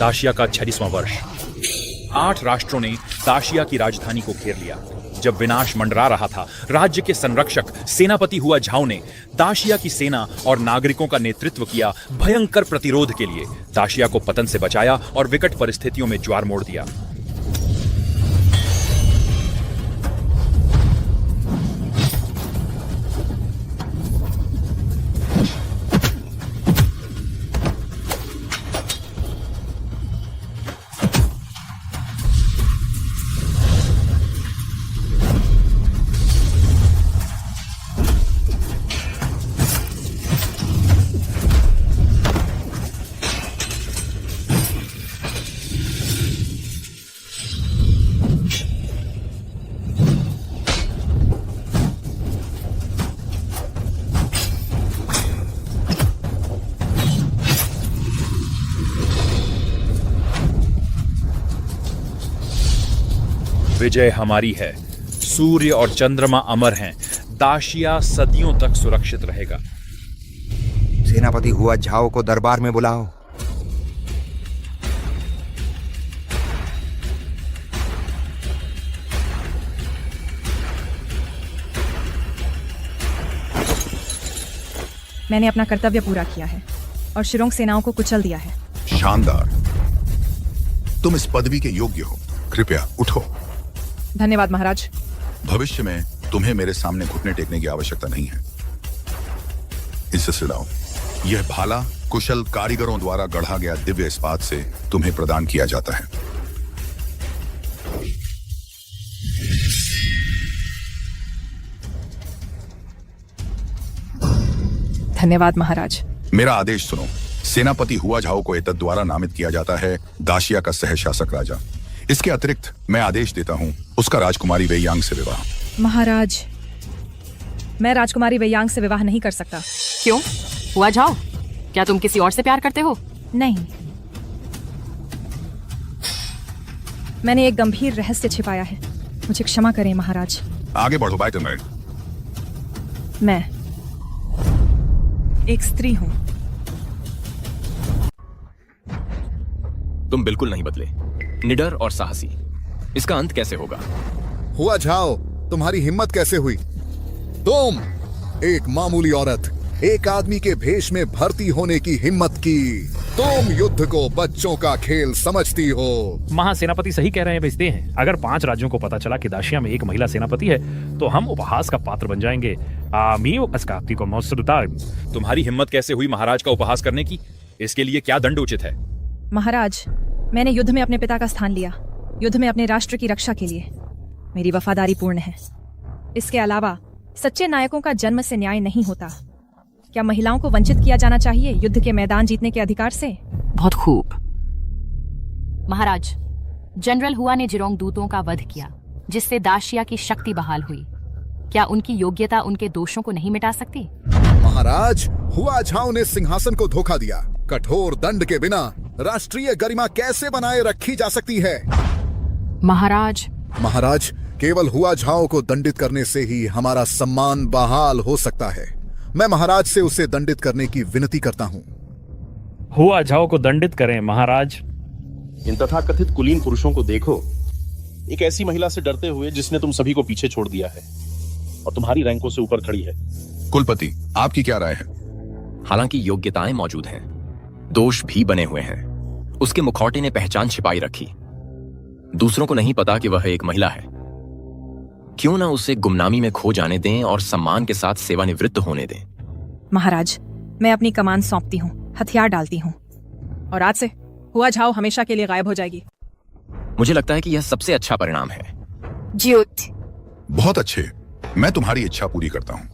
दाशिया का 46वां वर्ष। 8 राष्ट्रों ने दाशिया की राजधानी को घेर लिया। जब विनाश मंडरा रहा था, राज्य के संरक्षक सेनापति हुआ झाओ ने दाशिया की सेना और नागरिकों का नेतृत्व किया भयंकर प्रतिरोध के लिए। दाशिया को पतन से बचाया और विकट परिस्थितियों में ज्वार मोड़ दिया। विजय हमारी है। सूर्य और चंद्रमा अमर हैं। दाशिया सदियों तक सुरक्षित रहेगा। सेनापति हुआ झाओ को दरबार में बुलाओ। मैंने अपना कर्तव्य पूरा किया है और शिरोंग सेनाओं को कुचल दिया है। शानदार। तुम इस पदवी के योग्य हो। कृपया उठो। धन्यवाद महाराज। भविष्य में तुम्हें मेरे सामने घुटने टेकने की आवश्यकता नहीं है। इसे सिलाओ। यह भाला कुशल कारीगरों द्वारा गढ़ा गया दिव्य इस्पात से तुम्हें प्रदान किया जाता है। धन्यवाद महाराज। मेरा आदेश सुनो। सेनापति हुआ झाओ को एतद द्वारा नामित किया जाता है दाशिया का सहशासक राजा। इसके अतिरिक्त मैं आदेश देता हूँ उसका राजकुमारी वेयांग से विवाह। महाराज, मैं राजकुमारी वेयांग से विवाह नहीं कर सकता। क्यों? हुआ झाओ, क्या तुम किसी और से प्यार करते हो? नहीं, मैंने एक गंभीर रहस्य छिपाया है। मुझे क्षमा करें महाराज। आगे बढ़ो बाइटनर। मैं एक स्त्री हूँ। तुम बिल्कुल नहीं बदले, निडर और साहसी। इसका अंत कैसे होगा? हुआ झाओ, तुम्हारी हिम्मत कैसे हुई? तुम एक मामूली औरत एक आदमी के भेष में भर्ती होने की हिम्मत की। तुम युद्ध को बच्चों का खेल समझती हो। महासेनापति सही कह रहे हैं, बेचते हैं। अगर 5 राज्यों को पता चला कि दाशिया में एक महिला सेनापति है तो हम उपहास का पात्र बन जाएंगे। तुम्हारी हिम्मत कैसे हुई महाराज का उपहास करने की? इसके लिए क्या दंड उचित है? महाराज, मैंने युद्ध में अपने पिता का स्थान लिया। युद्ध में अपने राष्ट्र की रक्षा के लिए मेरी वफादारी पूर्ण है। इसके अलावा सच्चे नायकों का जन्म से न्याय नहीं होता। क्या महिलाओं को वंचित किया जाना चाहिए युद्ध के मैदान जीतने के अधिकार से? बहुत खूब। महाराज, जनरल हुआ ने जिरोंग दूतों का वध किया जिससे दाशिया की शक्ति बहाल हुई। क्या उनकी योग्यता उनके दोषों को नहीं मिटा सकती? महाराज, हुआ झाओ ने सिंहासन को धोखा दिया। कठोर दंड के बिना राष्ट्रीय गरिमा कैसे बनाए रखी जा सकती है? महाराज, केवल हुआ झाओ को दंडित करने से ही हमारा सम्मान बहाल हो सकता है। मैं महाराज से उसे दंडित करने की विनती करता हूँ। हुआ झाओ को दंडित करें महाराज। इन तथाकथित कुलीन पुरुषों को देखो, एक ऐसी महिला से डरते हुए जिसने तुम सभी को पीछे छोड़ दिया है और तुम्हारी रैंकों से ऊपर खड़ी है। कुलपति, आपकी क्या राय है? हालांकि योग्यताएं मौजूद हैं, दोष भी बने हुए हैं। उसके मुखौटे ने पहचान छिपाई रखी। दूसरों को नहीं पता कि वह एक महिला है। क्यों ना उसे गुमनामी में खो जाने दें और सम्मान के साथ सेवानिवृत्त होने दें। महाराज, मैं अपनी कमान सौंपती हूँ, हथियार डालती हूँ और आज से हुआ झाओ हमेशा के लिए गायब हो जाएगी। मुझे लगता है कि यह सबसे अच्छा परिणाम है। ज्योत। बहुत अच्छे। मैं तुम्हारी इच्छा पूरी करता हूँ।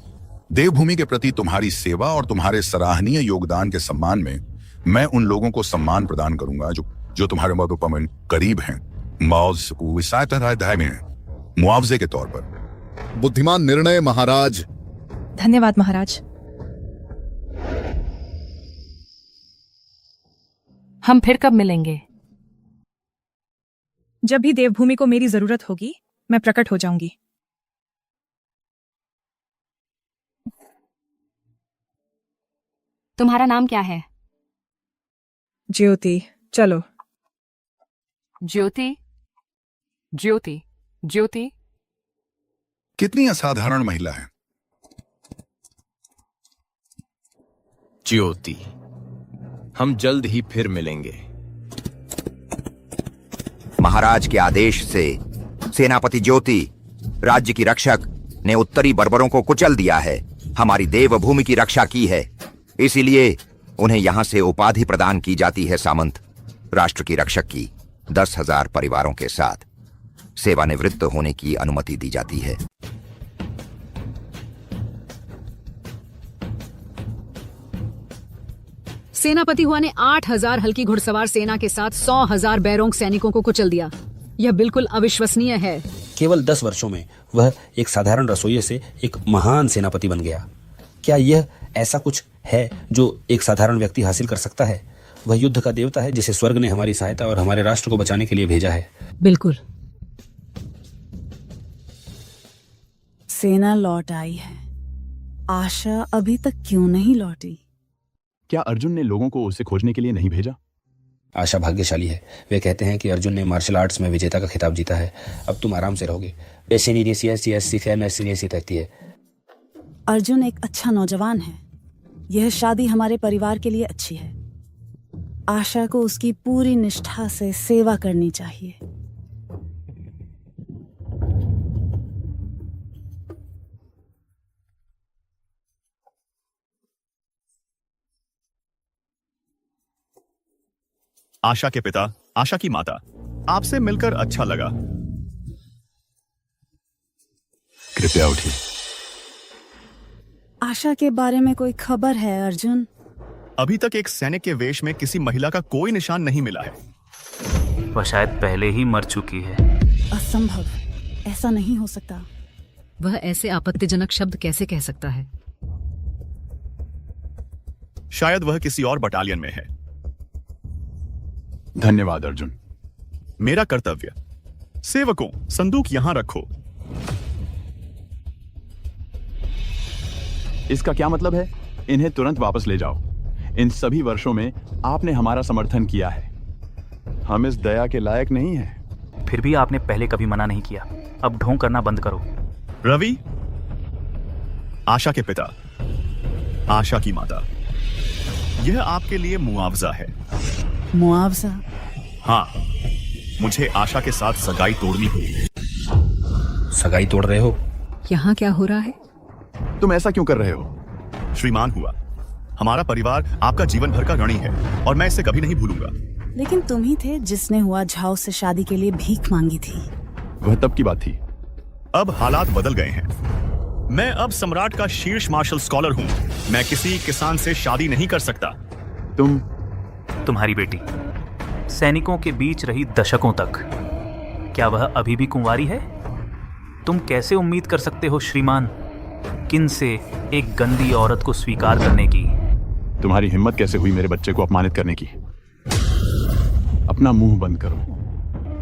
देवभूमि के प्रति तुम्हारी सेवा और तुम्हारे सराहनीय योगदान के सम्मान में मैं उन लोगों को सम्मान प्रदान करूंगा जो तुम्हारे मदोपमन करीब हैं। मुआवजे के तौर पर। बुद्धिमान निर्णय महाराज। धन्यवाद महाराज। हम फिर कब मिलेंगे? जब भी देवभूमि को मेरी जरूरत होगी मैं प्रकट हो जाऊंगी। तुम्हारा नाम क्या है? ज्योति। चलो। ज्योति ज्योति ज्योति कितनी असाधारण महिला है। ज्योति, हम जल्द ही फिर मिलेंगे। महाराज के आदेश से सेनापति ज्योति, राज्य की रक्षक, ने उत्तरी बर्बरों को कुचल दिया है, हमारी देवभूमि की रक्षा की है। इसीलिए उन्हें यहां से उपाधि प्रदान की जाती है सामंत। राष्ट्र की रक्षक की 10,000 परिवारों के साथ सेवानिवृत्त होने की अनुमति दी जाती है। सेनापति हुआ ने 8,000 हल्की घुड़सवार सेना के साथ 100,000 बैरोंग सैनिकों को कुचल दिया। यह बिल्कुल अविश्वसनीय है। केवल 10 वर्षों में वह एक साधारण रसोइये से एक महान सेनापति बन गया। क्या यह ऐसा कुछ है जो एक साधारण व्यक्ति हासिल कर सकता है? वह युद्ध का देवता है जिसे स्वर्ग ने हमारी सहायता और हमारे राष्ट्र को बचाने के लिए भेजा है। बिल्कुल। सेना लौट आई है। आशा अभी तक क्यों नहीं लौटी? क्या अर्जुन ने लोगों को उसे खोजने के लिए नहीं भेजा? आशा भाग्यशाली है। वे कहते हैं कि अर्जुन ने मार्शल आर्ट्स में विजेता का खिताब जीता है। अब तुम आराम से रहोगे। अर्जुन एक अच्छा नौजवान है। यह शादी हमारे परिवार के लिए अच्छी है। आशा को उसकी पूरी निष्ठा से सेवा करनी चाहिए। आशा के पिता, आशा की माता, आपसे मिलकर अच्छा लगा। कृपया उठिए। आशा के बारे में कोई खबर है अर्जुन? अभी तक एक सैनिक के वेश में किसी महिला का कोई निशान नहीं मिला है। वह शायद पहले ही मर चुकी है। असंभव, ऐसा नहीं हो सकता। वह ऐसे आपत्तिजनक शब्द कैसे कह सकता है? शायद वह किसी और बटालियन में है। धन्यवाद अर्जुन। मेरा कर्तव्य। सेवकों, संदूक यहां रखो। इसका क्या मतलब है? इन्हें तुरंत वापस ले जाओ। इन सभी वर्षों में आपने हमारा समर्थन किया है। हम इस दया के लायक नहीं हैं। फिर भी आपने पहले कभी मना नहीं किया। अब ढोंग करना बंद करो। रवि, आशा के पिता, आशा की माता, यह आपके लिए मुआवजा है। मुआवजा? हाँ, मुझे आशा के साथ सगाई तोड़नी होगी। सगाई तोड़ रहे हो? यहाँ क्या हो रहा है? तुम ऐसा क्यों कर रहे हो? श्रीमान हुआ, हमारा परिवार आपका जीवन भर का ऋणी है और मैं इसे कभी नहीं भूलूंगा। लेकिन तुम ही थे जिसने हुआ झाओ से शादी के लिए भीख मांगी थी। वह तब की बात थी। अब हालात बदल गए हैं। मैं अब सम्राट का शीर्ष मार्शल स्कॉलर हूँ। मैं किसी किसान से शादी नहीं कर सकता। तुम्हारी बेटी सैनिकों के बीच रही दशकों तक, क्या वह अभी भी कुंवारी है? तुम कैसे उम्मीद कर सकते हो श्रीमान किन से एक गंदी औरत को स्वीकार करने की? तुम्हारी हिम्मत कैसे हुई मेरे बच्चे को अपमानित करने की? अपना मुंह बंद करो।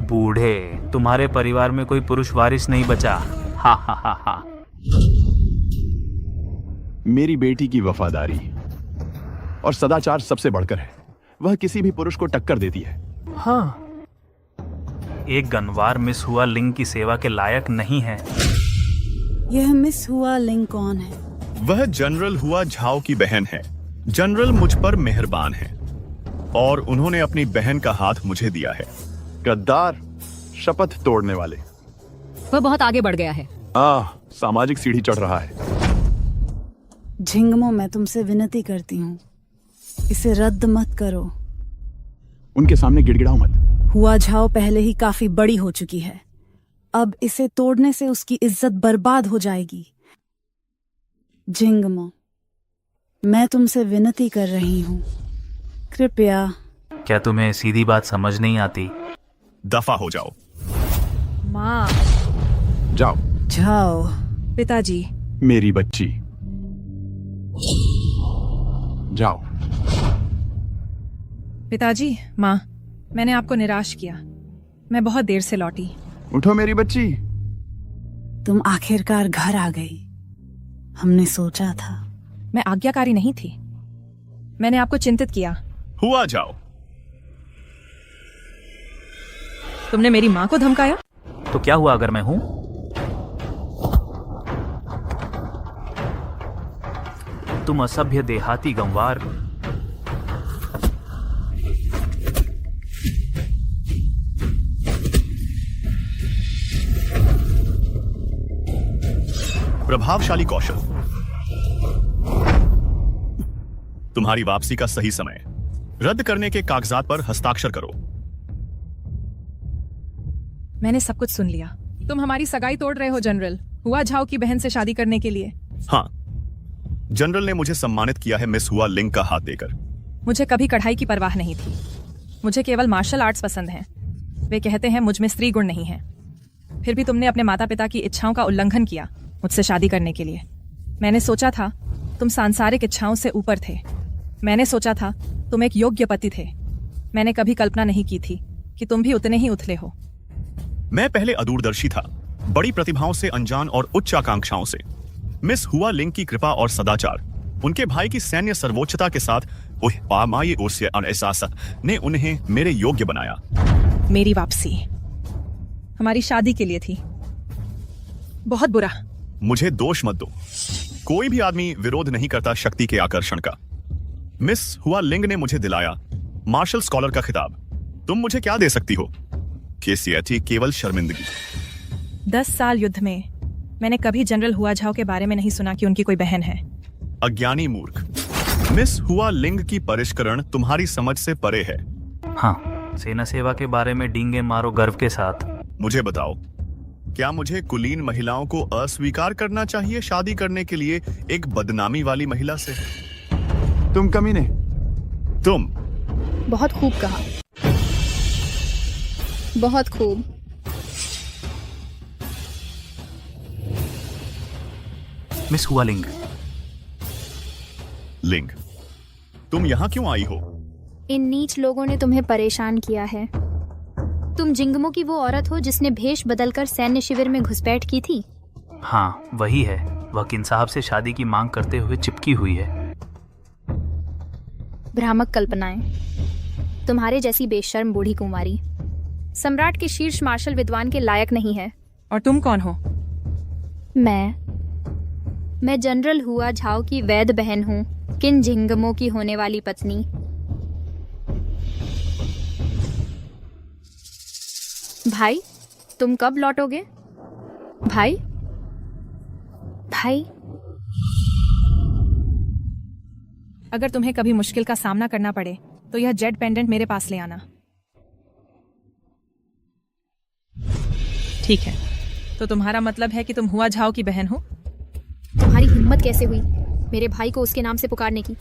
बूढ़े, तुम्हारे परिवार में कोई पुरुष वारिस नहीं बचा। हा हा हा हा। मेरी बेटी की वफादारी और सदाचार सबसे बढ़कर है। वह किसी भी पुरुष को टक्कर देती है। हाँ, एक गनवार मिस हुआ लिंग की सेवा के लायक नहीं है। यह मिस हुआ लिंग कौन है? वह जनरल हुआ झाओ की बहन है। जनरल मुझ पर मेहरबान है और उन्होंने अपनी बहन का हाथ मुझे दिया है। गद्दार, शपथ तोड़ने वाले। वह बहुत आगे बढ़ गया है। सामाजिक सीढ़ी चढ़ रहा है। झिंगमो, मैं तुमसे विनती करती हूँ, इसे रद्द मत करो। उनके सामने गिड़गिड़ाओ मत। हुआ झाओ पहले ही काफी बड़ी हो चुकी है। अब इसे तोड़ने से उसकी इज्जत बर्बाद हो जाएगी। झिंगमो, मैं तुमसे विनती कर रही हूँ, कृपया। क्या तुम्हें सीधी बात समझ नहीं आती? दफा हो जाओ। माँ। जाओ। जाओ। पिताजी। मेरी बच्ची, जाओ। पिताजी, माँ, मैंने आपको निराश किया। मैं बहुत देर से लौटी। उठो मेरी बच्ची। तुम आखिरकार घर आ गई। हमने सोचा था। मैं आज्ञाकारी नहीं थी। मैंने आपको चिंतित किया। हुआ जाओ। तुमने मेरी माँ को धमकाया? तो क्या हुआ अगर मैं हूं? तुम असभ्य देहाती गंवार। प्रभावशाली कौशल। तुम्हारी वापसी का सही समय। रद्द करने के कागजात पर हस्ताक्षर करो। मैंने सब कुछ सुन लिया। तुम हमारी सगाई तोड़ रहे हो जनरल, हुआ झाओ की बहन से शादी करने के लिए। हाँ, जनरल ने मुझे सम्मानित किया है मिस हुआ लिंग का हाथ देकर। मुझे कभी कढ़ाई की परवाह नहीं थी। मुझे केवल मार्शल आर्ट्स पसंद हैं। वे कहते हैं मुझ में स्त्री गुण नहीं है। फिर भी तुमने अपने माता पिता की इच्छाओं का उल्लंघन किया मुझसे शादी करने के लिए। मैंने सोचा था तुम सांसारिक इच्छाओं से ऊपर थे। मैंने सोचा था तुम एक योग्य पति थे। मैंने कभी कल्पना नहीं की थी कि तुम भी उतने ही उथले हो। मैं पहले अदूरदर्शी था, बड़ी प्रतिभाओं से अनजान और उच्च आकांक्षाओं से। मिस हुआ लिंग की कृपा और सदाचार, उनके भाई की सैन्य सर्वोच्चता के साथ ने उन्हें मेरे योग्य बनाया। मेरी वापसी हमारी शादी के लिए थी। बहुत बुरा। मुझे दोष मत दो। कोई भी आदमी विरोध नहीं करता शक्ति के आकर्षण का। मिस हुआ लिंग ने मुझे दिलाया मार्शल स्कॉलर का खिताब। तुम मुझे क्या दे सकती हो? थी केवल शर्मिंदगी। 10 साल युद्ध में मैंने कभी जनरल हुआ झाओ के बारे में नहीं सुना कि उनकी कोई बहन है। अज्ञानी मूर्ख। मिस हुआ लिंग की परिष्करण तुम्हारी समझ से परे है। हाँ, सेना सेवा के बारे में डींगे मारो गर्व के साथ। मुझे बताओ, क्या मुझे कुलीन महिलाओं को अस्वीकार करना चाहिए शादी करने के लिए एक बदनामी वाली महिला से? तुम कमीने। तुम। बहुत खूब कहा, बहुत खूब। मिस हुआ लिंग। लिंग, तुम यहाँ क्यों आई हो? इन नीच लोगों ने तुम्हें परेशान किया है। तुम जिंगमो की वो औरत हो जिसने भेष बदलकर सैन्य शिविर में घुसपैठ की थी। हाँ, वही है। वह किन साहब से शादी की मांग करते हुए चिपकी हुई है। भ्रामक कल्पनाएं। तुम्हारे जैसी बेशर्म बूढ़ी कुमारी सम्राट के शीर्ष मार्शल विद्वान के लायक नहीं है। और तुम कौन हो? मैं जनरल हुआ झाओ की वैध बहन हूँ, किन जिंगमो की होने वाली पत्नी। भाई, तुम कब लौटोगे? भाई, भाई। अगर तुम्हें कभी मुश्किल का सामना करना पड़े तो यह जेड पेंडेंट मेरे पास ले आना। ठीक है, तो तुम्हारा मतलब है कि तुम हुआ झाओ की बहन हो? तुम्हारी हिम्मत कैसे हुई मेरे भाई को उसके नाम से पुकारने की?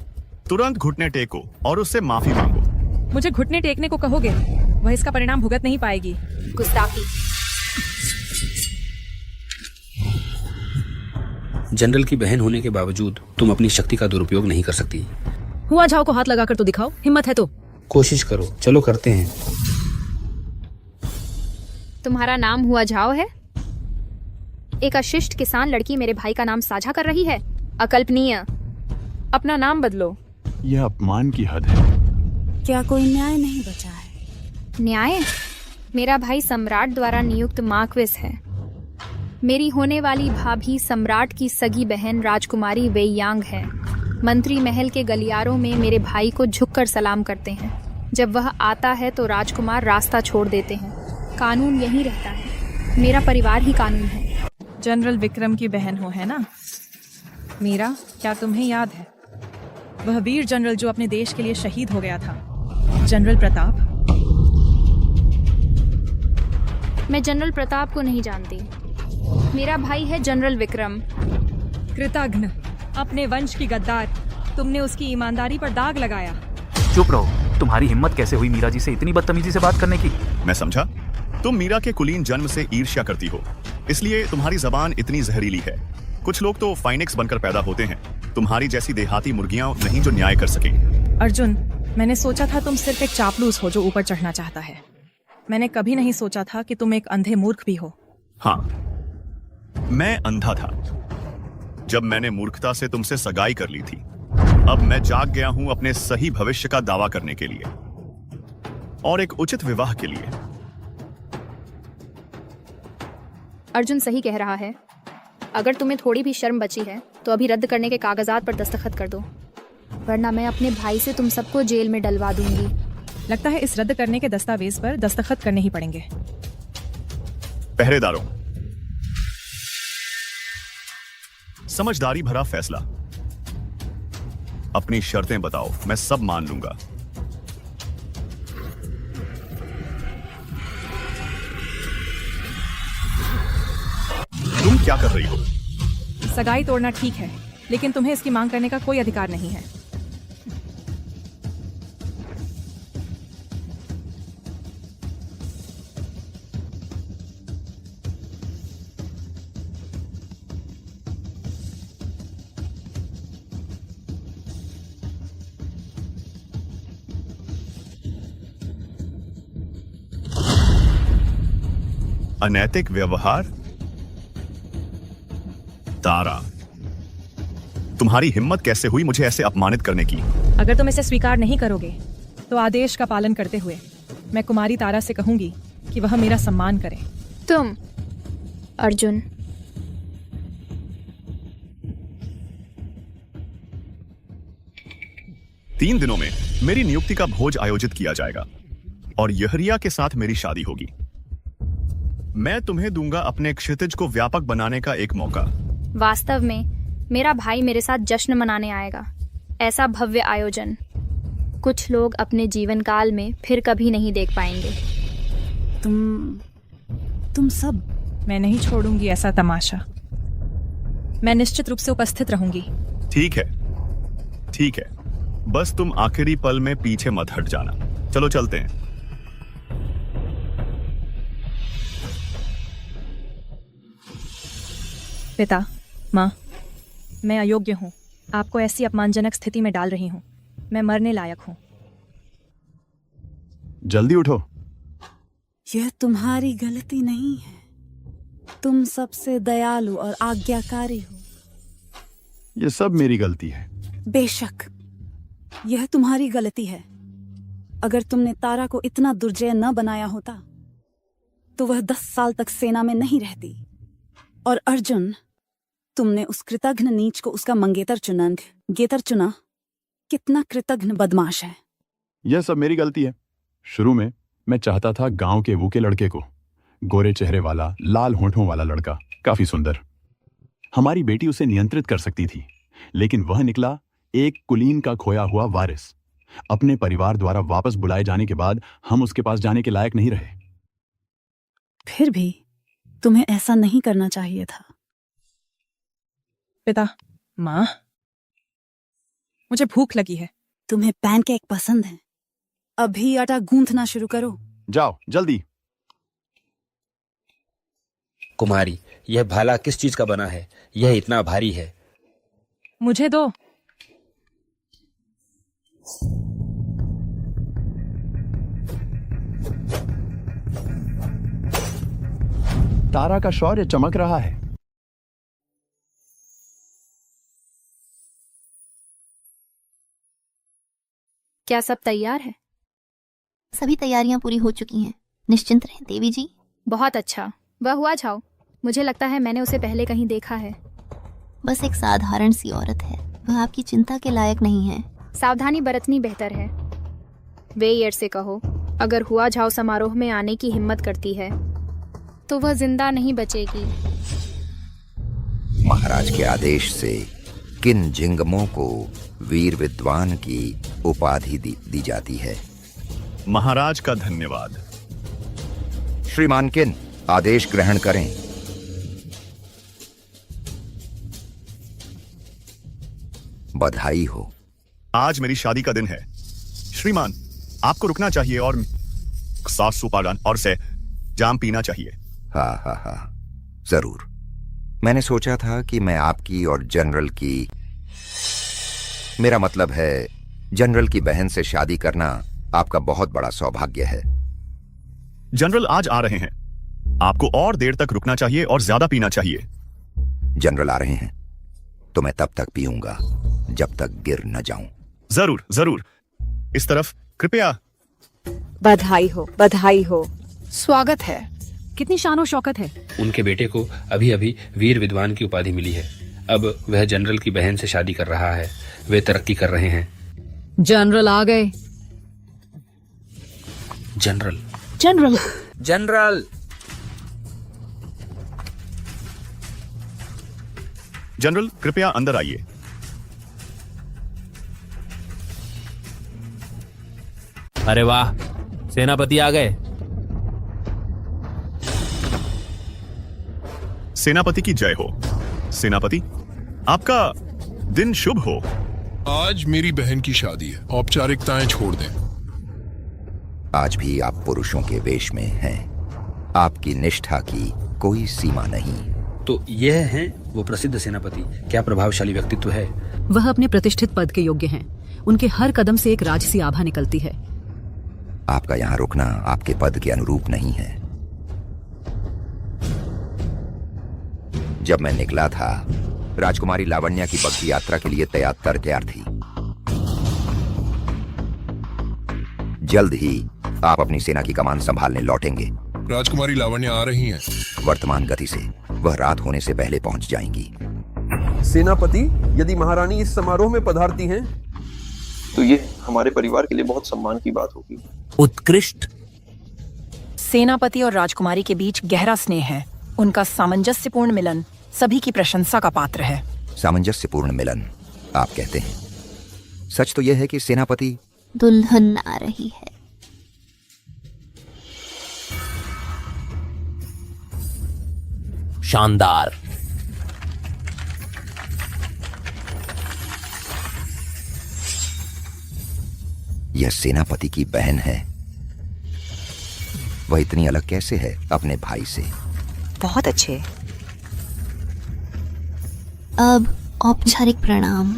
तुरंत घुटने टेको और उससे माफी मांगो। मुझे घुटने टेकने को कहोगे? वह इसका परिणाम भुगत नहीं पाएगी। गुस्ताखी। जनरल की बहन होने के बावजूद तुम अपनी शक्ति का दुरुपयोग नहीं कर सकती। हुआ झाओ को हाथ लगाकर तो दिखाओ, हिम्मत है तो। कोशिश करो, चलो करते हैं। तुम्हारा नाम हुआ झाओ है? एक अशिष्ट किसान लड़की मेरे भाई का नाम साझा कर रही है। अकल्पनीय। अपना नाम बदलो। यह अपमान की हद है। क्या कोई न्याय नहीं बचा है? न्याय? मेरा भाई सम्राट द्वारा नियुक्त मार्क्विस है। मेरी होने वाली भाभी सम्राट की सगी बहन राजकुमारी वेयांग है। मंत्री महल के गलियारों में मेरे भाई को झुककर सलाम करते हैं। जब वह आता है तो राजकुमार रास्ता छोड़ देते हैं। कानून यही रहता है। मेरा परिवार ही कानून है। जनरल विक्रम की बहन हो, है ना? मीरा, क्या तुम्हें याद है वह वीर जनरल जो अपने देश के लिए शहीद हो गया था? जनरल प्रताप। मैं जनरल प्रताप को नहीं जानती। मेरा भाई है जनरल विक्रम। कृतघ्न, अपने वंश की गद्दार। तुमने उसकी ईमानदारी पर दाग लगाया। चुप रहो। तुम्हारी हिम्मत कैसे हुई मीरा जी से इतनी बदतमीजी से बात करने की? मैं समझा तुम मीरा के कुलीन जन्म से ईर्ष्या करती हो, इसलिए तुम्हारी जबान इतनी जहरीली है। कुछ लोग तो फाइनिक्स बनकर पैदा होते हैं, तुम्हारी जैसी देहाती मुर्गियां नहीं जो न्याय कर सके। अर्जुन, मैंने सोचा था तुम सिर्फ एक चापलूस हो जो ऊपर चढ़ना चाहता है। मैंने कभी नहीं सोचा था कि तुम एक अंधे मूर्ख भी हो। हाँ, मैं अंधा था जब मैंने मूर्खता से तुमसे सगाई कर ली थी। अब मैं जाग गया हूं अपने सही भविष्य का दावा करने के लिए और एक उचित विवाह के लिए। अर्जुन सही कह रहा है। अगर तुम्हें थोड़ी भी शर्म बची है तो अभी रद्द करने के कागजात पर दस्तखत कर दो, वरना मैं अपने भाई से तुम सबको जेल में डलवा दूंगी। लगता है इस रद्द करने के दस्तावेज पर दस्तखत करने ही पड़ेंगे। पहरेदारों, समझदारी भरा फैसला। अपनी शर्तें बताओ, मैं सब मान लूंगा। तुम क्या कर रही हो? सगाई तोड़ना ठीक है, लेकिन तुम्हें इसकी मांग करने का कोई अधिकार नहीं है। अनैतिक व्यवहार? तारा, तुम्हारी हिम्मत कैसे हुई मुझे ऐसे अपमानित करने की? अगर तुम इसे स्वीकार नहीं करोगे तो आदेश का पालन करते हुए मैं कुमारी तारा से कहूंगी कि वह मेरा सम्मान करे। तुम अर्जुन, तीन दिनों में मेरी नियुक्ति का भोज आयोजित किया जाएगा और यहरिया के साथ मेरी शादी होगी। मैं तुम्हें दूंगा अपने क्षितिज को व्यापक बनाने का एक मौका। वास्तव में मेरा भाई मेरे साथ जश्न मनाने आएगा। ऐसा भव्य आयोजन कुछ लोग अपने जीवन काल में फिर कभी नहीं देख पाएंगे। तुम सब। मैं नहीं छोड़ूंगी ऐसा तमाशा। मैं निश्चित रूप से उपस्थित रहूंगी। ठीक है, ठीक है, बस तुम आखिरी पल में पीछे मत हट जाना। चलो चलते हैं। पिता, माँ, मैं अयोग्य हूँ। आपको ऐसी अपमानजनक स्थिति में डाल रही हूँ। मैं मरने लायक हूँ। जल्दी उठो। यह तुम्हारी गलती नहीं है। तुम सबसे दयालु और आज्ञाकारी हो। ये सब मेरी गलती है। बेशक यह तुम्हारी गलती है। अगर तुमने तारा को इतना दुर्जय न बनाया होता तो वह 10 साल तक सेना में नहीं रहती। और अर्जुन, तुमने उस कृतघ्न नीच को उसका मंगेतर चुना। कितना कृतघ्न बदमाश है। यह सब मेरी गलती है। शुरू में मैं चाहता था गांव के वूके लड़के को, गोरे चेहरे वाला, लाल होंठों वाला लड़का, काफी सुंदर। हमारी बेटी उसे नियंत्रित कर सकती थी, लेकिन वह निकला एक कुलीन का खोया हुआ वारिस। अपने परिवार द्वारा वापस बुलाए जाने के बाद हम उसके पास जाने के लायक नहीं रहे। फिर भी तुम्हें ऐसा नहीं करना चाहिए था। पिता, माँ, मुझे भूख लगी है। तुम्हें पैनकेक पसंद है? अभी आटा गूंथना शुरू करो। जाओ जल्दी। कुमारी, यह भाला किस चीज का बना है? यह इतना भारी है। मुझे दो। तारा का शौर्य चमक रहा है। क्या सब तैयार है? सभी तैयारियां पूरी हो चुकी हैं। निश्चिंत रहें देवी जी। बहुत अच्छा। वह हुआ जाओ। मुझे लगता है मैंने उसे पहले कहीं देखा है। बस एक साधारण सी औरत है, वह आपकी चिंता के लायक नहीं है। सावधानी बरतनी बेहतर है। वेयर से कहो, अगर हुआ जाओ समारोह में आने की हिम्मत करती है तो वह जिंदा नहीं बचेगी। महाराज के आदेश से किन जिंगमों को वीर विद्वान की उपाधि दी जाती है। महाराज का धन्यवाद। श्रीमान किन, आदेश ग्रहण करें। बधाई हो। आज मेरी शादी का दिन है। श्रीमान, आपको रुकना चाहिए और सास सुपागान और से जाम पीना चाहिए। हाँ, जरूर। मैंने सोचा था कि मैं आपकी और जनरल की, मेरा मतलब है जनरल की बहन से शादी करना आपका बहुत बड़ा सौभाग्य है। जनरल आज आ रहे हैं। आपको और देर तक रुकना चाहिए और ज्यादा पीना चाहिए। जनरल आ रहे हैं तो मैं तब तक पीऊंगा जब तक गिर न जाऊं। जरूर जरूर। इस तरफ कृपया। बधाई हो, बधाई हो। स्वागत है। कितनी शान और शौकत है। उनके बेटे को अभी अभी वीर विद्वान की उपाधि मिली है। अब वह जनरल की बहन से शादी कर रहा है। वे तरक्की कर रहे हैं। जनरल आ गए। जनरल जनरल जनरल जनरल कृपया अंदर आइए। अरे वाह, सेनापति आ गए। सेनापति की जय हो। सेनापति, आपका दिन शुभ हो। आज मेरी बहन की शादी है, औपचारिकताएं छोड़ दें। आज भी आप पुरुषों के वेश में हैं। आपकी निष्ठा की कोई सीमा नहीं। तो यह हैं वो प्रसिद्ध सेनापति। क्या प्रभावशाली व्यक्तित्व है। वह अपने प्रतिष्ठित पद के योग्य हैं। उनके हर कदम से एक राजसी आभा निकलती है। आपका यहाँ रुकना आपके पद के अनुरूप नहीं है। जब मैं निकला था, राजकुमारी लावण्या की बग्घी यात्रा के लिए तैयार थी। जल्द ही आप अपनी सेना की कमान संभालने लौटेंगे। राजकुमारी लावण्या आ रही हैं। वर्तमान गति से वह रात होने से पहले पहुंच जाएंगी। सेनापति, यदि महारानी इस समारोह में पधारती हैं तो ये हमारे परिवार के लिए बहुत सम्मान की बात होगी। उत्कृष्ट। सेनापति और राजकुमारी के बीच गहरा स्नेह है। उनका सामंजस्यपूर्ण मिलन सभी की प्रशंसा का पात्र है। सामंजस्यपूर्ण मिलन आप कहते हैं। सच तो यह है कि सेनापति दुल्हन आ रही है। शानदार। यह सेनापति की बहन है। वह इतनी अलग कैसे है अपने भाई से। बहुत अच्छे। अब औपचारिक प्रणाम।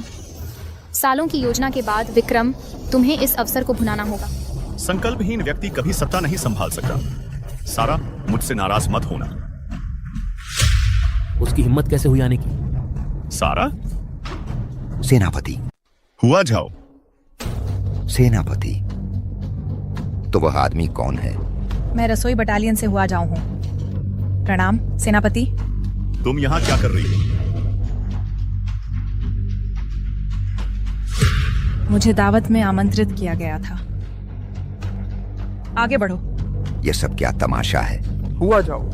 सालों की योजना के बाद विक्रम, तुम्हें इस अवसर को भुनाना होगा। संकल्पहीन व्यक्ति कभी सत्ता नहीं संभाल सकता। सारा, मुझसे नाराज मत होना। उसकी हिम्मत कैसे हुई आने की। सारा। सेनापति। हुआ जाओ। सेनापति। तो वह आदमी कौन है। मैं रसोई बटालियन से हुआ जाऊं हूं। प्रणाम सेनापति। तुम यहाँ क्या कर रही हो। मुझे दावत में आमंत्रित किया गया था। आगे बढ़ो। यह सब क्या तमाशा है। हुआ जाओ।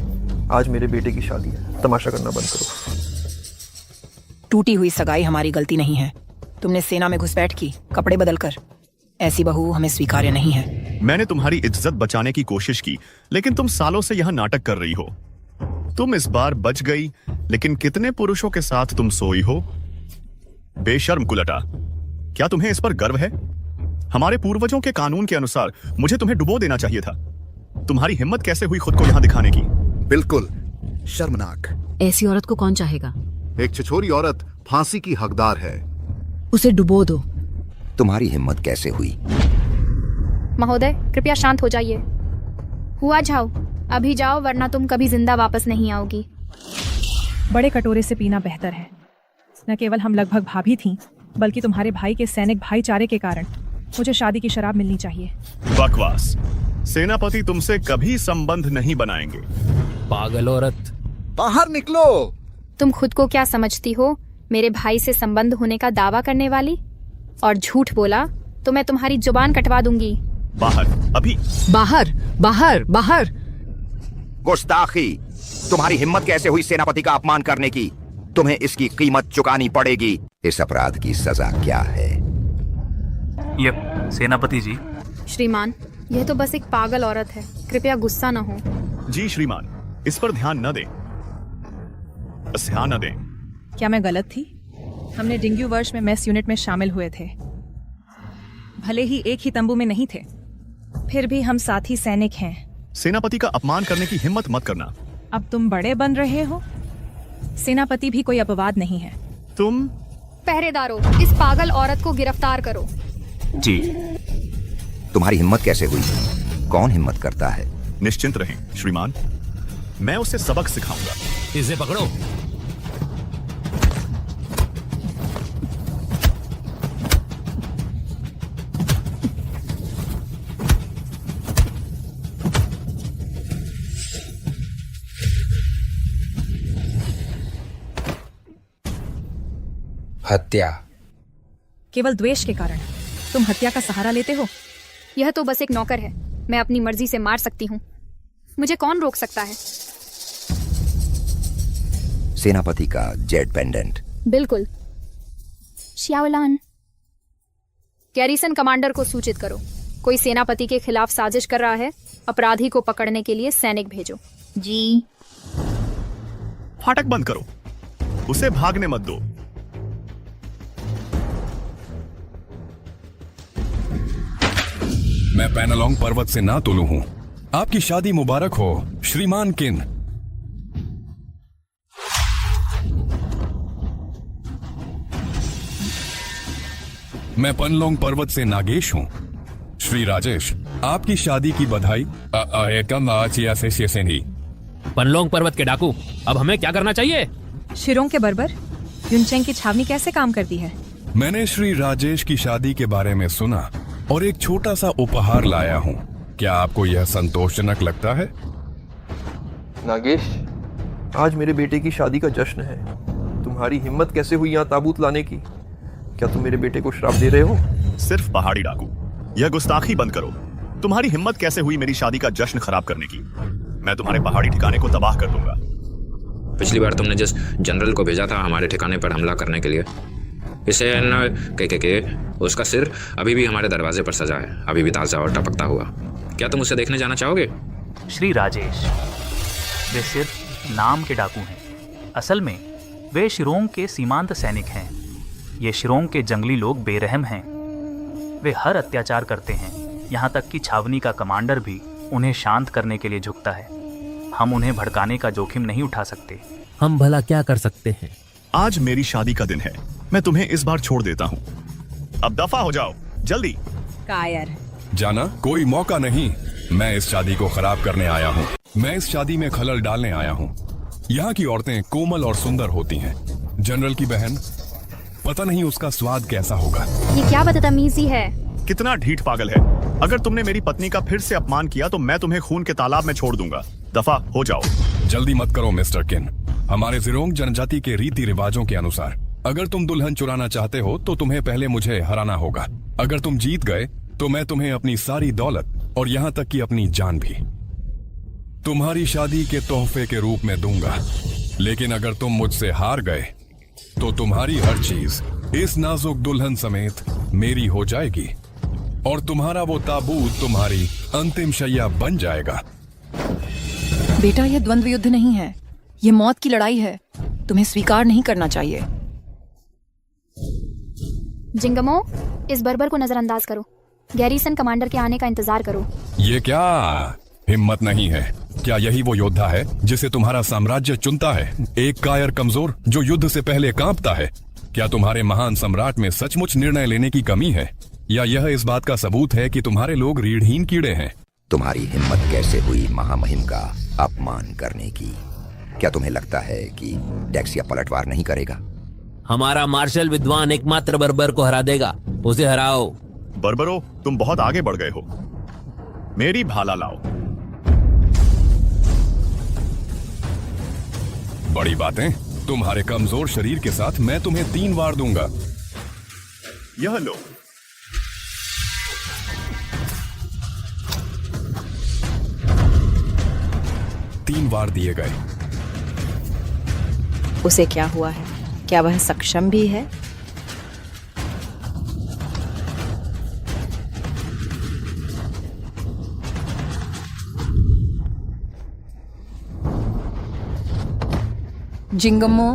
आज मेरे बेटे की शादी है, तमाशा करना बंद करो। टूटी हुई सगाई हमारी गलती नहीं है। तुमने सेना में घुसपैठ की, कपड़े बदलकर। ऐसी बहू हमें स्वीकार्य नहीं है। मैंने तुम्हारी इज्जत बचाने की कोशिश की, लेकिन तुम सालों से यहाँ नाटक कर रही हो। तुम इस बार बच गई, लेकिन कितने पुरुषों के साथ तुम सोई हो। बेशर्म कुलटा, क्या तुम्हें इस पर गर्व है। हमारे पूर्वजों के कानून के अनुसार मुझे तुम्हें डुबो देना चाहिए था। तुम्हारी हिम्मत कैसे हुई खुद को यहाँ दिखाने की। बिल्कुल शर्मनाक। ऐसी औरत को कौन चाहेगा। एक छिछोरी औरत फांसी की हकदार है। उसे डुबो दो। तुम्हारी हिम्मत कैसे हुई। महोदय, कृपया शांत हो जाइए। हुआ जाओ, अभी जाओ, वरना तुम कभी जिंदा वापस नहीं आओगी। बड़े कटोरे से पीना बेहतर है। न केवल हम लगभग भाभी थीं, बल्कि तुम्हारे भाई के सैनिक भाईचारे के कारण मुझे शादी की शराब मिलनी चाहिए। बकवास। सेनापति तुमसे कभी संबंध नहीं बनाएंगे। पागल औरत। बाहर निकलो। तुम खुद को क्या समझती हो, मेरे भाई से संबंध होने का दावा करने वाली। और झूठ बोला तो मैं तुम्हारी जुबान कटवा दूंगी। बाहर, अभी बाहर बाहर बाहर। गुस्ताखी। तुम्हारी हिम्मत कैसे हुई सेनापति का अपमान करने की। तुम्हें इसकी कीमत चुकानी पड़ेगी। इस अपराध की सजा क्या है। ये सेनापति जी। श्रीमान, यह तो बस एक पागल औरत है, कृपया गुस्सा न हो। जी श्रीमान, इस पर ध्यान न दें। ध्यान न दें। क्या मैं गलत थी। हमने डेंगू वर्ष में मेस यूनिट में शामिल हुए थे। भले ही एक ही तंबू में नहीं थे, फिर भी हम साथी सैनिक हैं। सेनापति का अपमान करने की हिम्मत मत करना। अब तुम बड़े बन रहे हो। सेनापति भी कोई अपवाद नहीं है। तुम पहरेदारों, इस पागल औरत को गिरफ्तार करो। जी। तुम्हारी हिम्मत कैसे हुई। कौन हिम्मत करता है। निश्चिंत रहें श्रीमान, मैं उसे सबक सिखाऊंगा। इसे पकड़ो। हत्या। केवल द्वेष के कारण तुम हत्या का सहारा लेते हो। यह तो बस एक नौकर है, मैं अपनी मर्जी से मार सकती हूँ, मुझे कौन रोक सकता है? सेनापति का जेड पेंडेंट। बिल्कुल। श्यावलान, गैरिसन कमांडर को सूचित करो, कोई सेनापति के खिलाफ साजिश कर रहा है, अपराधी को पकड़ने के लिए सैनिक भेजो। जी। फाटक बंद करो, उसे भागने मत दो। मैं पैनालोंग पर्वत से ना तुलू हूं। आपकी शादी मुबारक हो श्रीमान किन। मैं पनलोंग पर्वत से नागेश हूं। श्री राजेश, आपकी शादी की बधाई। पनलोंग पर्वत के डाकू, अब हमें क्या करना चाहिए? शिरोंग के बर्बर, युनचेंग की छावनी कैसे काम करती है? मैंने श्री राजेश की शादी के बारे में सुना और एक छोटा सा उपहार लाया हूँ। क्या आपको यह संतोषजनक लगता है? नागेश, आज मेरे बेटे की शादी का जश्न है। तुम्हारी हिम्मत कैसे हुई यहाँ ताबूत लाने की? क्या तुम मेरे बेटे को श्राप दे रहे हो? सिर्फ पहाड़ी डाकू, यह गुस्ताखी बंद करो। तुम्हारी हिम्मत कैसे हुई मेरी शादी का जश्न खराब करने की? मैं तुम्हारे पहाड़ी ठिकाने को तबाह कर दूंगा। पिछली बार तुमने जिस जनरल को भेजा था हमारे ठिकाने पर हमला करने के लिए, इसे के उसका सिर अभी भी हमारे दरवाजे पर सजा है, अभी भी ताजा और टपकता हुआ। क्या तुम उसे देखने जाना चाहोगे? श्री राजेश, वे सिर्फ नाम के डाकू हैं। असल में वे शिरोंग के सीमांत सैनिक हैं। ये शिरोंग के जंगली लोग बेरहम हैं। वे हर अत्याचार करते हैं, यहाँ तक कि छावनी का कमांडर भी उन्हें शांत करने के लिए झुकता है। हम उन्हें भड़काने का जोखिम नहीं उठा सकते। हम भला क्या कर सकते हैं? आज मेरी शादी का दिन है, मैं तुम्हें इस बार छोड़ देता हूँ। अब दफा हो जाओ, जल्दी। कायर। जाना कोई मौका नहीं। मैं इस शादी को खराब करने आया हूँ। मैं इस शादी में खलल डालने आया हूँ। यहाँ की औरतें कोमल और सुंदर होती हैं। जनरल की बहन, पता नहीं उसका स्वाद कैसा होगा। ये क्या बदतमीजी है? कितना ढीठ पागल है। अगर तुमने मेरी पत्नी का फिर से अपमान किया तो मैं तुम्हें खून के तालाब में छोड़ दूंगा। दफा हो जाओ। जल्दी मत करो मिस्टर किन। हमारे जिरोंग जनजाति के रीति रिवाजों के अनुसार अगर तुम दुल्हन चुराना चाहते हो तो तुम्हें पहले मुझे हराना होगा। अगर तुम जीत गए तो मैं तुम्हें अपनी सारी दौलत और यहाँ तक कि अपनी जान भी तुम्हारी शादी के तोहफे के रूप में दूंगा। लेकिन अगर तुम मुझसे हार गए तो तुम्हारी हर चीज इस नाजुक दुल्हन समेत मेरी हो जाएगी और तुम्हारा वो ताबूत तुम्हारी अंतिम शैया बन जाएगा। बेटा, यह द्वंद्व युद्ध नहीं है, यह मौत की लड़ाई है। तुम्हें स्वीकार नहीं करना चाहिए। जिंगमो, इस बर्बर को नजरअंदाज करो। गैरिसन कमांडर के आने का इंतजार करो। ये क्या हिम्मत नहीं है? क्या यही वो योद्धा है जिसे तुम्हारा साम्राज्य चुनता है? एक कायर कमजोर जो युद्ध से पहले कांपता है। क्या तुम्हारे महान सम्राट में सचमुच निर्णय लेने की कमी है, या यह इस बात का सबूत है कि तुम्हारे लोग रीढ़हीन कीड़े हैं? तुम्हारी हिम्मत कैसे हुई महामहिम का अपमान करने की? क्या तुम्हें लगता है कि डेक्सिया पलटवार नहीं करेगा? हमारा मार्शल विद्वान एकमात्र बर्बर को हरा देगा। उसे हराओ। बर्बरो, तुम बहुत आगे बढ़ गए हो। मेरी भाला लाओ। बड़ी बातें। तुम्हारे कमजोर शरीर के साथ मैं तुम्हें 3 वार दूंगा। यह लो। तीन वार दिए गए। उसे क्या हुआ है? क्या वह सक्षम भी है? जिंगमो,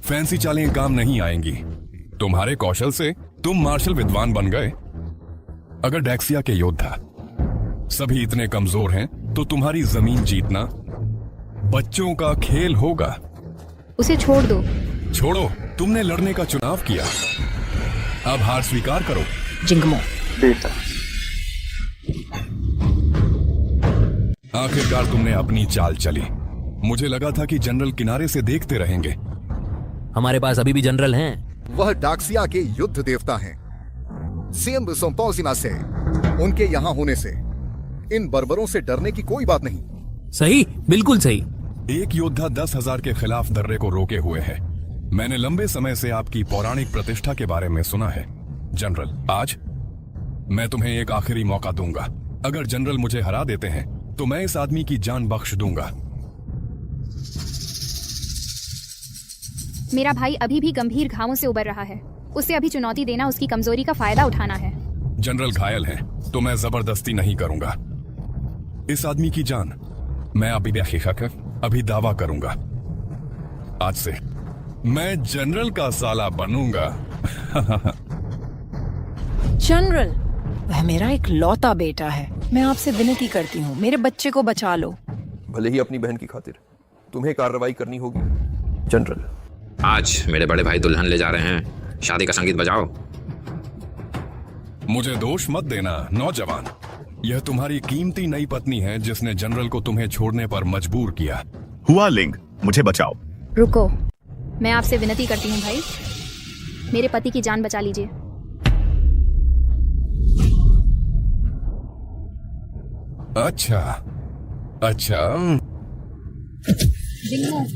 फैंसी चालें काम नहीं आएंगी। तुम्हारे कौशल से तुम मार्शल विद्वान बन गए। अगर डेक्सिया के योद्धा सभी इतने कमजोर हैं तो तुम्हारी जमीन जीतना बच्चों का खेल होगा। उसे छोड़ दो। छोड़ो, तुमने लड़ने का चुनाव किया, अब हार स्वीकार करो। जिंगमो बेटा, आखिरकार तुमने अपनी चाल चली। मुझे लगा था कि जनरल किनारे से देखते रहेंगे। हमारे पास अभी भी जनरल हैं। वह डाक्सिया के युद्ध देवता हैं। सियम सोम्पोसिमा से उनके यहाँ होने से इन बर्बरों से डरने की कोई बात नहीं। सही, बिल्कुल सही। एक योद्धा 10,000 के खिलाफ दर्रे को रोके हुए है। मैंने लंबे समय से आपकी पौराणिक प्रतिष्ठा के बारे में सुना है जनरल। आज मैं तुम्हें एक आखिरी मौका दूंगा। अगर जनरल मुझे हरा देते हैं तो मैं इस आदमी की जान बख्श दूंगा। मेरा भाई अभी भी गंभीर घावों से उबर रहा है। उसे अभी चुनौती देना उसकी कमजोरी का फायदा उठाना है। जनरल घायल है तो मैं जबरदस्ती नहीं करूंगा। इस आदमी की जान मैं अभी दावा करूंगा। आज से मैं जनरल का साला बनूंगा। जनरल, वह मेरा एक लौता बेटा है। मैं आपसे विनती करती हूँ, मेरे बच्चे को बचा लो। भले ही अपनी बहन की खातिर तुम्हें कार्रवाई करनी होगी जनरल। आज मेरे बड़े भाई दुल्हन ले जा रहे हैं, शादी का संगीत बजाओ। मुझे दोष मत देना नौजवान। यह तुम्हारी कीमती नई पत्नी है जिसने जनरल को तुम्हें छोड़ने पर मजबूर किया। हुआ लिंग, मुझे बचाओ। रुको, मैं आपसे विनती करती हूँ भाई, मेरे पति की जान बचा लीजिए। अच्छा। जिंगू,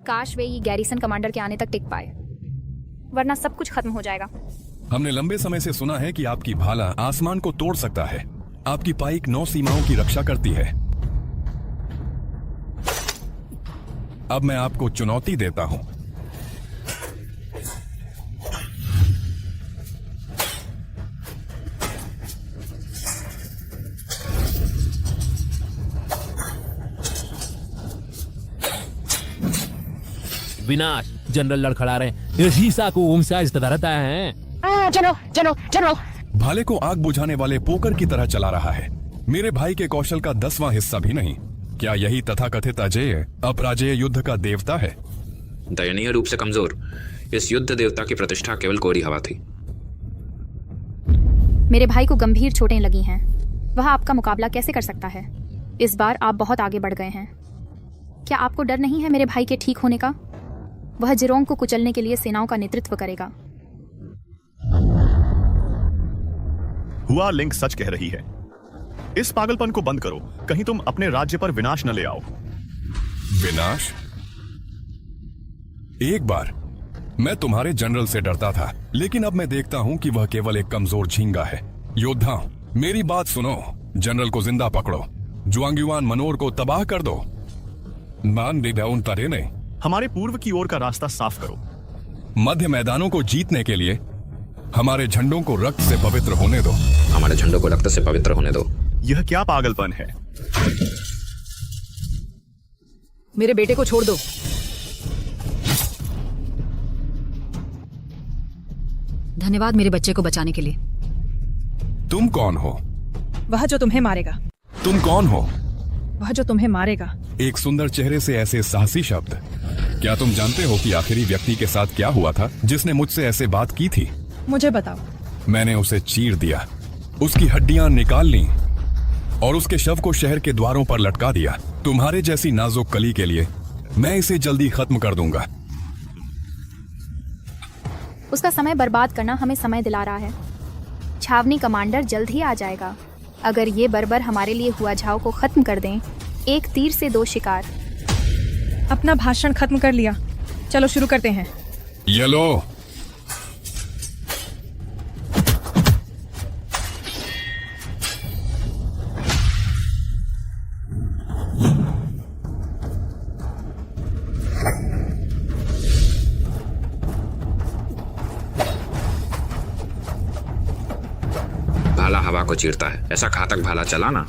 काश वे ये गैरिसन कमांडर के आने तक टिक पाए, वरना सब कुछ खत्म हो जाएगा। हमने लंबे समय से सुना है कि आपकी भाला आसमान को तोड़ सकता है। आपकी पाइक 9 सीमाओं की रक्षा करती है। अब मैं आपको चुनौती देता हूं। विनाश, जनरल लड़खड़ा रहे। शीशा को उमसा रहता है। जनरल। भाले को आग बुझाने वाले पोकर की तरह चला रहा है। मेरे भाई के कौशल का 10वां हिस्सा भी नहीं। क्या यही तथाकथित अजेय अपराजेय युद्ध का देवता है? दयनीय रूप से कमजोर इस युद्ध देवता की प्रतिष्ठा केवल कोरी हवा थी। मेरे भाई को गंभीर चोटें लगी हैं। वह आपका मुकाबला कैसे कर सकता है? इस बार आप बहुत आगे बढ़ गए हैं। क्या आपको डर नहीं है मेरे भाई के ठीक होने का? वह जिरोंग को कुचलने के लिए सेनाओं का नेतृत्व करेगा। हुआ लिंग सच कह रही है। इस पागलपन को बंद करो, कहीं तुम अपने राज्य पर विनाश न ले आओ। विनाश? एक बार मैं तुम्हारे जनरल से डरता था, लेकिन अब मैं देखता हूं कि वह केवल एक कमजोर झींगा है। योद्धा, मेरी बात सुनो। जनरल को जिंदा पकड़ो, जुआंगयुआन मनोर को तबाह कर दो। मान दिदाउन तरे ने हमारे पूर्व की ओर का रास्ता साफ करो। मध्य मैदानों को जीतने के लिए हमारे झंडों को रक्त से पवित्र होने दो। हमारे झंडों को रक्त से पवित्र होने दो। यह क्या पागलपन है? मेरे बेटे को छोड़ दो। धन्यवाद मेरे बच्चे को बचाने के लिए। तुम कौन हो? वह जो तुम्हें मारेगा। तुम कौन हो? वह जो तुम्हें मारेगा। एक सुंदर चेहरे से ऐसे साहसी शब्द। क्या तुम जानते हो कि आखिरी व्यक्ति के साथ क्या हुआ था जिसने मुझसे ऐसे बात की थी? मुझे बताओ। मैंने उसे चीर दिया, उसकी हड्डियां निकाल ली और उसके शव को शहर के द्वारों पर लटका दिया। तुम्हारे जैसी नाजुक कली के लिए मैं इसे जल्दी खत्म कर दूंगा। उसका समय बर्बाद करना हमें समय दिला रहा है। छावनी कमांडर जल्द ही आ जाएगा। अगर ये बर्बर हमारे लिए हुआ झाव को खत्म कर दें, एक तीर से 2 शिकार। अपना भाषण खत्म कर लिया, चलो शुरू करते हैं। ये लो। भाला हवा को चीरता है, ऐसा घातक भाला चलाना।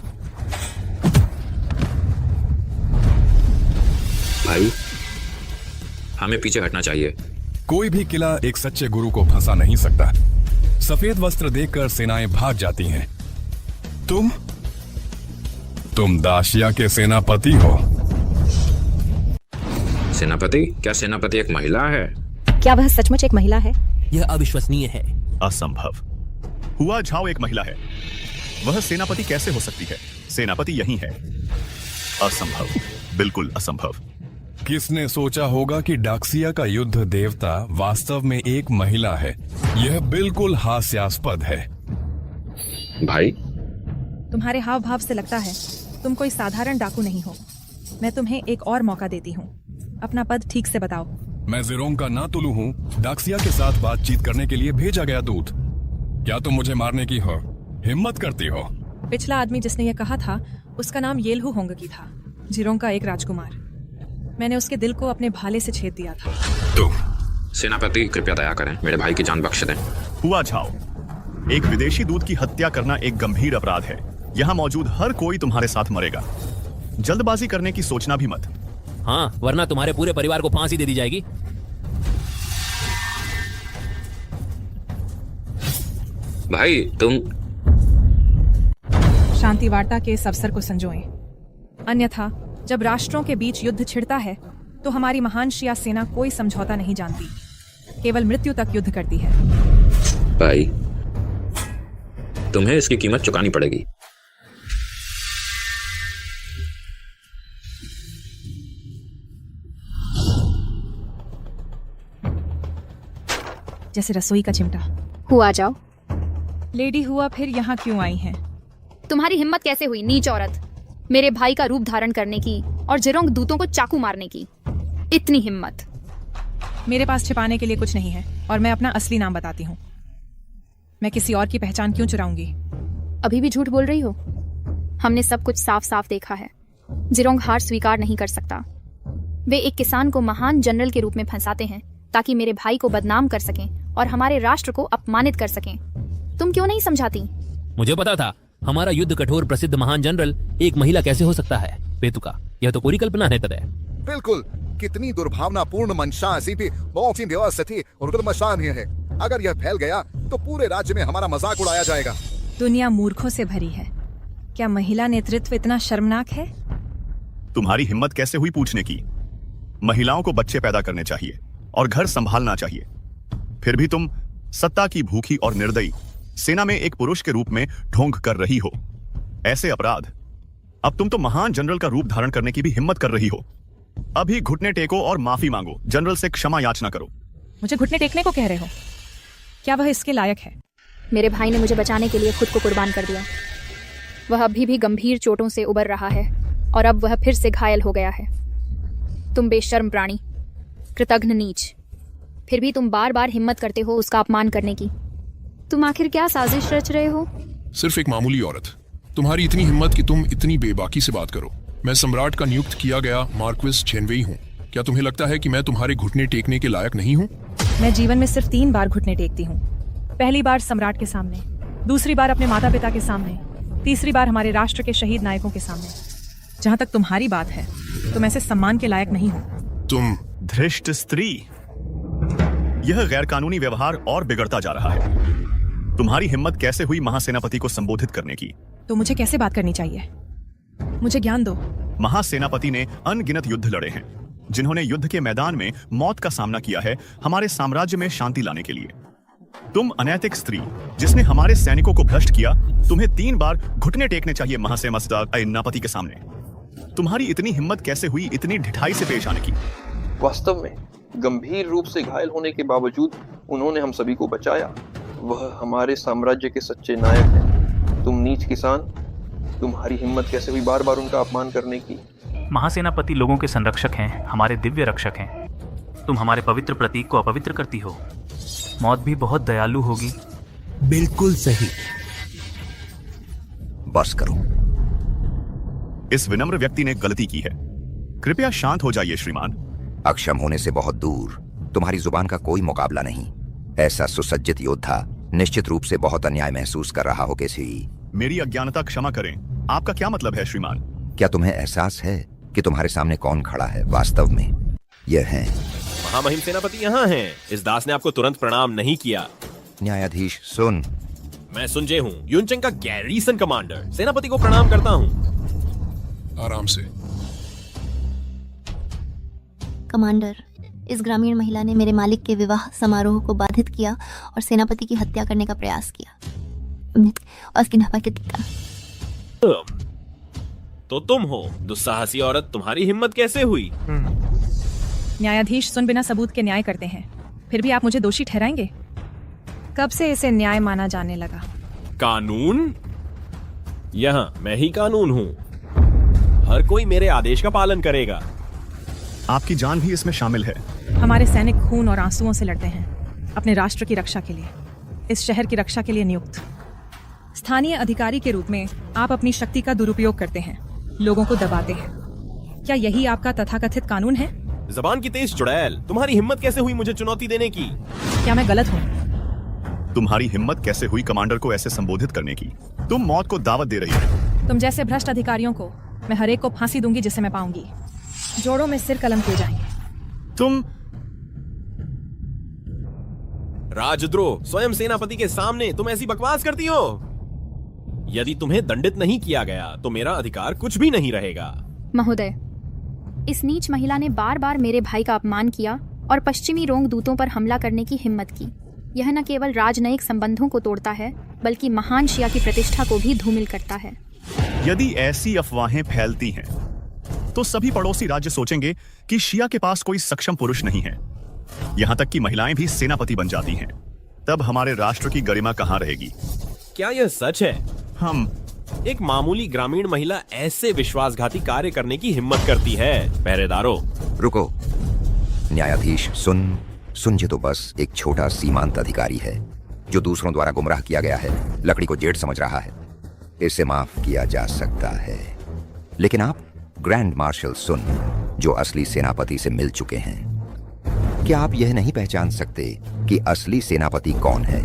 भाई, हमें पीछे हटना चाहिए। कोई भी किला एक सच्चे गुरु को फंसा नहीं सकता। सफेद वस्त्र देखकर सेनाएं भाग जाती हैं। तुम दाशिया के सेनापति हो। सेनापति? क्या सेनापति एक महिला है? क्या वह सचमुच एक महिला है? यह अविश्वसनीय है। असंभव। हुआ झाओ एक महिला है, वह सेनापति कैसे हो सकती है? सेनापति यही है। असंभव, बिल्कुल असंभव। किसने सोचा होगा कि डाक्सिया का युद्ध देवता वास्तव में एक महिला है? यह बिल्कुल हास्यास्पद है। भाई, तुम्हारे हाव भाव से लगता है तुम कोई साधारण डाकू नहीं हो। मैं तुम्हें एक और मौका देती हूँ। अपना पद ठीक से बताओ। मैं जिरोंग का नातुलू हूँ, दाक्सिया के साथ बातचीत करने के लिए भेजा गया दूत। क्या तुम मुझे मारने की हो हिम्मत करती हो? पिछला आदमी जिसने यह कहा था उसका नाम येलहू होंगकी था, जिरोंग का एक राजकुमार। मैंने उसके दिल को अपने भाले से छेद दिया था। सेनापति कृपया दया करें, मेरे भाई की जान बख्श दें। हुआ झाओ, एक विदेशी दूत की हत्या करना एक गंभीर अपराध है। यहाँ मौजूद हर कोई तुम्हारे साथ मरेगा। जल्दबाजी करने की सोचना भी मत। हाँ, वरना तुम्हारे पूरे परिवार को फांसी दे दी जाएगी। भाई तुम शांति वार्ता के इस अवसर को संजोएं, अन्यथा जब राष्ट्रों के बीच युद्ध छिड़ता है तो हमारी महान शिया सेना कोई समझौता नहीं जानती, केवल मृत्यु तक युद्ध करती है। भाई तुम्हें इसकी कीमत चुकानी पड़ेगी। जैसे रसोई का चिमटा। हुआ जाओ। लेडी हुआ फिर यहाँ क्यों आई हैं? तुम्हारी हिम्मत कैसे हुई नीच औरत, मेरे भाई का रूप धारण करने की और जिरोंग दूतों को चाकू मारने की? इतनी हिम्मत? मेरे पास छिपाने के लिए कुछ नहीं है और मैं अपना असली नाम बताती हूँ। मैं किसी और की पहचान क्यों चुराऊंगी? अभी भी झूठ बोल रही हो? हमने सब कुछ साफ साफ देखा है। जिरोंग हार स्वीकार नहीं कर सकता। वे एक किसान को महान जनरल के रूप में फंसाते हैं ताकि मेरे भाई को बदनाम कर सकें और हमारे राष्ट्र को अपमानित कर सकें। तुम क्यों नहीं समझाती? मुझे पता था हमारा युद्ध कठोर प्रसिद्ध महान जनरल एक महिला कैसे हो सकता है। बेतुका, यह तो पूरी कल्पना है। तदय बिल्कुल, कितनी दुर्भावनापूर्ण मंशा सीपी बहुत व्यवस्थित और मशान है। अगर यह फैल गया तो पूरे राज्य में हमारा मजाक उड़ाया जाएगा। दुनिया मूर्खों से भरी है। क्या महिला नेतृत्व इतना शर्मनाक है? तुम्हारी हिम्मत कैसे हुई पूछने की? महिलाओं को बच्चे पैदा करने चाहिए और घर संभालना चाहिए। फिर भी तुम सत्ता की भूखी और निर्दयी सेना में एक पुरुष के रूप में ढोंग कर रही हो। ऐसे अपराध। अब तुम तो महान जनरल का रूप धारण करने की भी हिम्मत कर रही हो। अभी घुटने टेको और माफी मांगो, जनरल से क्षमा याचना करो। मुझे घुटने टेकने को कह रहे हो? क्या वह इसके लायक है? मेरे भाई ने मुझे बचाने के लिए खुद को कुर्बान कर दिया। वह अभी भी गंभीर चोटों से उबर रहा है और अब वह फिर से घायल हो गया है। तुम बेशर्म प्राणी, कृतघ्न नीच, फिर भी तुम बार बार हिम्मत करते हो उसका अपमान करने की। तुम आखिर क्या साजिश रच रहे हो? सिर्फ एक मामूली औरत। तुम्हारी इतनी हिम्मत कि तुम इतनी बेबाकी से बात करो। मैं सम्राट का नियुक्त किया गया मार्क्विस चेनवेई हूँ। क्या तुम्हें लगता है कि मैं तुम्हारे घुटने टेकने के लायक नहीं हूँ? मैं जीवन में सिर्फ 3 बार घुटने टेकती हूँ। पहली बार सम्राट के सामने, दूसरी बार अपने माता पिता के सामने, तीसरी बार हमारे राष्ट्र के शहीद नायकों के सामने। जहाँ तक तुम्हारी बात है, तुम ऐसे सम्मान के लायक नहीं हो। तुम धृष्ट स्त्री। यह गैर कानूनी व्यवहार और बिगड़ता जा रहा है। तुम्हारी हिम्मत कैसे हुई महासेनापति को संबोधित करने की? तो मुझे कैसे बात करनी चाहिए? मुझे ज्ञान दो। महासेनापति ने अनगिनत युद्ध लड़े हैं, जिन्होंने युद्ध के मैदान में मौत का सामना किया है हमारे साम्राज्य में शांति लाने के लिए। तुम अनैतिक स्त्री जिसने हमारे सैनिकों को भ्रष्ट किया, तुम्हें 3 बार घुटने टेकने चाहिए महासेनापति के सामने। तुम्हारी इतनी हिम्मत कैसे हुई इतनी ढिठाई से पेश आने की? वास्तव में गंभीर रूप से घायल होने के बावजूद उन्होंने हम सभी को बचाया। वह हमारे साम्राज्य के सच्चे नायक हैं। तुम नीच किसान, तुम्हारी हिम्मत कैसे हुई बार बार उनका अपमान करने की? महासेनापति लोगों के संरक्षक हैं, हमारे दिव्य रक्षक हैं। तुम हमारे पवित्र प्रतीक को अपवित्र करती हो। मौत भी बहुत दयालु होगी। बिल्कुल सही। बस करो। इस विनम्र व्यक्ति ने गलती की है। कृपया शांत हो जाइए श्रीमान। अक्षम होने से बहुत दूर तुम्हारी जुबान का कोई मुकाबला नहीं। ऐसा सुसज्जित योद्धा निश्चित रूप से बहुत अन्याय महसूस कर रहा हो। किसी मेरी अज्ञानता क्षमा करें। आपका क्या मतलब है श्रीमान? क्या तुम्हें एहसास है कि तुम्हारे सामने कौन खड़ा है? वास्तव में यह है महामहिम सेनापति यहाँ हैं। इस दास ने आपको तुरंत प्रणाम नहीं किया। न्यायाधीश सुन। मैं सुनजे हूँ, युनचेंग का गैरीसन कमांडर। सेनापति को प्रणाम करता हूँ। आराम से। कमांडर, इस ग्रामीण महिला ने मेरे मालिक के विवाह समारोह को बाधित किया और सेनापति की हत्या करने का प्रयास किया। उसकी नफा तो तुम हो दुस्साहसी औरत, तुम्हारी हिम्मत कैसे हुई? न्यायाधीश सुन बिना सबूत के न्याय करते हैं, फिर भी आप मुझे दोषी ठहराएंगे? कब से इसे न्याय माना जाने लगा? कानून? यहाँ मैं ही कानून हूँ। हर कोई मेरे आदेश का पालन करेगा। आपकी जान भी इसमें शामिल है। हमारे सैनिक खून और आंसुओं से लड़ते हैं अपने राष्ट्र की रक्षा के लिए, इस शहर की रक्षा के लिए नियुक्त। स्थानीय अधिकारी के रूप में आप अपनी शक्ति का दुरुपयोग करते हैं, लोगों को दबाते हैं। क्या यही आपका तथाकथित कानून है? जबान की तेज चुड़ैल, तुम्हारी हिम्मत कैसे हुई मुझे चुनौती देने की? क्या मैं गलत हूँ? तुम्हारी हिम्मत कैसे हुई कमांडर को ऐसे संबोधित करने की? तुम मौत को दावत दे रही हो। तुम जैसे भ्रष्ट अधिकारियों को मैं हर एक को फांसी दूंगी जिसे मैं पाऊंगी। जोड़ों में सिर कलम किए जाएंगे। तुम राजद्रोह, स्वयं सेनापति के सामने तुम ऐसी बकवास करती हो? यदि तुम्हें दंडित नहीं किया गया तो मेरा अधिकार कुछ भी नहीं रहेगा। महोदय, इस नीच महिला ने बार बार मेरे भाई का अपमान किया और पश्चिमी रोंग दूतों पर हमला करने की हिम्मत की। यह न केवल राजनयिक संबंधों को तोड़ता है बल्कि महान शिया की प्रतिष्ठा को भी धूमिल करता है। यदि ऐसी अफवाहें फैलती हैं तो सभी पड़ोसी राज्य सोचेंगे कि शिया के पास कोई सक्षम पुरुष नहीं है। यहाँ तक कि महिलाएं भी सेनापति बन जाती हैं। तब हमारे राष्ट्र की गरिमा कहाँ रहेगी? क्या यह सच है? हम एक मामूली ग्रामीण महिला ऐसे विश्वासघाती कार्य करने की हिम्मत करती है? पहरेदारों, रुको। न्यायाधीश, सुन ये तो बस एक छोटा सीमांत अधिकारी है जो दूसरों द्वारा गुमराह किया गया है, लकड़ी को जेठ समझ रहा है। इसे माफ किया जा सकता है। लेकिन आप ग्रैंड मार्शल सुन, जो असली सेनापति से मिल चुके हैं, क्या आप यह नहीं पहचान सकते कि असली सेनापति कौन है?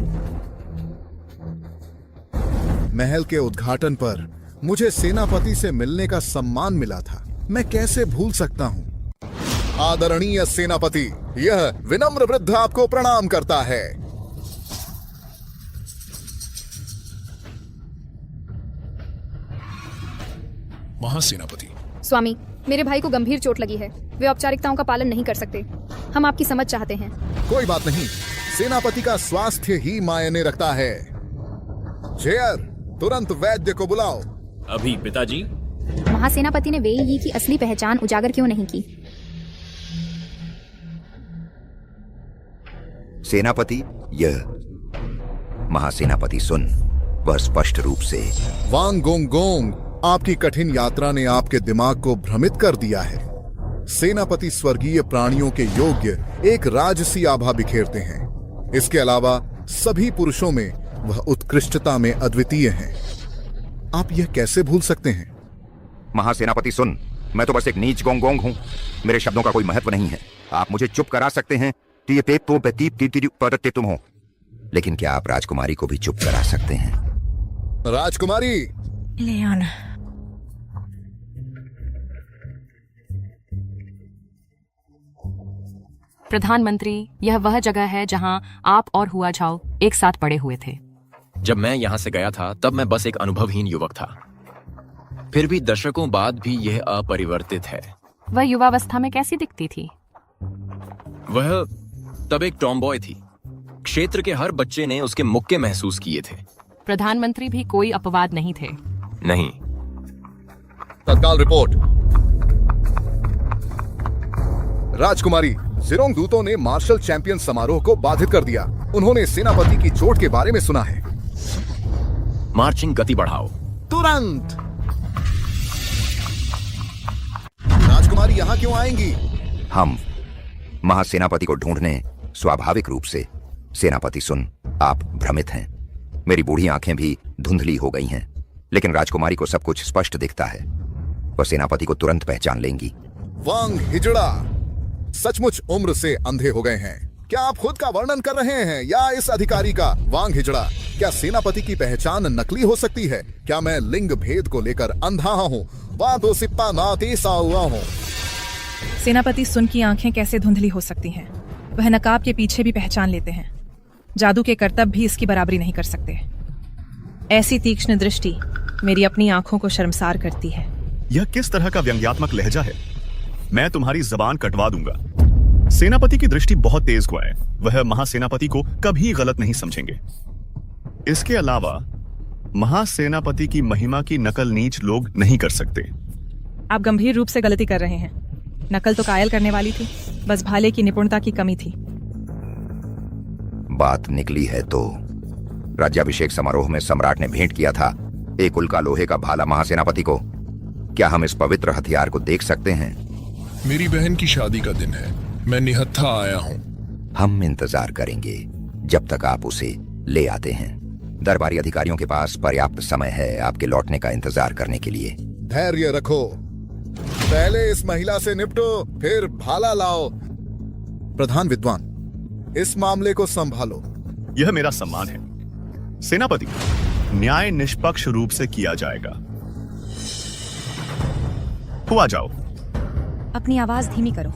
महल के उद्घाटन पर मुझे सेनापति से मिलने का सम्मान मिला था, मैं कैसे भूल सकता हूं। आदरणीय सेनापति, यह विनम्र वृद्ध आपको प्रणाम करता है। महासेनापति। स्वामी, मेरे भाई को गंभीर चोट लगी है, वे औपचारिकताओं का पालन नहीं कर सकते। हम आपकी समझ चाहते हैं। कोई बात नहीं, सेनापति का स्वास्थ्य ही मायने रखता है। जेयर, तुरंत वैद्य को बुलाओ। अभी पिताजी। महासेनापति ने वेई यी की असली पहचान उजागर क्यों नहीं की? सेनापति, यह महासेनापति सुन, वह स्पष्ट रूप से। वांग गोंग गोंग, आपकी कठिन यात्रा ने आपके दिमाग को भ्रमित कर दिया है। सेनापति स्वर्गीय प्राणियों के योग्य एक राजसी आभा बिखेरते हैं। इसके अलावा सभी पुरुषों में वह उत्कृष्टता में अद्वितीय हैं। आप यह कैसे भूल सकते हैं? महासेनापति सुन, मैं तो बस एक नीच गोंगोंग हूं, मेरे शब्दों का कोई महत्व नहीं है। आप मुझे चुप करा सकते हैं, तुम हो, लेकिन क्या आप राजकुमारी को भी चुप करा सकते हैं? राजकुमारी, लियोन, प्रधानमंत्री, यह वह जगह है जहां आप और हुआ झाओ एक साथ पड़े हुए थे। जब मैं यहाँ से गया था तब मैं बस एक अनुभवहीन युवक था। फिर भी दशकों बाद भी यह अपरिवर्तित है। वह युवावस्था में कैसी दिखती थी? वह तब एक टॉमबॉय थी। क्षेत्र के हर बच्चे ने उसके मुक्के महसूस किए थे। प्रधानमंत्री भी कोई अपवाद नहीं थे। नहीं। तत्काल रिपोर्ट। राजकुमारी, जिरोंग दूतों ने मार्शल चैंपियन समारोह को बाधित कर दिया। उन्होंने सेनापति की चोट के बारे में सुना है। मार्चिंग गति बढ़ाओ तुरंत। राजकुमारी यहाँ क्यों आएंगी? हम महासेनापति को ढूंढने। स्वाभाविक रूप से। सेनापति सुन, आप भ्रमित हैं। मेरी बूढ़ी आंखें भी धुंधली हो गई हैं, लेकिन राजकुमारी को सब कुछ स्पष्ट दिखता है। वह सेनापति को तुरंत पहचान लेंगी। वांग हिजड़ा सचमुच उम्र से अंधे हो गए हैं। क्या आप खुद का वर्णन कर रहे हैं या इस अधिकारी का? वांग हिजड़ा, क्या सेनापति की पहचान नकली हो सकती है? क्या मैं लिंग भेद को लेकर अंधा हूँ? वादो सिप्पा नाते साउआ हूँ। सेनापति सुन की आंखें कैसे धुंधली हो सकती हैं? वह नकाब के पीछे भी पहचान लेते हैं। जादू के करतब भी इसकी बराबरी नहीं कर सकते। ऐसी तीक्ष्ण दृष्टि मेरी अपनी आंखों को शर्मसार करती है। यह किस तरह का व्यंग्यात्मक लहजा है? मैं तुम्हारी जबान कटवा दूंगा। सेनापति की दृष्टि बहुत तेज हुआ है। वह महासेनापति को कभी गलत नहीं समझेंगे। इसके अलावा महासेनापति की महिमा की नकल नीच लोग नहीं कर सकते। आप गंभीर रूप से गलती कर रहे हैं। नकल तो कायल करने वाली थी, बस भाले की निपुणता की कमी थी। बात निकली है तो राज्याभिषेक समारोह में सम्राट ने भेंट किया था एक उल्का लोहे का भाला महासेनापति को। क्या हम इस पवित्र हथियार को देख सकते हैं? मेरी बहन की शादी का दिन है, मैं निहत्था आया हूँ। हम इंतजार करेंगे जब तक आप उसे ले आते हैं। दरबारी अधिकारियों के पास पर्याप्त समय है आपके लौटने का इंतजार करने के लिए। धैर्य रखो, पहले इस महिला से निपटो, फिर भाला लाओ। प्रधान विद्वान, इस मामले को संभालो। यह मेरा सम्मान है सेनापति। न्याय निष्पक्ष रूप से किया जाएगा। हुआ जाओ। अपनी आवाज धीमी करो,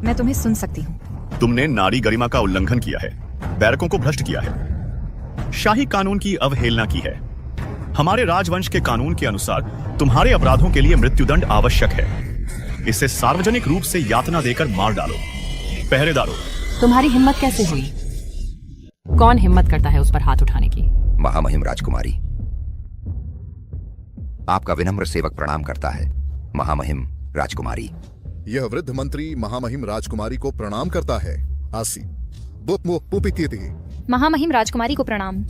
मैं तुम्हें सुन सकती हूँ। तुमने नारी गरिमा का उल्लंघन किया है, बैरकों को भ्रष्ट किया है, शाही कानून की अवहेलना की है। हमारे राजवंश के कानून के अनुसार तुम्हारे अपराधों के लिए मृत्युदंड आवश्यक है। इसे सार्वजनिक रूप से यातना देकर मार डालो। पहरेदारों, तुम्हारी हिम्मत कैसे हुई? कौन हिम्मत करता है उस पर हाथ उठाने की? महामहिम राजकुमारी, आपका विनम्र सेवक प्रणाम करता है। महामहिम राजकुमारी। यह वृद्ध मंत्री महामहिम राजकुमारी को प्रणाम करता है। आसी महामहिम राजकुमारी को प्रणाम।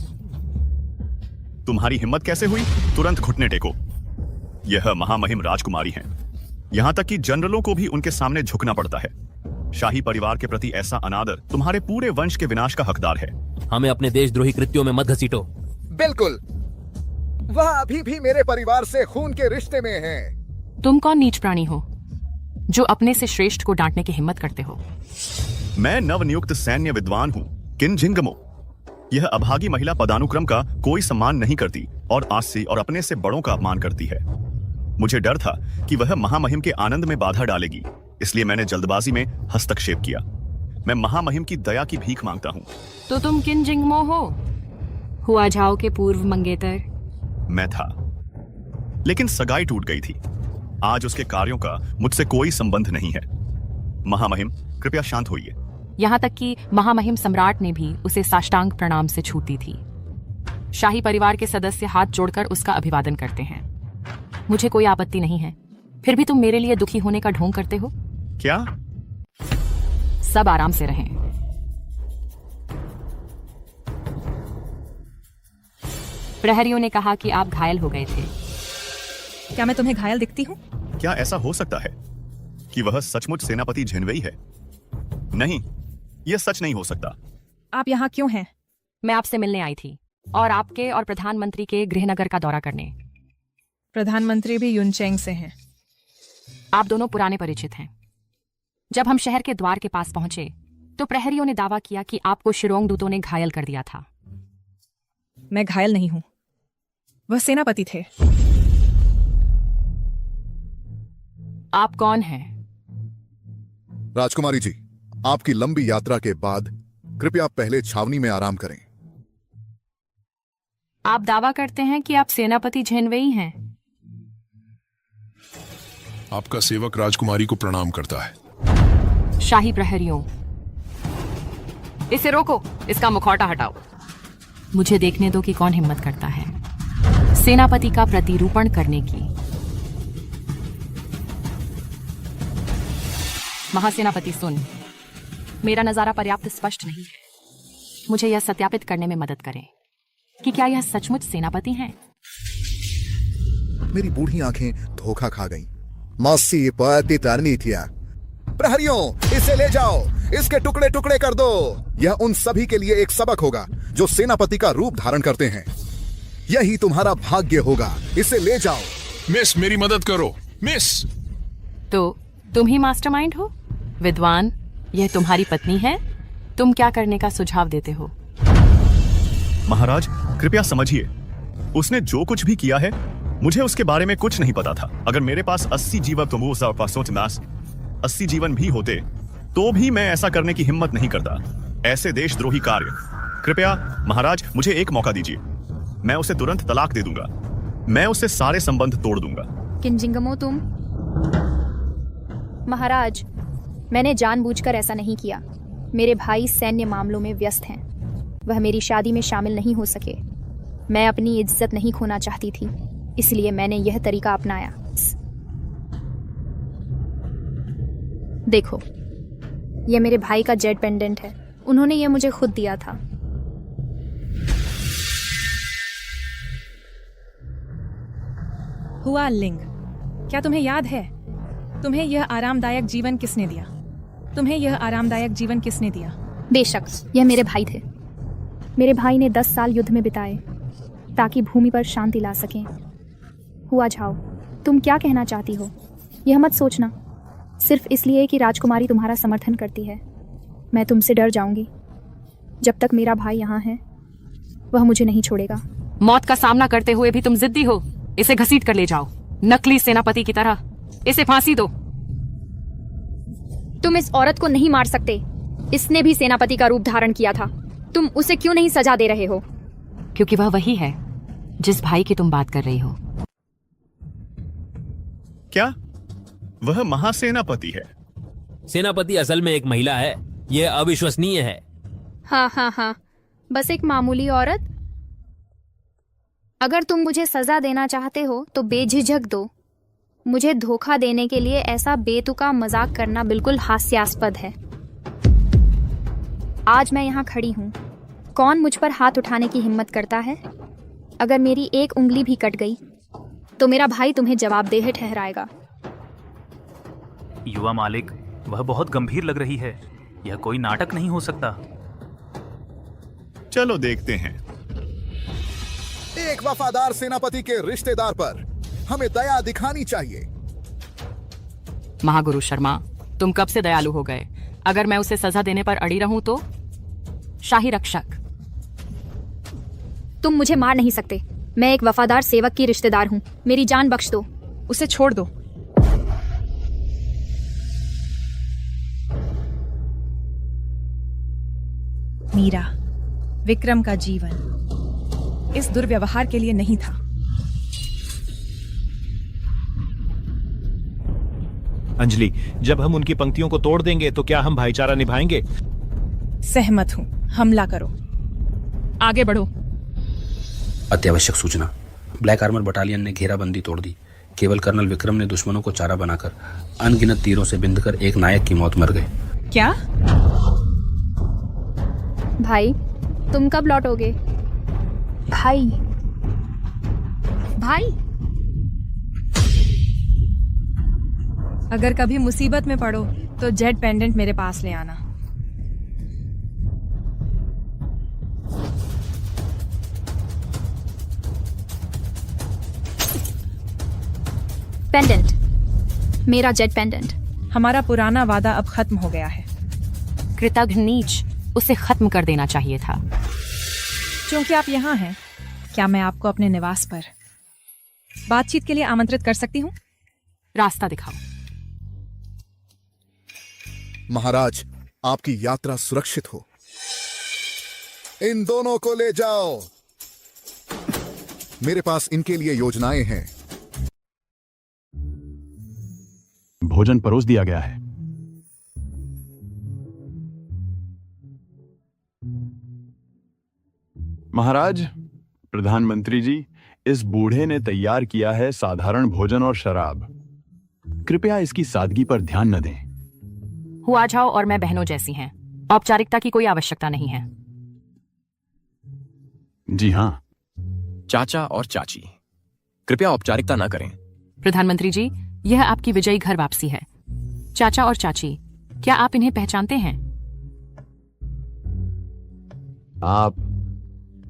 तुम्हारी हिम्मत कैसे हुई? तुरंत घुटने टेको। यह महामहिम राजकुमारी हैं। यहाँ तक कि जनरलों को भी उनके सामने झुकना पड़ता है। शाही परिवार के प्रति ऐसा अनादर तुम्हारे पूरे वंश के विनाश का हकदार है। हमें अपने देशद्रोही कृत्यों में मत घसीटो। बिल्कुल, वह अभी भी मेरे परिवार से खून के रिश्ते में है। तुम कौन नीच प्राणी हो जो अपने से श्रेष्ठ को डांटने की हिम्मत करते हो? मैं नवनियुक्त सैन्य विद्वान हूँ किनजिंगमो। यह अभागी महिला पदानुक्रम का कोई सम्मान नहीं करती और आस्सी और अपने से बड़ों का अपमान करती है। मुझे डर था कि वह महामहिम के आनंद में बाधा डालेगी, इसलिए मैंने जल्दबाजी में हस्तक्षेप किया। मैं महामहिम की दया की भीख मांगता हूँ। तो तुम किनजिंगमो हो, हुआ झाओ के पूर्व मंगेतर? मैं था, लेकिन सगाई टूट गई थी। आज उसके कार्यों का मुझसे कोई संबंध नहीं है। महामहिम, कृपया शांत होइए। यहाँ तक कि महामहिम सम्राट ने भी उसे साष्टांग प्रणाम से छूती थी। शाही परिवार के सदस्य हाथ जोड़कर उसका अभिवादन करते हैं। मुझे कोई आपत्ति नहीं है, फिर भी तुम मेरे लिए दुखी होने का ढोंग करते हो। क्या? सब आराम से रहें। प्रहरियों ने कहा कि आप घायल हो गए थे। क्या मैं तुम्हें घायल दिखती हूँ? क्या ऐसा हो सकता है कि वह सचमुच सेनापति झेनवेई है? नहीं, यह सच नहीं हो सकता। आप यहाँ क्यों हैं? मैं आपसे मिलने आई थी और आपके और प्रधानमंत्री के गृहनगर का दौरा करने। प्रधानमंत्री भी युनचेंग से हैं। आप दोनों पुराने परिचित हैं। जब हम शहर के द्वार के पास पहुंचे तो प्रहरियों ने दावा किया कि आपको शिरोंग दूतों ने घायल कर दिया था। मैं घायल नहीं हूं, वह सेनापति थे। आप कौन हैं? राजकुमारी जी, आपकी लंबी यात्रा के बाद कृपया पहले छावनी में आराम करें। आप दावा करते हैं कि आप सेनापति झेनवेई हैं। आपका सेवक राजकुमारी को प्रणाम करता है। शाही प्रहरियों, इसे रोको, इसका मुखौटा हटाओ। मुझे देखने दो कि कौन हिम्मत करता है सेनापति का प्रतिरूपण करने की। महासेनापति सुन, मेरा नजारा पर्याप्त स्पष्ट नहीं है। मुझे यह सत्यापित करने में मदद करें कि क्या यह सचमुच सेनापति हैं। मेरी बूढ़ी आंखें धोखा खा गईं। मौसी पति तरनी थिया। प्रहरियों, इसे ले जाओ, इसके टुकड़े टुकड़े कर दो। यह उन सभी के लिए एक सबक होगा जो सेनापति का रूप धारण करते हैं। यही तुम्हारा भाग्य होगा। इसे ले जाओ। मिस, मेरी मदद करो। मिस, तो तुम ही मास्टरमाइंड हो? विद्वान, यह तुम्हारी पत्नी है। तुम क्या करने का सुझाव देते हो? महाराज, कृपया समझिए, उसने जो कुछ भी किया है मुझे उसके बारे में कुछ नहीं पता था। अगर मेरे पास 80 जीवन भी होते तो भी मैं ऐसा करने की हिम्मत नहीं करता। ऐसे देशद्रोही कार्य। कृपया महाराज, मुझे एक मौका दीजिए। मैं उसे तुरंत तलाक दे दूंगा। मैं उससे सारे संबंध तोड़ दूंगा। किनजिंगमो, तुम? महाराज, मैंने जानबूझकर ऐसा नहीं किया। मेरे भाई सैन्य मामलों में व्यस्त हैं। वह मेरी शादी में शामिल नहीं हो सके। मैं अपनी इज्जत नहीं खोना चाहती थी, इसलिए मैंने यह तरीका अपनाया। देखो, यह मेरे भाई का जेड पेंडेंट है। उन्होंने यह मुझे खुद दिया था। हुआ लिंग, क्या तुम्हें याद है तुम्हें यह आरामदायक जीवन किसने दिया? तुम्हें यह आरामदायक जीवन किसने दिया? बेशक यह मेरे भाई थे। मेरे भाई ने 10 साल युद्ध में बिताए ताकि भूमि पर शांति ला सकें। हुआ झाओ, तुम क्या कहना चाहती हो? यह मत सोचना सिर्फ इसलिए कि राजकुमारी तुम्हारा समर्थन करती है मैं तुमसे डर जाऊंगी। जब तक मेरा भाई यहाँ है वह मुझे नहीं छोड़ेगा। मौत का सामना करते हुए भी तुम जिद्दी हो। इसे घसीट कर ले जाओ, नकली सेनापति की तरह। इसे फांसी दो। तुम इस औरत को नहीं मार सकते। इसने भी सेनापति का रूप धारण किया था। तुम उसे क्यों नहीं सजा दे रहे हो? क्योंकि वह वही है जिस भाई की तुम बात कर रही हो। क्या वह महासेनापति है? सेनापति असल में एक महिला है। यह अविश्वसनीय है। हाँ, बस एक मामूली औरत। अगर तुम मुझे सजा देना चाहते हो तो बेझिझक दो। मुझे धोखा देने के लिए ऐसा बेतुका मजाक करना बिल्कुल हास्यास्पद है। आज मैं यहाँ खड़ी हूँ। कौन मुझ पर हाथ उठाने की हिम्मत करता है? अगर मेरी एक उंगली भी कट गई तो मेरा भाई तुम्हें जवाबदेह ठहराएगा। युवा मालिक, वह बहुत गंभीर लग रही है। यह कोई नाटक नहीं हो सकता। चलो देखते हैं। एक वफादार सेनापति के रिश्तेदार पर हमें दया दिखानी चाहिए। महागुरु शर्मा, तुम कब से दयालु हो गए? अगर मैं उसे सजा देने पर अड़ी रहूं तो? शाही रक्षक, तुम मुझे मार नहीं सकते। मैं एक वफादार सेवक की रिश्तेदार हूँ। मेरी जान बख्श दो। उसे छोड़ दो। मीरा, विक्रम का जीवन इस दुर्व्यवहार के लिए नहीं था। अंजलि, जब हम उनकी पंक्तियों को तोड़ देंगे तो क्या हम भाईचारा निभाएंगे? सहमत हूं। हमला करो। आगे बढ़ो। अत्यावश्यक सूचना। ब्लैक आर्मर बटालियन ने घेराबंदी तोड़ दी। केवल कर्नल विक्रम ने दुश्मनों को चारा बनाकर अनगिनत तीरों से बिंधकर एक नायक की मौत मर गए। क्या? भाई, तुम कब लौटोगे? भाई, अगर कभी मुसीबत में पड़ो तो जेड पेंडेंट मेरे पास ले आना। पेंडेंट, मेरा जेड पेंडेंट। हमारा पुराना वादा अब खत्म हो गया है। कृतघ्न नीच, उसे खत्म कर देना चाहिए था। क्योंकि आप यहाँ हैं, क्या मैं आपको अपने निवास पर बातचीत के लिए आमंत्रित कर सकती हूँ? रास्ता दिखाओ। महाराज, आपकी यात्रा सुरक्षित हो। इन दोनों को ले जाओ। मेरे पास इनके लिए योजनाएं हैं। भोजन परोस दिया गया है। महाराज, प्रधानमंत्री जी, इस बूढ़े ने तैयार किया है साधारण भोजन और शराब। कृपया इसकी सादगी पर ध्यान न दें। हुआ जाओ और मैं बहनों जैसी हैं। औपचारिकता की कोई आवश्यकता नहीं है। जी हाँ। चाचा और चाची, कृपया औपचारिकता ना करें। प्रधानमंत्री जी, यह आपकी विजयी घर वापसी है। चाचा और चाची, क्या आप इन्हें पहचानते हैं?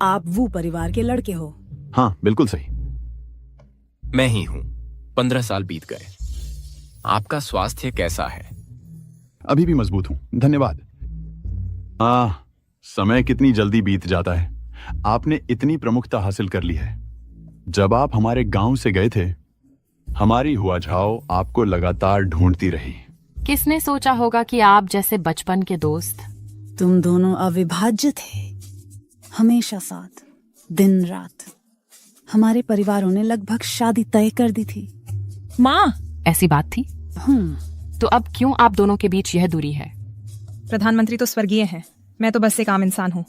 आप वू परिवार के लड़के हो? हाँ, बिल्कुल सही। मैं ही हूं। 15 साल बीत गए। आपका स्वास्थ्य कैसा है? अभी भी मजबूत हूं, धन्यवाद। समय कितनी जल्दी बीत जाता है। आपने इतनी प्रमुखता हासिल कर ली है। जब आप हमारे गांव से गए थे, हमारी हुआ झाओ आपको लगातार ढूंढती रही। किसने सोचा होगा कि आप जैसे बचपन के दोस्त। तुम दोनों अविभाज्य थे, हमेशा साथ, दिन रात। हमारे परिवारों ने लगभग शादी तय कर दी थी। माँ, ऐसी बात थी? तो अब क्यों आप दोनों के बीच यह दूरी है? प्रधानमंत्री तो स्वर्गीय हैं, मैं तो बस एक आम इंसान हूँ।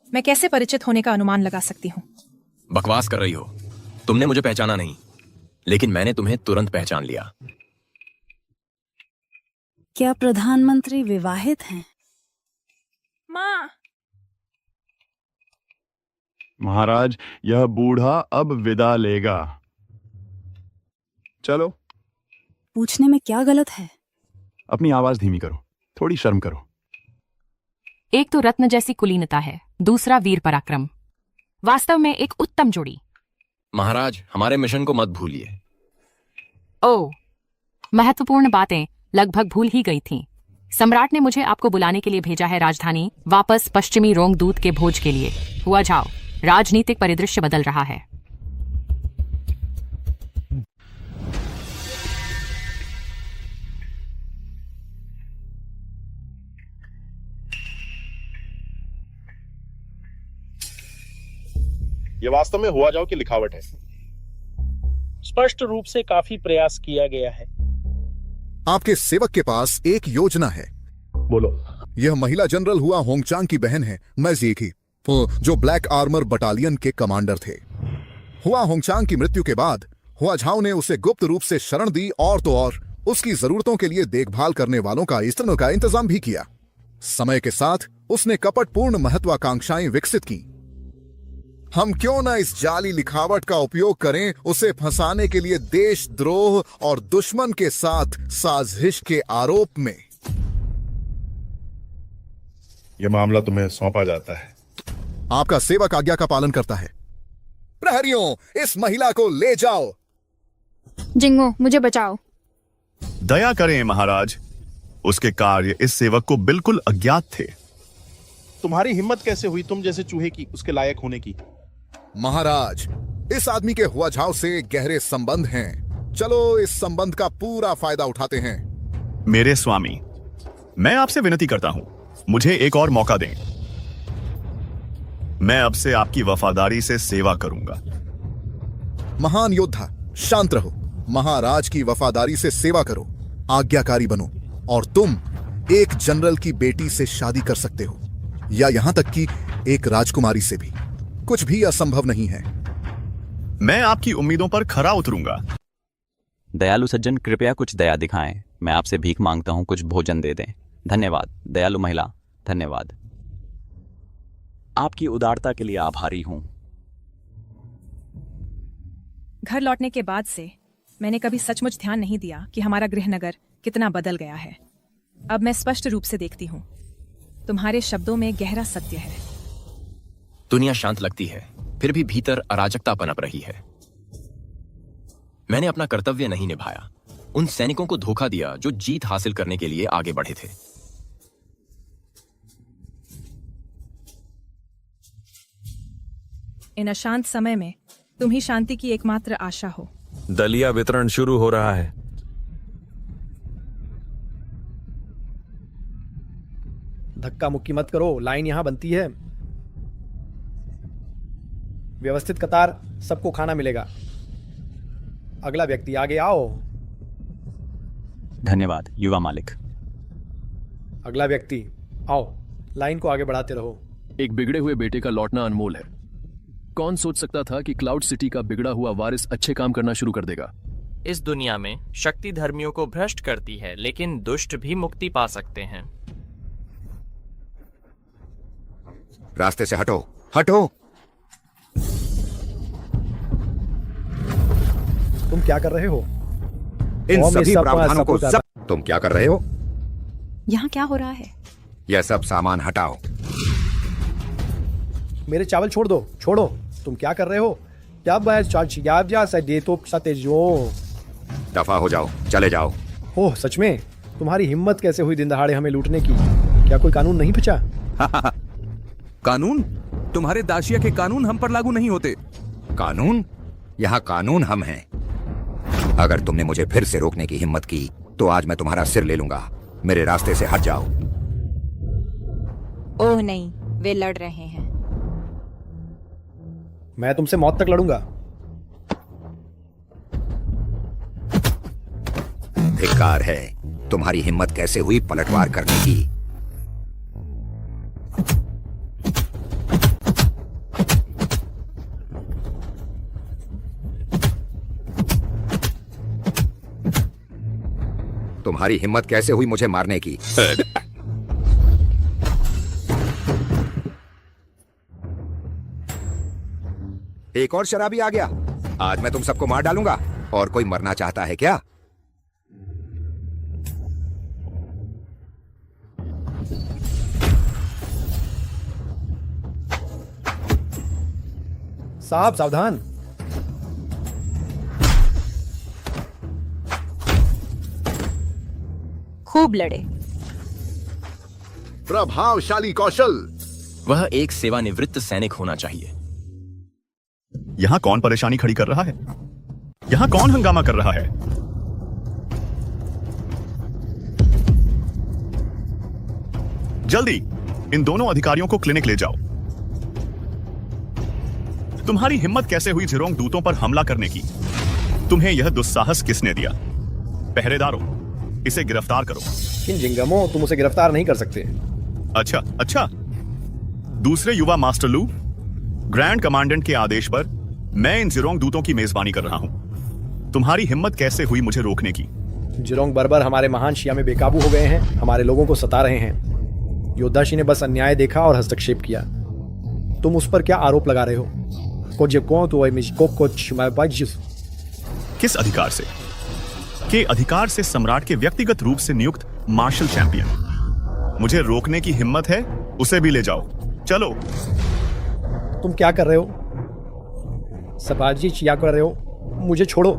मैं कैसे परिचित होने का अनुमान लगा सकती हूँ? बकवास कर रही हो। तुमने मुझे पहचाना नहीं, लेकिन मैंने तुम्हें तुरंत पहचान लिया। क्या प्रधानमंत्री विवाहित हैं? माँ। महाराज, यह बूढ़ा अब विदा लेगा। चलो। पूछने में क्या गलत है? अपनी आवाज धीमी करो, थोड़ी शर्म करो। एक तो रत्न जैसी कुलीनता है, दूसरा वीर पराक्रम। वास्तव में एक उत्तम जोड़ी। महाराज, हमारे मिशन को मत भूलिए। ओह, महत्वपूर्ण बातें लगभग भूल ही गई थीं। सम्राट ने मुझे आपको बुलाने के लिए भेजा है राजधानी वापस पश्चिमी रोंग दूत के भोज के लिए। हुआ जाओ, राजनीतिक परिदृश्य बदल रहा है। यह वास्तव में हुआ जाओ की लिखावट है। स्पष्ट रूप से काफी प्रयास किया गया है। आपके सेवक के पास एक योजना है। बोलो। यह महिला जनरल हुआ होंगचांग की बहन है, मैजीकी, जो ब्लैक आर्मर बटालियन के कमांडर थे। हुआ होंगचांग की मृत्यु के बाद हुआ झाओ ने उसे गुप्त रूप से शरण दी और तो और उसकी जरूरतों के लिए देखभाल करने वालों का स्त्रों का इंतजाम भी किया। समय के साथ उसने कपटपूर्ण महत्वाकांक्षाएं विकसित की। हम क्यों ना इस जाली लिखावट का उपयोग करें उसे फंसाने के लिए देशद्रोह और दुश्मन के साथ साजिश के आरोप में। यह मामला तुम्हें सौंपा जाता है। आपका सेवक आज्ञा का पालन करता है। प्रहरियों, इस महिला को ले जाओ। जिंगो, मुझे बचाओ। दया करें महाराज, उसके कार्य इस सेवक को बिल्कुल अज्ञात थे। तुम्हारी हिम्मत कैसे हुई तुम जैसे चूहे की उसके लायक होने की? महाराज, इस आदमी के हुआ झाओ से गहरे संबंध हैं। चलो इस संबंध का पूरा फायदा उठाते हैं। मेरे स्वामी, मैं आपसे विनती करता हूं, मुझे एक और मौका दें। मैं अब से आपकी वफादारी से सेवा करूंगा। महान योद्धा, शांत रहो। महाराज की वफादारी से सेवा करो, आज्ञाकारी बनो, और तुम एक जनरल की बेटी से शादी कर सकते हो, या यहां तक कि एक राजकुमारी से भी। कुछ भी असंभव नहीं है। मैं आपकी उम्मीदों पर खरा उतरूंगा। दयालु सज्जन, कृपया कुछ दया दिखाएं। मैं आपसे भीख मांगता हूं, कुछ भोजन दे दें। धन्यवाद। दयालु महिला, धन्यवाद। आपकी उदारता के लिए आभारी हूं। घर लौटने के बाद से मैंने कभी सचमुच ध्यान नहीं दिया कि हमारा गृहनगर कितना बदल गया है। अब मैं स्पष्ट रूप से देखती हूँ, तुम्हारे शब्दों में गहरा सत्य है। दुनिया शांत लगती है, फिर भी भीतर अराजकता पनप रही है। मैंने अपना कर्तव्य नहीं निभाया, उन सैनिकों को धोखा दिया जो जीत हासिल करने के लिए आगे बढ़े थे। इन अशांत समय में तुम ही शांति की एकमात्र आशा हो। दलिया वितरण शुरू हो रहा है। धक्का मुक्की मत करो, लाइन यहां बनती है। व्यवस्थित कतार, सबको खाना मिलेगा। अगला व्यक्ति आगे आओ। धन्यवाद युवा मालिक। अगला व्यक्ति आओ, लाइन को आगे बढ़ाते रहो। एक बिगड़े हुए बेटे का लौटना अनमोल है। कौन सोच सकता था कि क्लाउड सिटी का बिगड़ा हुआ वारिस अच्छे काम करना शुरू कर देगा। इस दुनिया में शक्ति धर्मियों को भ्रष्ट करती है, लेकिन दुष्ट भी मुक्ति पा सकते हैं। रास्ते से हटो, हटो। तुम क्या कर रहे हो? इन सभी प्रावधानों को सब तुम क्या कर रहे हो? यहाँ क्या हो रहा है? यह सब सामान हटाओ। मेरे चावल छोड़ दो, छोड़ो। तुम क्या कर रहे हो? दफा हो जाओ, चले जाओ। ओह, सच में? तुम्हारी हिम्मत कैसे हुई दिन दहाड़े हमें लूटने की? क्या कोई कानून नहीं बचा? कानून? तुम्हारे दाशिया के कानून हम पर लागू नहीं होते। कानून? यहाँ कानून हम हैं। अगर तुमने मुझे फिर से रोकने की हिम्मत की तो आज मैं तुम्हारा सिर ले लूंगा। मेरे रास्ते से हट जाओ। ओह नहीं, वे लड़ रहे हैं। मैं तुमसे मौत तक लड़ूंगा। धिक्कार है, तुम्हारी हिम्मत कैसे हुई पलटवार करने की? तुम्हारी हिम्मत कैसे हुई मुझे मारने की? एक और शराबी आ गया। आज मैं तुम सबको मार डालूंगा। और कोई मरना चाहता है क्या? साहब सावधान। खूब लड़े। प्रभावशाली कौशल। वह एक सेवानिवृत्त सैनिक होना चाहिए। यहां कौन परेशानी खड़ी कर रहा है? यहां कौन हंगामा कर रहा है? जल्दी इन दोनों अधिकारियों को क्लिनिक ले जाओ। तुम्हारी हिम्मत कैसे हुई जिरोंग दूतों पर हमला करने की? तुम्हें यह दुस्साहस किसने दिया? पहरेदारों, इसे गिरफ्तार करो। इन जिंगमों, तुम उसे गिरफ्तार नहीं कर सकते। अच्छा अच्छा। दूसरे युवा मास्टर लू, ग्रैंड कमांडेंट के आदेश पर मैं इन जिरोंग दूतों की मेजबानी कर रहा हूं। तुम्हारी हिम्मत कैसे हुई मुझे रोकने की? जिरोंग बर्बर हमारे महान शिया में बेकाबू हो गए हैं, हमारे लोगों को सता रहे हैं। योद्धाशी ने बस अन्याय देखा और हस्तक्षेप किया। तुम उस पर क्या आरोप लगा रहे हो? किस अधिकार से? के अधिकार से सम्राट के व्यक्तिगत रूप से नियुक्त मार्शल चैंपियन। मुझे रोकने की हिम्मत है? उसे भी ले जाओ। चलो। तुम क्या कर रहे हो? सबाजी चिया कर रहे हो? मुझे छोड़ो।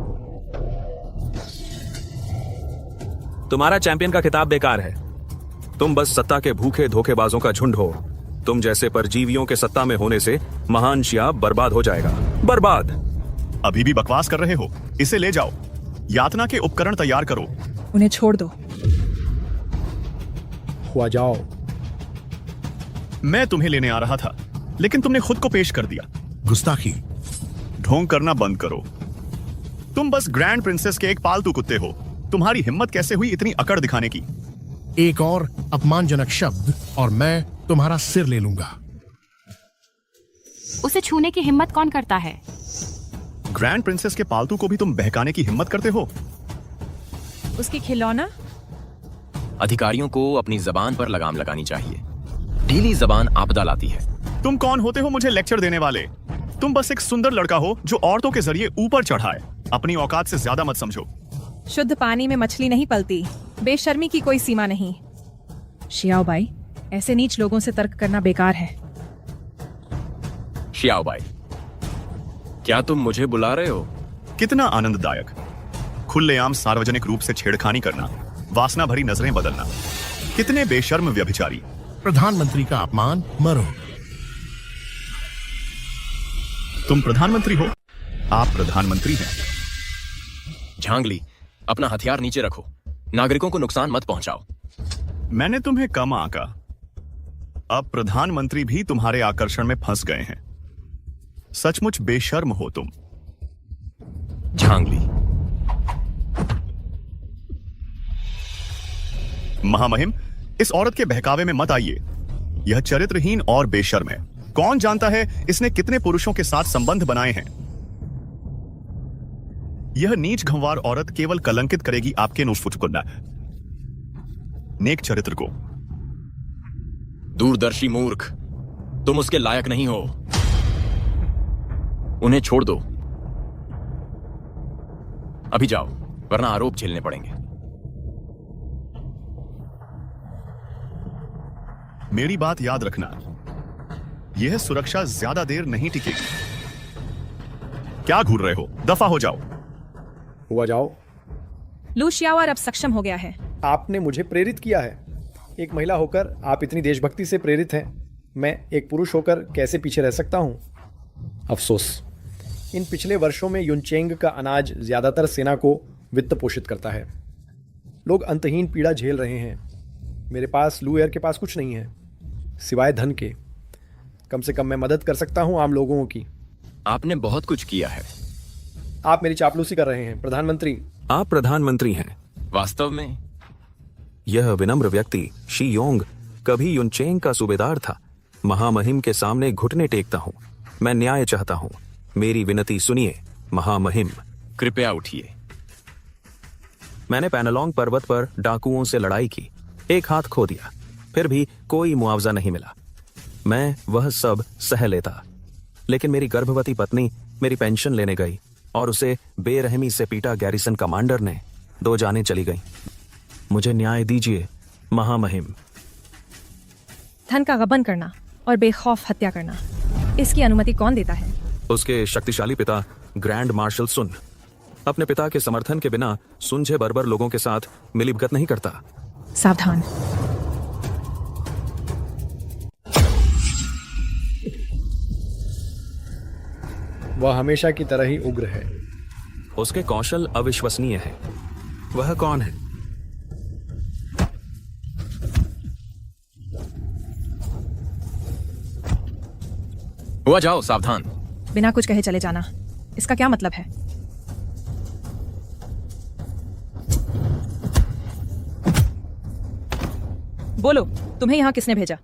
तुम्हारा चैंपियन का खिताब बेकार है। तुम बस सत्ता के भूखे धोखेबाजों का झुंड हो। तुम जैसे परजीवियों के सत्ता में होने से महान शिया बर्बाद हो जाएगा। बर्बाद। अभी भी बकवास कर रहे हो? इसे ले जाओ। यातना के उपकरण तैयार करो। उन्हें छोड़ दो। हुआ जाओ। मैं तुम्हें लेने आ रहा था, लेकिन तुमने खुद को पेश कर दिया। गुस्ताखी। ढोंग करना बंद करो। तुम बस ग्रैंड प्रिंसेस के एक पालतू कुत्ते हो। तुम्हारी हिम्मत कैसे हुई इतनी अकड़ दिखाने की? एक और अपमानजनक शब्द और मैं तुम्हारा सिर ले लूंगा। उसे छूने की हिम्मत कौन करता है? ग्रैंड प्रिंसेस के पालतू को भी तुम बहकाने की हिम्मत करते हो? उसकी खिलौना? अधिकारियों को अपनी जबान पर लगाम लगानी चाहिए। ढीली जबान आपदा लाती है। तुम कौन होते हो मुझे लेक्चर देने वाले? तुम बस एक सुंदर लड़का हो जो औरतों के जरिए ऊपर चढ़ा है। अपनी औकात से ज्यादा मत समझो। शुद्ध पानी में मछली नहीं पलती। बेशर्मी की कोई सीमा नहीं। शियाओ बाई, ऐसे नीच लोगों से तर्क करना बेकार है। शियाओ बाई, क्या तुम मुझे बुला रहे हो? कितना आनंददायक। खुलेआम सार्वजनिक रूप से छेड़खानी करना, वासना भरी नजरें बदलना। कितने बेशर्म व्यभिचारी। प्रधानमंत्री का अपमान। मरो। तुम प्रधानमंत्री हो? आप प्रधानमंत्री हैं। झांगली, अपना हथियार नीचे रखो। नागरिकों को नुकसान मत पहुंचाओ। मैंने तुम्हें कम आंका। अब प्रधानमंत्री भी तुम्हारे आकर्षण में फंस गए हैं। सचमुच बेशर्म हो तुम। झांगली। महामहिम, इस औरत के बहकावे में मत आइए। यह चरित्रहीन और बेशर्म है। कौन जानता है इसने कितने पुरुषों के साथ संबंध बनाए हैं। यह नीच घंवार औरत केवल कलंकित करेगी आपके नुस्फुचकुन्ना नेक चरित्र को। दूरदर्शी मूर्ख, तुम उसके लायक नहीं हो। उन्हें छोड़ दो। अभी जाओ, वरना आरोप झेलने पड़ेंगे। मेरी बात याद रखना, यह सुरक्षा ज्यादा देर नहीं टिकेगी। क्या घूर रहे हो? दफा हो जाओ। हुआ जाओ। लू शियाओ अब सक्षम हो गया है। आपने मुझे प्रेरित किया है। एक महिला होकर आप इतनी देशभक्ति से प्रेरित हैं। मैं एक पुरुष होकर कैसे पीछे रह सकता हूं? अफसोस। इन पिछले वर्षों में युनचेंग का अनाज ज्यादातर सेना को वित्त पोषित करता है। लोग अंतहीन पीड़ा झेल रहे हैं। मेरे पास लू एयर के पास कुछ नहीं है सिवाय धन के। कम से कम मैं मदद कर सकता हूं आम लोगों की। आपने बहुत कुछ किया है। आप मेरी चापलूसी कर रहे हैं प्रधानमंत्री। आप प्रधानमंत्री हैं। वास्तव में यह विनम्र व्यक्ति शी योंग कभी युनचेंग का सूबेदार था। महामहिम के सामने घुटने टेकता हूँ। मैं न्याय चाहता हूँ। मेरी विनती सुनिए महामहिम। कृपया उठिए। मैंने पैनलोंग पर्वत पर डाकुओं से लड़ाई की, एक हाथ खो दिया, फिर भी कोई मुआवजा नहीं मिला। मैं वह सब सह लेता, लेकिन मेरी गर्भवती पत्नी मेरी पेंशन लेने गई और उसे बेरहमी से पीटा गैरिसन कमांडर ने 2 जानें चली गईं। मुझे न्याय दीजिए महामहिम। धन का गबन करना और बेखौफ हत्या करना, इसकी अनुमति कौन देता है? उसके शक्तिशाली पिता ग्रैंड मार्शल सुन अपने पिता के समर्थन के बिना सुलझे बर्बर लोगों के साथ मिलीभगत नहीं करता। सावधान। वह हमेशा की तरह ही उग्र है। उसके कौशल अविश्वसनीय है। वह कौन है? हुआ जाओ, सावधान। बिना कुछ कहे चले जाना, इसका क्या मतलब है? बोलो, तुम्हें यहां किसने भेजा?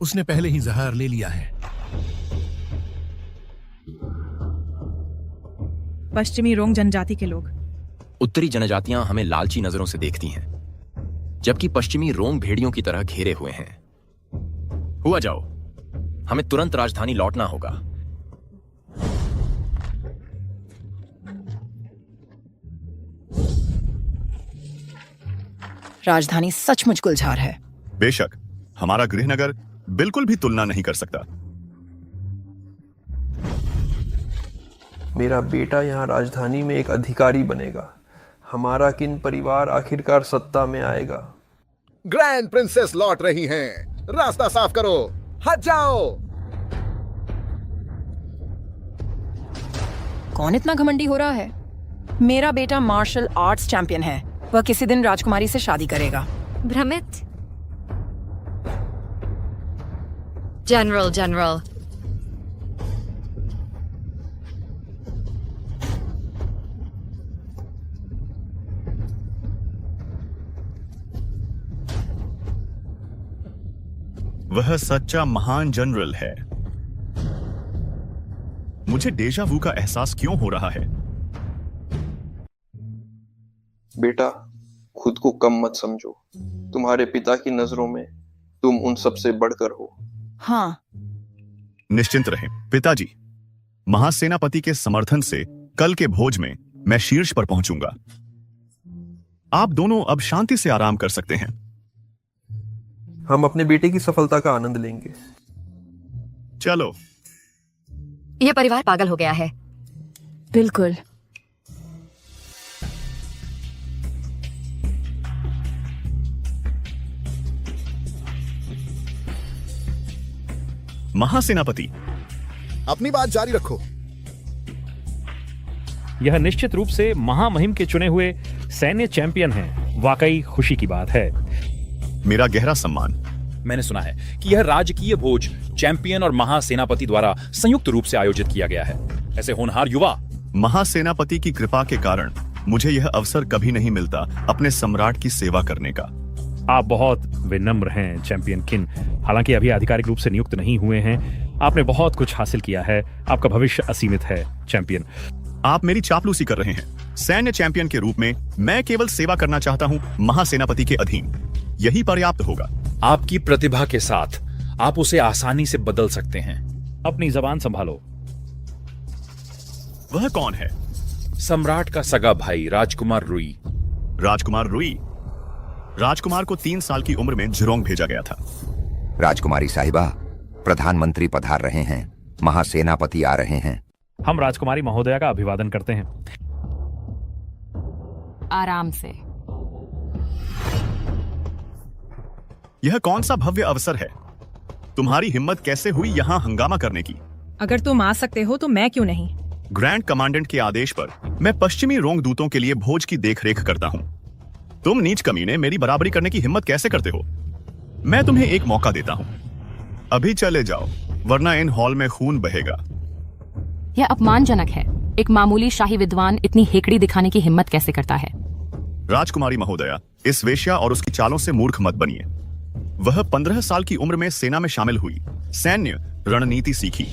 उसने पहले ही जहर ले लिया है। पश्चिमी रोंग जनजाति के लोग। उत्तरी जनजातियां हमें लालची नजरों से देखती हैं, जबकि पश्चिमी रोंग भेड़ियों की तरह घेरे हुए हैं। हुआ जाओ, हमें तुरंत राजधानी लौटना होगा। राजधानी सचमुच गुलजार है। बेशक, हमारा गृहनगर बिल्कुल भी तुलना नहीं कर सकता। मेरा बेटा यहाँ राजधानी में एक अधिकारी बनेगा। हमारा किन परिवार आखिरकार सत्ता में आएगा। ग्रैंड प्रिंसेस लौट रही हैं। रास्ता साफ करो, हट जाओ। कौन इतना घमंडी हो रहा है? मेरा बेटा मार्शल आर्ट्स चैंपियन है। वह किसी दिन राजकुमारी से शादी करेगा। भ्रमित। जनरल वह सच्चा महान जनरल है। मुझे डेजा वू का एहसास क्यों हो रहा है? बेटा, खुद को कम मत समझो। तुम्हारे पिता की नजरों में तुम उन सबसे बढ़कर हो। हाँ। निश्चिंत रहें पिताजी, महासेनापति के समर्थन से कल के भोज में मैं शीर्ष पर पहुंचूंगा। आप दोनों अब शांति से आराम कर सकते हैं। हम अपने बेटे की सफलता का आनंद लेंगे। चलो। यह परिवार पागल हो गया है। बिल्कुल। महासेनापति, अपनी बात जारी रखो। यह निश्चित रूप से महामहिम के चुने हुए सैन्य चैंपियन हैं। वाकई खुशी की बात है। मेरा गहरा सम्मान। मैंने सुना है कि यह राजकीय भोज चैंपियन और महासेनापति द्वारा संयुक्त रूप से आयोजित किया गया है। ऐसे होनहार युवा। महासेनापति की कृपा के कारण मुझे यह अवसर कभी नहीं मिलता अपने सम्राट की सेवा करने का। आप बहुत विनम्र हैं चैंपियन किन। हालांकि अभी आधिकारिक रूप से नियुक्त नहीं हुए हैं। आपने बहुत कुछ हासिल किया है। आपका भविष्य असीमित है चैंपियन। आप मेरी चापलूसी कर रहे हैं। सैन्य चैंपियन के रूप में मैं केवल सेवा करना चाहता हूं महासेनापति के अधीन। यही पर्याप्त होगा। आपकी प्रतिभा के साथ आप उसे आसानी से बदल सकते हैं। अपनी जबान संभालो। वह कौन है? सम्राट का सगा भाई राजकुमार रुई। राजकुमार रुई? राजकुमार को 3 साल की उम्र में जिरोंग भेजा गया था। राजकुमारी साहिबा, प्रधानमंत्री पधार रहे हैं। महासेनापति आ रहे हैं। हम राजकुमारी महोदया का अभिवादन करते हैं। आराम से। यह कौन सा भव्य अवसर है? तुम्हारी हिम्मत कैसे हुई यहाँ हंगामा करने की? अगर तुम आ सकते हो तो मैं क्यों नहीं? ग्रैंड कमांडेंट के आदेश पर मैं पश्चिमी रोंग दूतों के लिए भोज की देखरेख करता हूँ। तुम नीच कमीने मेरी बराबरी करने की हिम्मत कैसे करते हो? मैं तुम्हें एक मौका देता हूँ। अभी चले जाओ, वरना इन हॉल में खून बहेगा। यह अपमानजनक है। एक मामूली शाही विद्वान इतनी हेकड़ी दिखाने की हिम्मत कैसे करता है? राजकुमारी महोदया, इस वेश्या और उसकी चालों से मूर्ख मत बनिए। वह 15 साल की उम्र में सेना में शामिल हुई, सैन्य रणनीति सीखी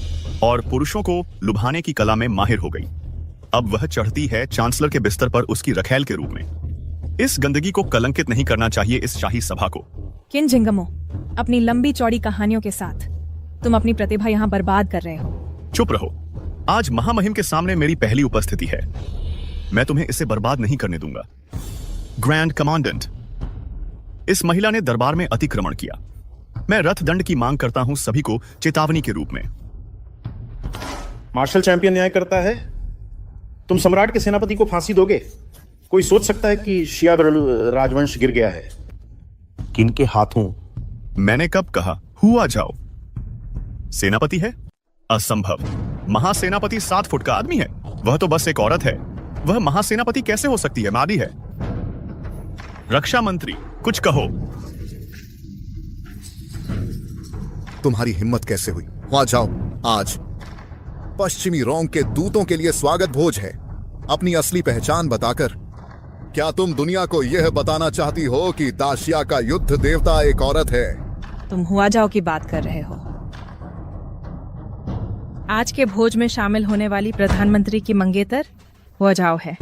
और पुरुषों को लुभाने की कला में माहिर हो गई। अब वह चढ़ती है चांसलर के बिस्तर पर उसकी रखैल के रूप में। इस गंदगी को कलंकित नहीं करना चाहिए इस शाही सभा को। किन जिंगमो, अपनी लंबी चौड़ी कहानियों के साथ तुम अपनी प्रतिभा यहाँ बर्बाद कर रहे हो। चुप रहो। आज महामहिम के सामने मेरी पहली उपस्थिति है। मैं तुम्हें इसे बर्बाद नहीं करने दूंगा। ग्रैंड कमांडेंट, इस महिला ने दरबार में अतिक्रमण किया। मैं रथ दंड की मांग करता हूं सभी को चेतावनी के रूप में। मार्शल चैंपियन न्याय करता है। तुम सम्राट के सेनापति को फांसी दोगे? कोई सोच सकता है कि शिया राजवंश गिर गया है? किनके हाथों? मैंने कब कहा हुआ जाओ? सेनापति है? असंभव। महासेनापति 7 फुट का आदमी है। वह तो बस एक औरत है। वह महासेनापति कैसे हो सकती है? मादी है। रक्षा मंत्री, कुछ कहो। तुम्हारी हिम्मत कैसे हुई? वहां जाओ। आज पश्चिमी रोंग के दूतों के लिए स्वागत भोज है। अपनी असली पहचान बताकर क्या तुम दुनिया को यह बताना चाहती हो कि दाशिया का युद्ध देवता एक औरत है? तुम हुआ जाओ की बात कर रहे हो। आज के भोज में शामिल होने वाली प्रधानमंत्री की मंगेतर हुआ जाओ है।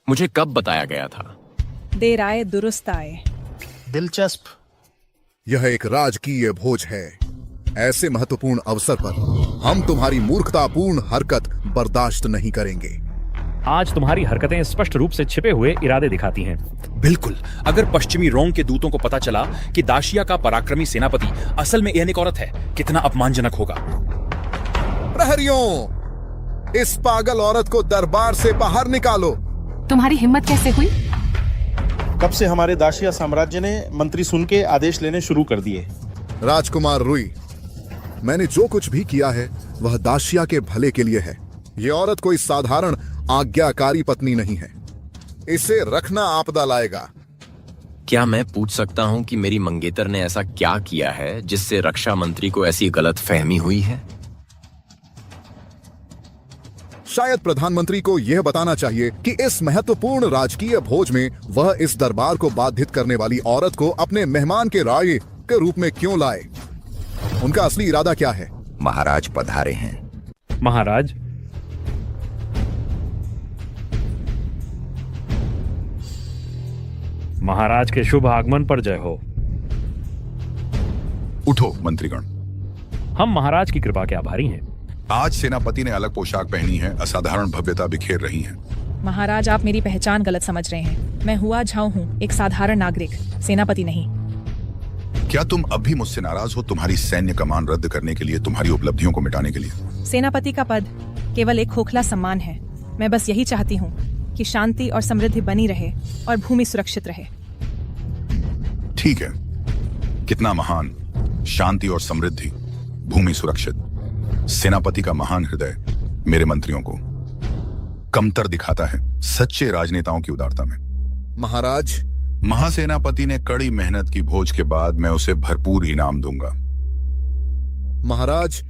मुझे कब बताया गया था? देर आए दुरुस्त आए। दिलचस्प। यह एक राजकीय भोज है। ऐसे महत्वपूर्ण अवसर पर हम तुम्हारी मूर्खतापूर्ण हरकत बर्दाश्त नहीं करेंगे। आज तुम्हारी हरकतें स्पष्ट रूप से छिपे हुए इरादे दिखाती हैं। बिल्कुल। अगर पश्चिमी रोंग के दूतों को पता चला कि दाशिया का पराक्रमी सेनापति असल में यह एक औरत है, कितना अपमानजनक होगा। प्रहरियों, इस पागल औरत को दरबार से बाहर निकालो। तुम्हारी हिम्मत कैसे हुई? कब से हमारे दाशिया साम्राज्य ने मंत्री सुन के आदेश लेने शुरू कर दिए। राजकुमार रुई, मैंने जो कुछ भी किया है वह दाशिया के भले के लिए है। यह औरत कोई साधारण आज्ञाकारी पत्नी नहीं है। इसे रखना आपदा लाएगा। क्या मैं पूछ सकता हूं कि मेरी मंगेतर ने ऐसा क्या किया है जिससे रक्षा मंत्री को ऐसी गलत फहमी हुई है? शायद प्रधानमंत्री को यह बताना चाहिए कि इस महत्वपूर्ण राजकीय भोज में वह इस दरबार को बाधित करने वाली औरत को अपने मेहमान के राय के रूप में क्यों लाए। उनका असली इरादा क्या है? महाराज पधारे हैं। महाराज, महाराज के शुभ आगमन पर जय हो। उठो मंत्रीगण। हम महाराज की कृपा के आभारी हैं। आज सेनापति ने अलग पोशाक पहनी है, असाधारण भव्यता बिखेर रही है। महाराज, आप मेरी पहचान गलत समझ रहे हैं। मैं हुआ झाओ हूँ, एक साधारण नागरिक, सेनापति नहीं। क्या तुम अब भी मुझसे नाराज हो? तुम्हारी सैन्य कमान रद्द करने के लिए, तुम्हारी उपलब्धियों को मिटाने के लिए? सेनापति का पद केवल एक खोखला सम्मान है। मैं बस यही चाहती हूँ कि शांति और समृद्धि बनी रहे और भूमि सुरक्षित रहे। ठीक है। कितना महान, शांति और समृद्धि, भूमि सुरक्षित। सेनापति का महान हृदय मेरे मंत्रियों को कमतर दिखाता है सच्चे राजनेताओं की उदारता में। महाराज, महासेनापति ने कड़ी मेहनत की भोज के बाद मैं उसे भरपूर इनाम दूंगा। महाराज,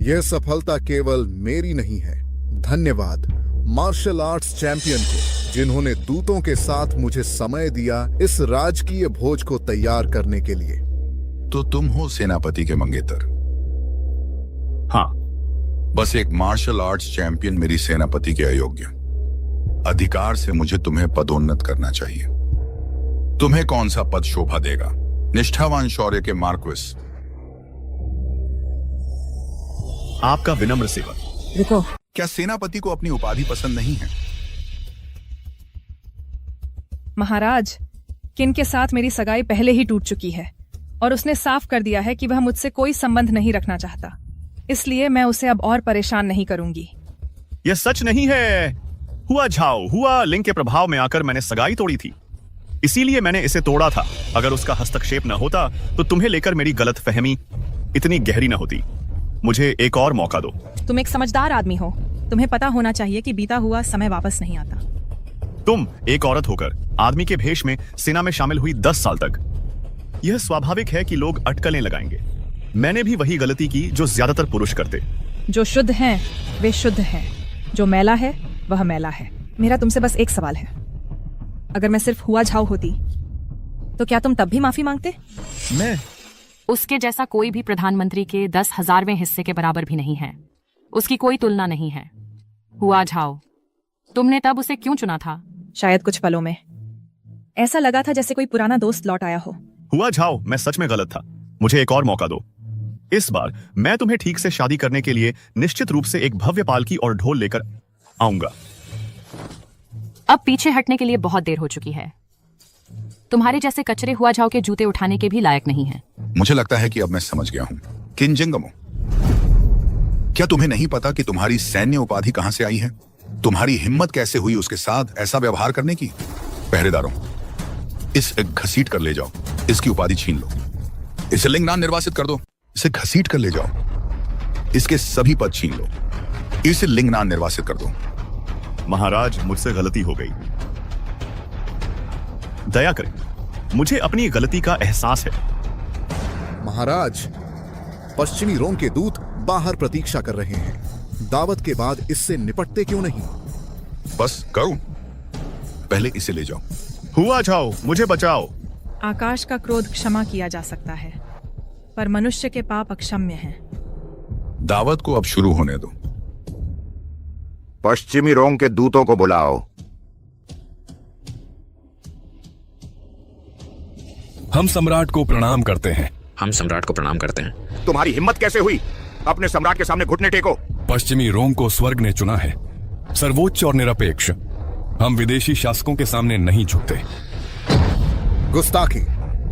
यह सफलता केवल मेरी नहीं है। धन्यवाद मार्शल आर्ट्स चैंपियन को, जिन्होंने दूतों के साथ मुझे समय दिया इस राजकीय भोज को तैयार करने के लिए। तो तुम हो सेनापति के मंगेतर? हाँ। बस एक मार्शल आर्ट्स चैंपियन मेरी सेनापति के अयोग्य। अधिकार से मुझे तुम्हें पदोन्नत करना चाहिए। तुम्हें कौन सा पद शोभा देगा? निष्ठावान शौर्य के मार्क्विस। आपका विनम्र सेवक। रुको। क्या सेनापति को अपनी उपाधि पसंद नहीं है? महाराज, किन के साथ मेरी सगाई पहले ही टूट चुकी है और उसने साफ कर दिया है कि वह मुझसे कोई संबंध नहीं रखना चाहता। इसलिए मैं उसे अब और परेशान नहीं करूंगी। यह सच नहीं है। हुआ झाओ, हुआ लिंग के प्रभाव में आकर मैंने सगाई तोड़ी थी, इसीलिए मैंने इसे तोड़ा था। अगर उसका हस्तक्षेप न होता तो तुम्हें लेकर मेरी गलत फहमी इतनी गहरी न होती। मुझे एक और मौका दो। तुम एक समझदार आदमी हो। तुम्हें पता होना चाहिए कि बीता हुआ समय वापस नहीं आता। तुम एक औरत होकर आदमी के भेष में सेना में शामिल हुई 10 साल तक। यह स्वाभाविक है कि लोग अटकलें लगाएंगे। मैंने भी वही गलती की जो ज्यादातर पुरुष करते। जो शुद्ध हैं वे शुद्ध हैं, जो मैला है वह मैला है। मेरा तुमसे बस एक सवाल है, अगर मैं सिर्फ हुआ झाओ होती तो क्या तुम तब भी माफी मांगते? मैं उसके जैसा कोई भी प्रधानमंत्री के 10,000वें हिस्से के बराबर भी नहीं है। उसकी कोई तुलना नहीं है। हुआ झाओ, तुमने तब उसे क्यों चुना था? शायद कुछ पलों में ऐसा लगा था जैसे कोई पुराना दोस्त लौट आया हो। हुआ झाओ, मैं सच में गलत था। मुझे एक और मौका दो। इस बार मैं तुम्हें ठीक से शादी करने के लिए निश्चित रूप से एक भव्य पालकी और ढोल लेकर आऊंगा। अब पीछे हटने के लिए बहुत देर हो चुकी है। तुम्हारे जैसे कचरे हुआ झाओ के जूते उठाने के भी लायक नहीं है। मुझे लगता है कि अब मैं समझ गया हूं। किंजंगमो, क्या तुम्हें नहीं पता कि तुम्हारी सैन्य उपाधि कहां से आई है? तुम्हारी हिम्मत कैसे हुई उसके साथ ऐसा व्यवहार करने की? पहरेदारों, इस घसीट कर ले जाओ, इसकी उपाधि छीन लो, इसे लिंगनान निर्वासित कर दो, इसे घसीट कर ले जाओ, इसके सभी पद छीन लो, इसे लिंगनान निर्वासित कर दो। महाराज, मुझसे गलती हो गई, दया करें, मुझे अपनी गलती का एहसास है। महाराज, पश्चिमी रोम के दूत बाहर प्रतीक्षा कर रहे हैं। दावत के बाद इससे निपटते क्यों नहीं? बस करो, पहले इसे ले जाओ। हुआ झाओ, मुझे बचाओ। आकाश का क्रोध क्षमा किया जा सकता है, पर मनुष्य के पाप अक्षम्य हैं। दावत को अब शुरू होने दो। पश्चिमी रोम के दूतों को बुलाओ। हम सम्राट को प्रणाम करते हैं। हम सम्राट को प्रणाम करते हैं। तुम्हारी हिम्मत कैसे हुई? अपने सम्राट के सामने घुटने टेको। पश्चिमी रोम को स्वर्ग ने चुना है, सर्वोच्च और निरपेक्ष। हम विदेशी शासकों के सामने नहीं झुकते। गुस्ताखी।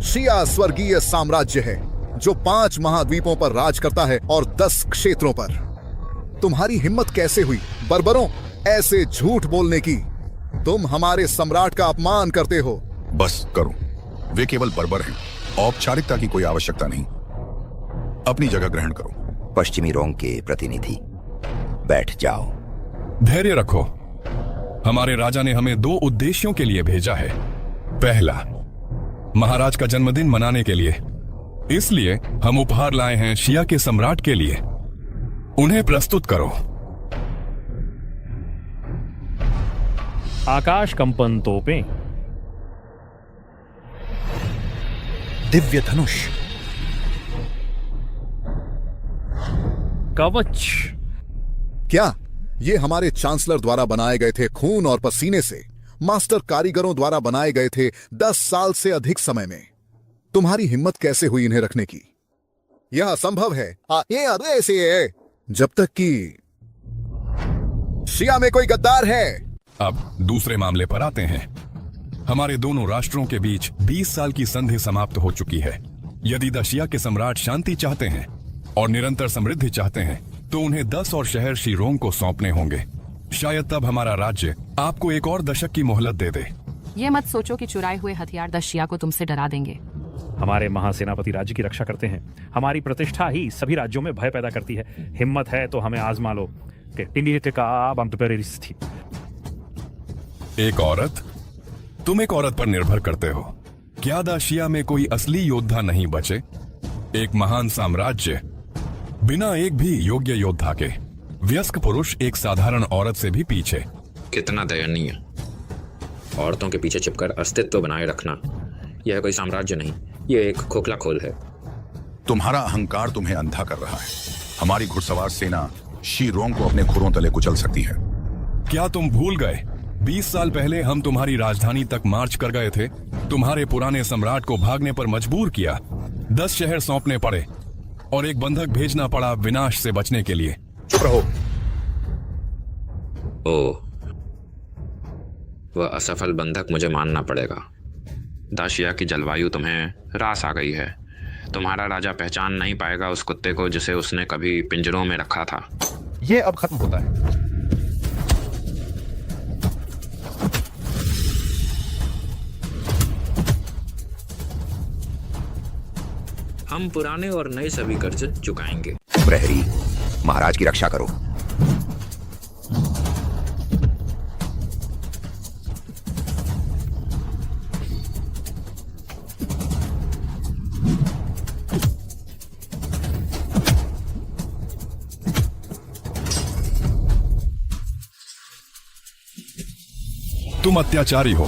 शिया स्वर्गीय साम्राज्य है जो 5 महाद्वीपों पर राज करता है और 10 क्षेत्रों पर। तुम्हारी हिम्मत कैसे हुई बर्बरों ऐसे झूठ बोलने की? तुम हमारे सम्राट का अपमान करते हो। बस करो, वे केवल बर्बर हैं, औपचारिकता की कोई आवश्यकता नहीं। अपनी जगह ग्रहण करो। पश्चिमी रोम के प्रतिनिधि, बैठ जाओ। धैर्य रखो। हमारे राजा ने हमें 2 उद्देश्यों के लिए भेजा है। पहला, महाराज का जन्मदिन मनाने के लिए, इसलिए हम उपहार लाए हैं शिया के सम्राट के लिए। उन्हें प्रस्तुत करो। आकाश कंपन तोपें, दिव्य धनुष, कवच। क्या ये हमारे चांसलर द्वारा बनाए गए थे खून और पसीने से? मास्टर कारीगरों द्वारा बनाए गए थे 10 साल से अधिक समय में। तुम्हारी हिम्मत कैसे हुई इन्हें रखने की? यह असंभव है। ये ऐसे है जब तक कि शिया में कोई गद्दार है। अब दूसरे मामले पर आते हैं। हमारे दोनों राष्ट्रों के बीच 20 साल की संधि समाप्त हो चुकी है। यदि दशिया के सम्राट शांति चाहते हैं और निरंतर समृद्धि चाहते हैं तो उन्हें 10 और शहर शीरों को सौंपने होंगे। शायद तब हमारा राज्य आपको एक और दशक की मोहलत दे दे। ये मत सोचो कि चुराए हुए हथियार दशिया को तुमसे डरा देंगे। हमारे महासेनापति राज्य की रक्षा करते हैं। हमारी प्रतिष्ठा ही सभी राज्यों में भय पैदा करती है। हिम्मत है तो हमें आजमा लो। एक औरत? तुम एक औरत पर निर्भर करते हो। क्या दाशिया में कोई असली योद्धा नहीं बचे? एक महान साम्राज्य बिना एक भी योग्य योद्धा के। वयस्क पुरुष एक साधारण औरत से भी पीछे। कितना दयनीय। औरतों के पीछे छिपकर अस्तित्व बनाए रखना, यह कोई साम्राज्य नहीं, यह एक खोखला खोल है। तुम्हारा अहंकार तुम्हें अंधा कर रहा है। हमारी घुड़सवार सेना शीरों को अपने खुरों तले कुचल सकती है। क्या तुम भूल गए 20 साल पहले हम तुम्हारी राजधानी तक मार्च कर गए थे? तुम्हारे पुराने सम्राट को भागने पर मजबूर किया, 10 शहर सौंपने पड़े और एक बंधक भेजना पड़ा विनाश से बचने के लिए। चुप रहो। ओह, वह असफल बंधक मुझे मानना पड़ेगा। दाशिया की जलवायु तुम्हें रास आ गई है। तुम्हारा राजा पहचान नहीं पाएगा उस कुत्ते को जिसे उसने कभी पिंजरों में रखा था। ये अब खत्म होता है। हम पुराने और नए सभी कर्ज चुकाएंगे। प्रहरी, महाराज की रक्षा करो। तुम अत्याचारी हो।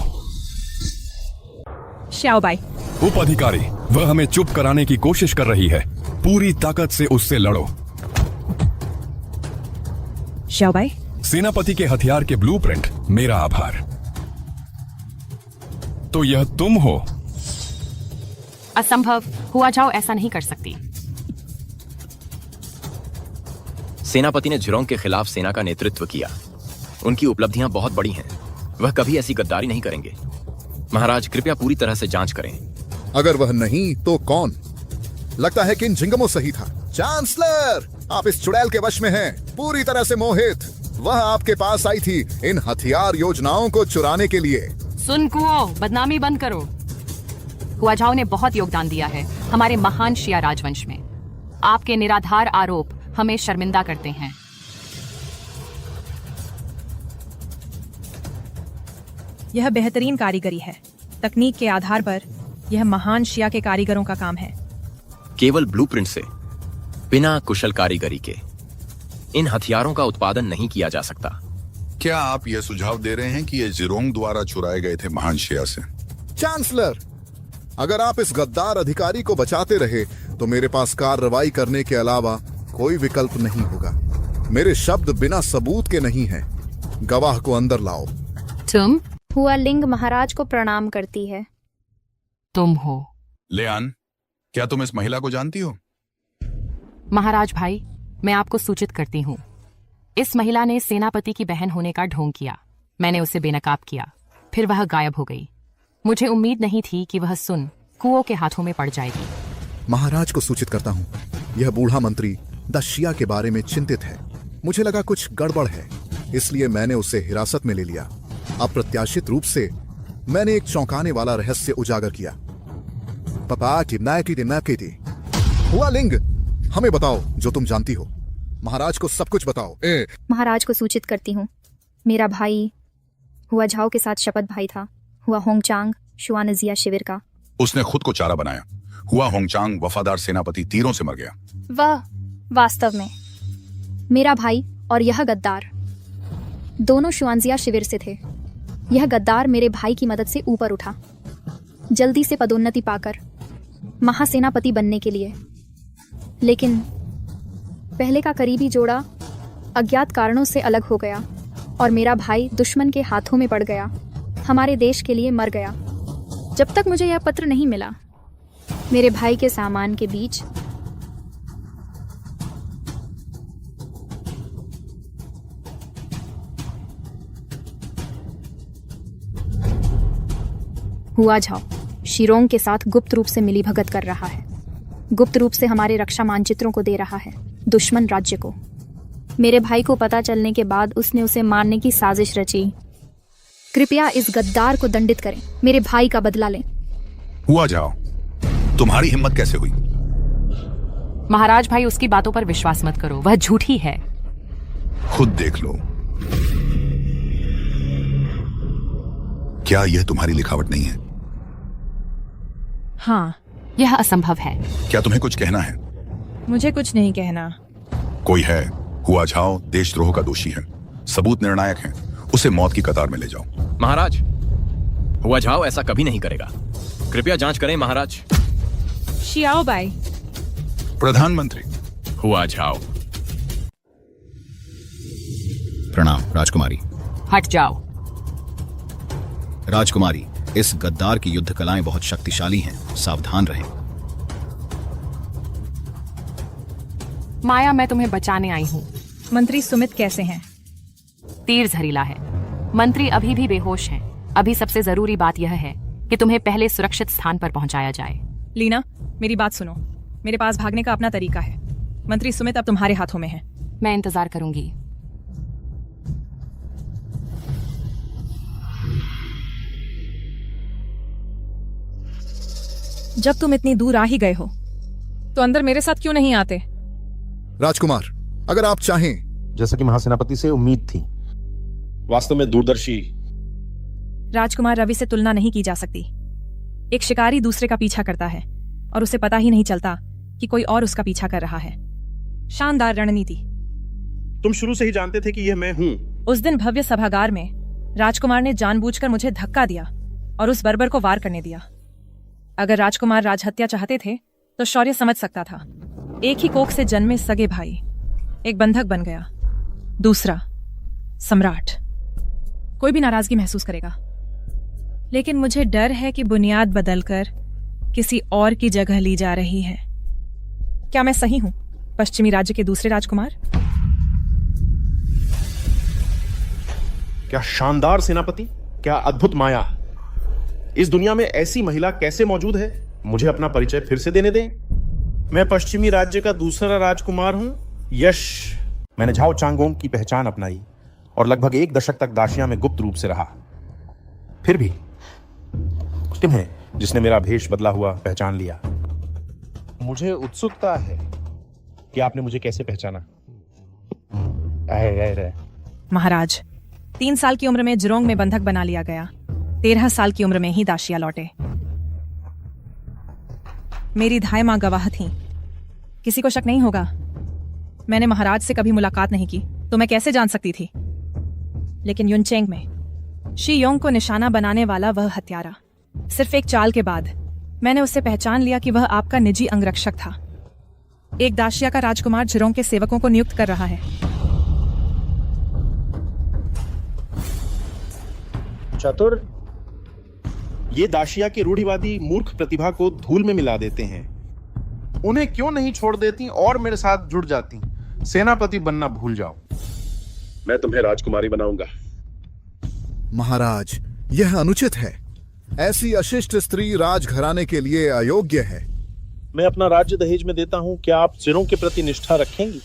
श्याओबाई, उप अधिकारी, वह हमें चुप कराने की कोशिश कर रही है। पूरी ताकत से उससे लड़ो। श्याओबाई, सेनापति के हथियार के ब्लूप्रिंट, मेरा आभार। तो यह तुम हो? असंभव। हुआ जाओ ऐसा नहीं कर सकती। सेनापति ने झिरोंग के खिलाफ सेना का नेतृत्व किया। उनकी उपलब्धियां बहुत बड़ी हैं। वह कभी ऐसी गद्दारी नहीं करेंगे। महाराज कृपया पूरी तरह से जांच करें। अगर वह नहीं तो कौन? लगता है कि इन जिंगमो सही था। चांसलर, आप इस चुड़ैल के वश में हैं, पूरी तरह से मोहित। वह आपके पास आई थी इन हथियार योजनाओं को चुराने के लिए। सुन कुओ, बदनामी बंद करो। हुआझाओ ने बहुत योगदान दिया है हमारे महान शिया राजवंश में। आपके निराधार आरोप हमें शर्मिंदा करते हैं। यह बेहतरीन कारीगरी है। तकनीक के आधार पर यह महान शिया के कारीगरों का काम है। केवल ब्लूप्रिंट से, बिना कुशल कारीगरी के इन हथियारों का उत्पादन नहीं किया जा सकता। क्या आप यह सुझाव दे रहे हैं कि ये जिरोंग द्वारा चुराए गए थे महान शिया से? चांसलर, अगर आप इस गद्दार अधिकारी को बचाते रहे तो मेरे पास कार्रवाई करने के अलावा कोई विकल्प नहीं होगा। मेरे शब्द बिना सबूत के नहीं हैं। गवाह को अंदर लाओ। तुम? हुआ लिंग महाराज को प्रणाम करती है। तुम हो? लेआन, क्या तुम इस महिला को जानती हो? महाराज भाई, मैं आपको सूचित करती हूँ। इस महिला ने सेनापति की बहन होने का ढोंग किया। मैंने उसे बेनकाब किया, फिर वह गायब हो गई। मुझे उम्मीद नहीं थी कि वह सुन कुओं के हाथों में पड़ जाएगी। महाराज को सूचित करता हूँ। यह बूढ़ा मंत्री दशिया के बारे में चिंतित है। मुझे लगा कुछ गड़बड़ है, इसलिए मैंने उसे हिरासत में ले लिया। अप्रत्याशित रूप से मैंने एक चौंकाने वाला रहस्य उजागर किया। हुआ लिंग, हमें बताओ जो तुम जानती हो। महाराज को सब कुछ बताओ। महाराज को सूचित करती हूँ। मेरा भाई हुआ झाओ के साथ शपथ भाई था। हुआ होंगचांग शुआनजिया शिविर का। उसने खुद को चारा बनाया। हुआ होंगचांग वफादार सेनापति तीरों से मर गया। वह वास्तव में मेरा भाई और यह गद्दार दोनों शुआनजिया शिविर से थे। यह गद्दार मेरे भाई की मदद से ऊपर उठा, जल्दी से पदोन्नति पाकर महासेनापति बनने के लिए। लेकिन पहले का करीबी जोड़ा अज्ञात कारणों से अलग हो गया और मेरा भाई दुश्मन के हाथों में पड़ गया, हमारे देश के लिए मर गया। जब तक मुझे यह पत्र नहीं मिला, मेरे भाई के सामान के बीच हुआ झाओ शिरोंग के साथ गुप्त रूप से मिली भगत कर रहा है। गुप्त रूप से हमारे रक्षा मानचित्रों को दे रहा है दुश्मन राज्य को। मेरे भाई को पता चलने के बाद उसने उसे मारने की साजिश रची। कृपया इस गद्दार को दंडित करें, मेरे भाई का बदला लें। हुआ जाओ, तुम्हारी हिम्मत कैसे हुई? महाराज भाई, उसकी बातों पर विश्वास मत करो, वह झूठी है। खुद देख लो। क्या यह तुम्हारी लिखावट नहीं है? हाँ, यह असंभव है। क्या तुम्हें कुछ कहना है? मुझे कुछ नहीं कहना। कोई है? हुआ झाओ देशद्रोह का दोषी है, सबूत निर्णायक हैं, उसे मौत की कतार में ले जाओ। महाराज, हुआ झाओ ऐसा कभी नहीं करेगा। कृपया जांच करें महाराज। Xiao by. प्रधानमंत्री। हुआ झाओ। प्रणाम राजकुमारी। हट जाओ। राजकुमारी, इस गद्दार की युद्ध कलाएं बहुत शक्तिशाली हैं, सावधान रहें। माया, मैं तुम्हें बचाने आई हूँ। मंत्री सुमित कैसे हैं? तीर जहरीला है। मंत्री अभी भी बेहोश हैं। अभी सबसे जरूरी बात यह है कि तुम्हें पहले सुरक्षित स्थान पर पहुंचाया जाए। लीना, मेरी बात सुनो। मेरे पास भागने का अपना तरीका है। मंत्री सुमित अब तुम्हारे हाथों में है। मैं इंतजार करूंगी। जब तुम इतनी दूर आ ही गए हो तो अंदर मेरे साथ क्यों नहीं आते? राजकुमार, अगर आप चाहें। जैसा कि महासेनापति से उम्मीद थी, वास्तव में दूरदर्शी। राजकुमार रवि से तुलना नहीं की जा सकती। एक शिकारी दूसरे का पीछा करता है और उसे पता ही नहीं चलता कि कोई और उसका पीछा कर रहा है। शानदार रणनीति। तुम शुरू से ही जानते थे कि यह मैं हूं। उस दिन भव्य सभागार में राजकुमार ने जानबूझकर मुझे धक्का दिया और उस बर्बर को वार करने दिया। अगर राजकुमार राजहत्या चाहते थे तो शौर्य समझ सकता था। एक ही कोख से जन्मे सगे भाई, एक बंधक बन गया, दूसरा सम्राट। कोई भी नाराजगी महसूस करेगा, लेकिन मुझे डर है कि बुनियाद बदलकर किसी और की जगह ली जा रही है। क्या मैं सही हूं, पश्चिमी राज्य के दूसरे राजकुमार? क्या शानदार सेनापति, क्या अद्भुत माया। इस दुनिया में ऐसी महिला कैसे मौजूद है? मुझे अपना परिचय फिर से देने दें। मैं पश्चिमी राज्य का दूसरा राजकुमार हूं, यश। मैंने झाओ चांगोंग की पहचान अपनाई और लगभग 1 दशक तक दाशिया में गुप्त रूप से रहा। फिर भी तुम्हें, जिसने मेरा भेष बदला हुआ पहचान लिया। मुझे उत्सुकता है कि आपने मुझे कैसे पहचाना। महाराज, 3 साल की उम्र में जिरोंग में बंधक बना लिया गया। 13 साल की उम्र में ही दाशिया लौटे। मेरी धाय मां गवाह थी। किसी को शक नहीं होगा। मैंने महाराज से कभी मुलाकात नहीं की, तो मैं कैसे जान सकती थी? लेकिन युनचेंग में शी योंग को निशाना बनाने वाला वह हत्यारा, सिर्फ एक चाल के बाद मैंने उससे पहचान लिया कि वह आपका निजी अंगरक्षक था। एक दाशिया का राजकुमार जिरोंग के सेवकों को नियुक्त कर रहा है। चतुर, ये दाशिया की रूढ़िवादी मूर्ख प्रतिभा को धूल में मिला देते हैं। उन्हें क्यों नहीं छोड़ देती और मेरे साथ जुड़ जाती? सेनापति बनना भूल जाओ। मैं तुम्हें राजकुमारी बनाऊंगा। महाराज, यह अनुचित है। ऐसी अशिष्ट स्त्री राजघराने के लिए अयोग्य है। मैं अपना राज्य दहेज में देता हूं। क्या आप जिरों के प्रति निष्ठा रखेंगी?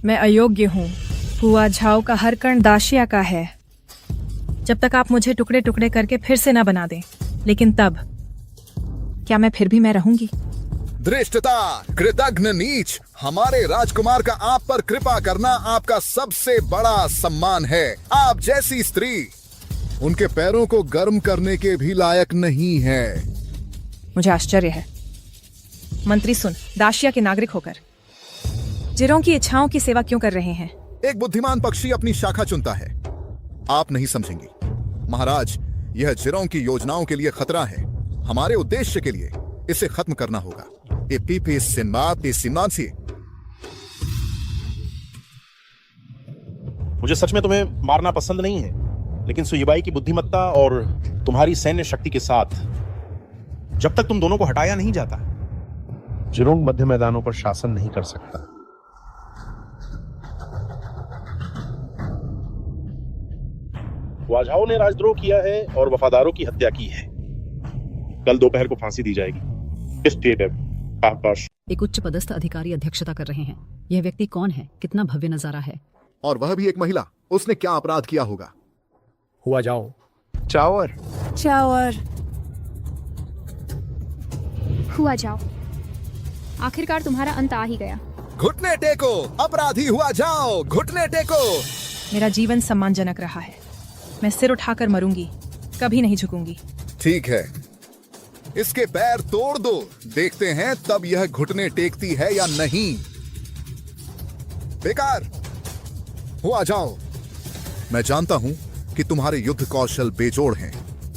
मैं अयोग्य हूँ। हुआ झाओ का हर कण दाशिया का है। जब तक आप मुझे टुकड़े टुकड़े करके फिर से न बना दें, लेकिन तब क्या मैं फिर भी मैं रहूंगी? धृष्टता, कृतघ्न नीच, हमारे राजकुमार का आप पर कृपा करना आपका सबसे बड़ा सम्मान है। आप जैसी स्त्री उनके पैरों को गर्म करने के भी लायक नहीं है। मुझे आश्चर्य है। मंत्री सुन, दाशिया के नागरिक होकर जिरों की इच्छाओं की सेवा क्यों कर रहे हैं? एक बुद्धिमान पक्षी अपनी शाखा चुनता है। आप नहीं समझेंगी महाराज, यह जिरों की योजनाओं के लिए खतरा है। हमारे उद्देश्य के लिए इसे खत्म करना होगा। मुझे सच में तुम्हें मारना पसंद नहीं है, लेकिन सुयबाई की बुद्धिमत्ता और तुम्हारी सैन्य शक्ति के साथ जब तक तुम दोनों को हटाया नहीं जाता, जिरोंग मध्य मैदानों पर शासन नहीं कर सकता। वाझाओ ने राजद्रोह किया है और वफादारों की हत्या की है। कल दोपहर को फांसी दी जाएगी। एक उच्च पदस्थ अधिकारी अध्यक्षता कर रहे हैं। यह व्यक्ति कौन है? कितना भव्य नजारा है। और वह भी एक महिला। उसने क्या अपराध किया होगा? हुआ जाओ। चावर चावर हुआ जाओ। आखिरकार तुम्हारा अंत आ ही गया। घुटने टेको, अपराधी हुआ जाओ, घुटने टेको। मेरा जीवन सम्मानजनक रहा है। मैं सिर उठाकर मरूंगी, कभी नहीं झुकूंगी। ठीक है, इसके पैर तोड़ दो, देखते हैं तब यह घुटने टेकती है या नहीं। बेकार, हुआ जाओ। मैं जानता हूं कि तुम्हारे युद्ध कौशल बेजोड़ हैं।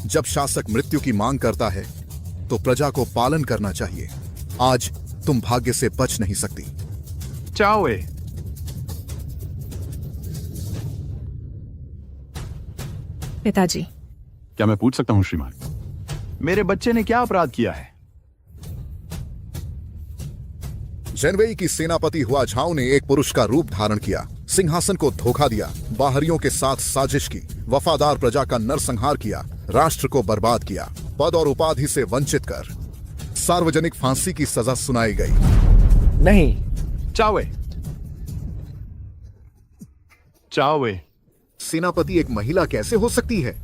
जब शासक मृत्यु की मांग करता है तो प्रजा को पालन करना चाहिए। आज तुम भाग्य से बच नहीं सकती। चाओए। पिताजी, क्या मैं पूछ सकता हूं श्रीमान, मेरे बच्चे ने क्या अपराध किया है? जनवेई की सेनापति हुआ झाओ ने एक पुरुष का रूप धारण किया, सिंहासन को धोखा दिया, बाहरियों के साथ साजिश की, वफादार प्रजा का नरसंहार किया, राष्ट्र को बर्बाद किया, पद और उपाधि से वंचित कर सार्वजनिक फांसी की सजा सुनाई गई। नहीं। चावे। चावे। सेनापति एक महिला कैसे हो सकती है?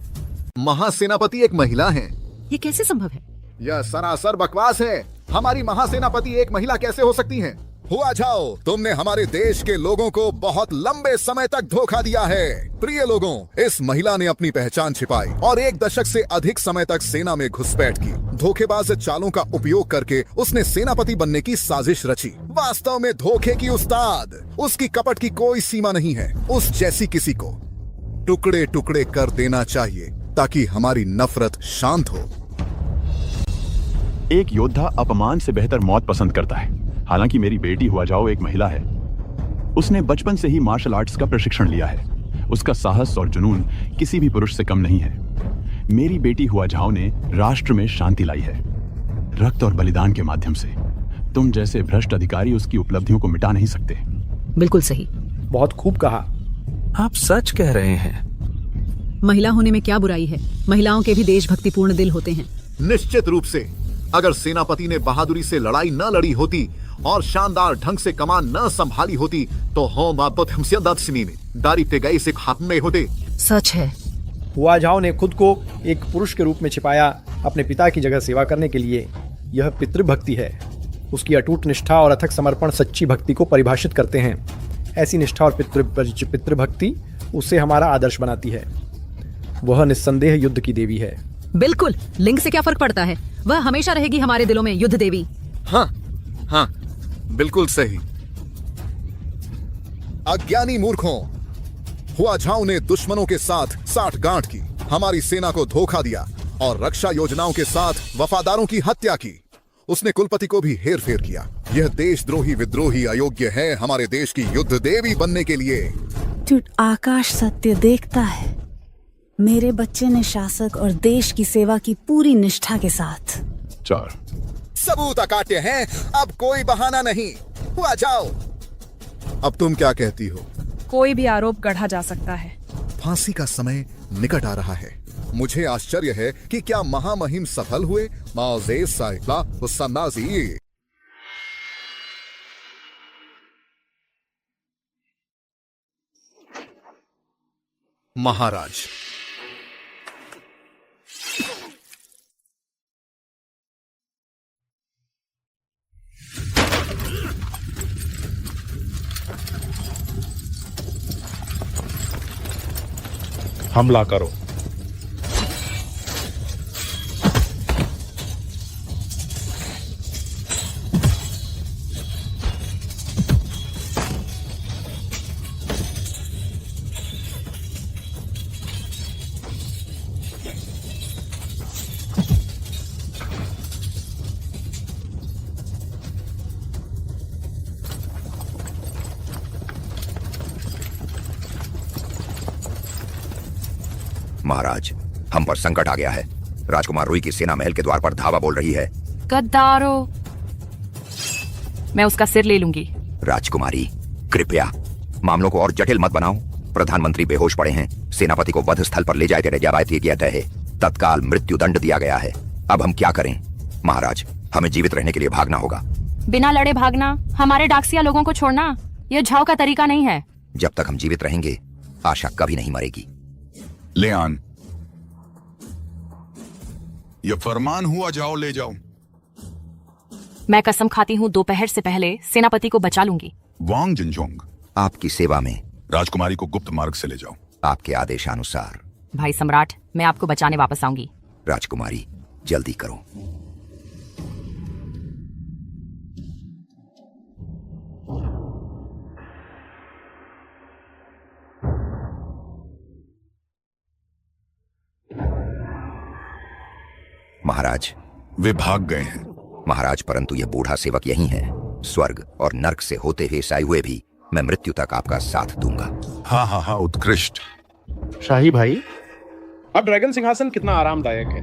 महासेनापति एक महिला है। ये कैसे संभव है? यह सरासर बकवास है। हमारी महासेनापति एक महिला कैसे हो सकती हैं? हुआ जाओ, तुमने हमारे देश के लोगों को बहुत लंबे समय तक धोखा दिया है। प्रिय लोगों, इस महिला ने अपनी पहचान छिपाई और 1 दशक से अधिक समय तक सेना में घुसपैठ की। धोखेबाज चालों का उपयोग करके उसने सेनापति बनने की साजिश रची। वास्तव में धोखे की उस्ताद। उसकी कपट की कोई सीमा नहीं है। उस जैसी किसी को टुकड़े टुकड़े कर देना चाहिए ताकि हमारी नफरत शांत हो। एक योद्धा अपमान से बेहतर मौत पसंद करता है। हालांकि मेरी बेटी हुआ जाओ एक महिला है। उसने बचपन से ही मार्शल आर्ट्स का प्रशिक्षण लिया है। उसका साहस और जुनून किसी भी पुरुष से कम नहीं है। मेरी बेटी हुआ जाओ ने राष्ट्र में शांति लाई है, रक्त और बलिदान के माध्यम से। तुम जैसे भ्रष्ट अधिकारी उसकी उपलब्धियों को मिटा नहीं सकते। बिल्कुल सही। बहुत खूब कहा। आप सच कह रहे हैं। महिला होने में क्या बुराई है? महिलाओं के भी देशभक्तिपूर्ण दिल होते हैं। निश्चित रूप से अगर सेनापति ने बहादुरी से लड़ाई न लड़ी होती और शानदार ढंग से कमान न संभाली होती तो दारी ते गए से खत्म नहीं होते। सच है। हुआ झाओ ने खुद को एक पुरुष के रूप में छिपाया अपने पिता की जगह सेवा करने के लिए। यह पितृभक्ति है। उसकी अटूट निष्ठा और अथक समर्पण सच्ची भक्ति को परिभाषित करते हैं। ऐसी निष्ठा और पितृभक्ति उसे हमारा आदर्श बनाती है। वह निस्संदेह युद्ध की देवी है। बिल्कुल, लिंग से क्या फर्क पड़ता है? वह हमेशा रहेगी हमारे दिलों में युद्ध देवी। हाँ हाँ, बिल्कुल सही। अज्ञानी मूर्खों, हुआ झाओ ने दुश्मनों के साथ साठगांठ की, हमारी सेना को धोखा दिया और रक्षा योजनाओं के साथ वफादारों की हत्या की। उसने कुलपति को भी हेर फेर किया। यह देशद्रोही विद्रोही अयोग्य है हमारे देश की युद्ध देवी बनने के लिए। आकाश सत्य देखता है। मेरे बच्चे ने शासक और देश की सेवा की पूरी निष्ठा के साथ। 4 सबूत अकाट्य हैं, अब कोई बहाना नहीं। हुआ जाओ, अब तुम क्या कहती हो? कोई भी आरोप गढ़ा जा सकता है। फांसी का समय निकट आ रहा है। मुझे आश्चर्य है कि क्या महामहिम सफल हुए। महाराज, हमला करो। महाराज, हम पर संकट आ गया है। राजकुमार रुई की सेना महल के द्वार पर धावा बोल रही है। गद्दारों, मैं उसका सिर ले लूंगी। राजकुमारी, कृपया मामलों को और जटिल मत बनाओ। प्रधानमंत्री बेहोश पड़े हैं। सेनापति को वध स्थल पर ले जाए रवायत किया गया है। तत्काल मृत्यु दंड दिया गया है। अब हम क्या करें? महाराज, हमें जीवित रहने के लिए भागना होगा। बिना लड़े भागना, हमारे डाकसिया लोगों को छोड़ना, यह झाओ का तरीका नहीं है। जब तक हम जीवित रहेंगे, आशा कभी नहीं मरेगी। लेआन, यह फरमान हुआ जाओ ले जाओ। मैं कसम खाती हूँ दोपहर से पहले सेनापति को बचा लूंगी। वांग जिनजोंग, आपकी सेवा में। राजकुमारी को गुप्त मार्ग से ले जाओ। आपके आदेशानुसार। भाई सम्राट, मैं आपको बचाने वापस आऊंगी। राजकुमारी, जल्दी करो। महाराज, वे भाग गए हैं। महाराज, परंतु यह बूढ़ा सेवक यही है। स्वर्ग और नर्क से होते हुए साए हुए भी मैं मृत्यु तक आपका साथ दूंगा। हाँ हाँ हाँ, उत्कृष्ट। शाही भाई, अब ड्रैगन सिंहासन कितना आरामदायक है।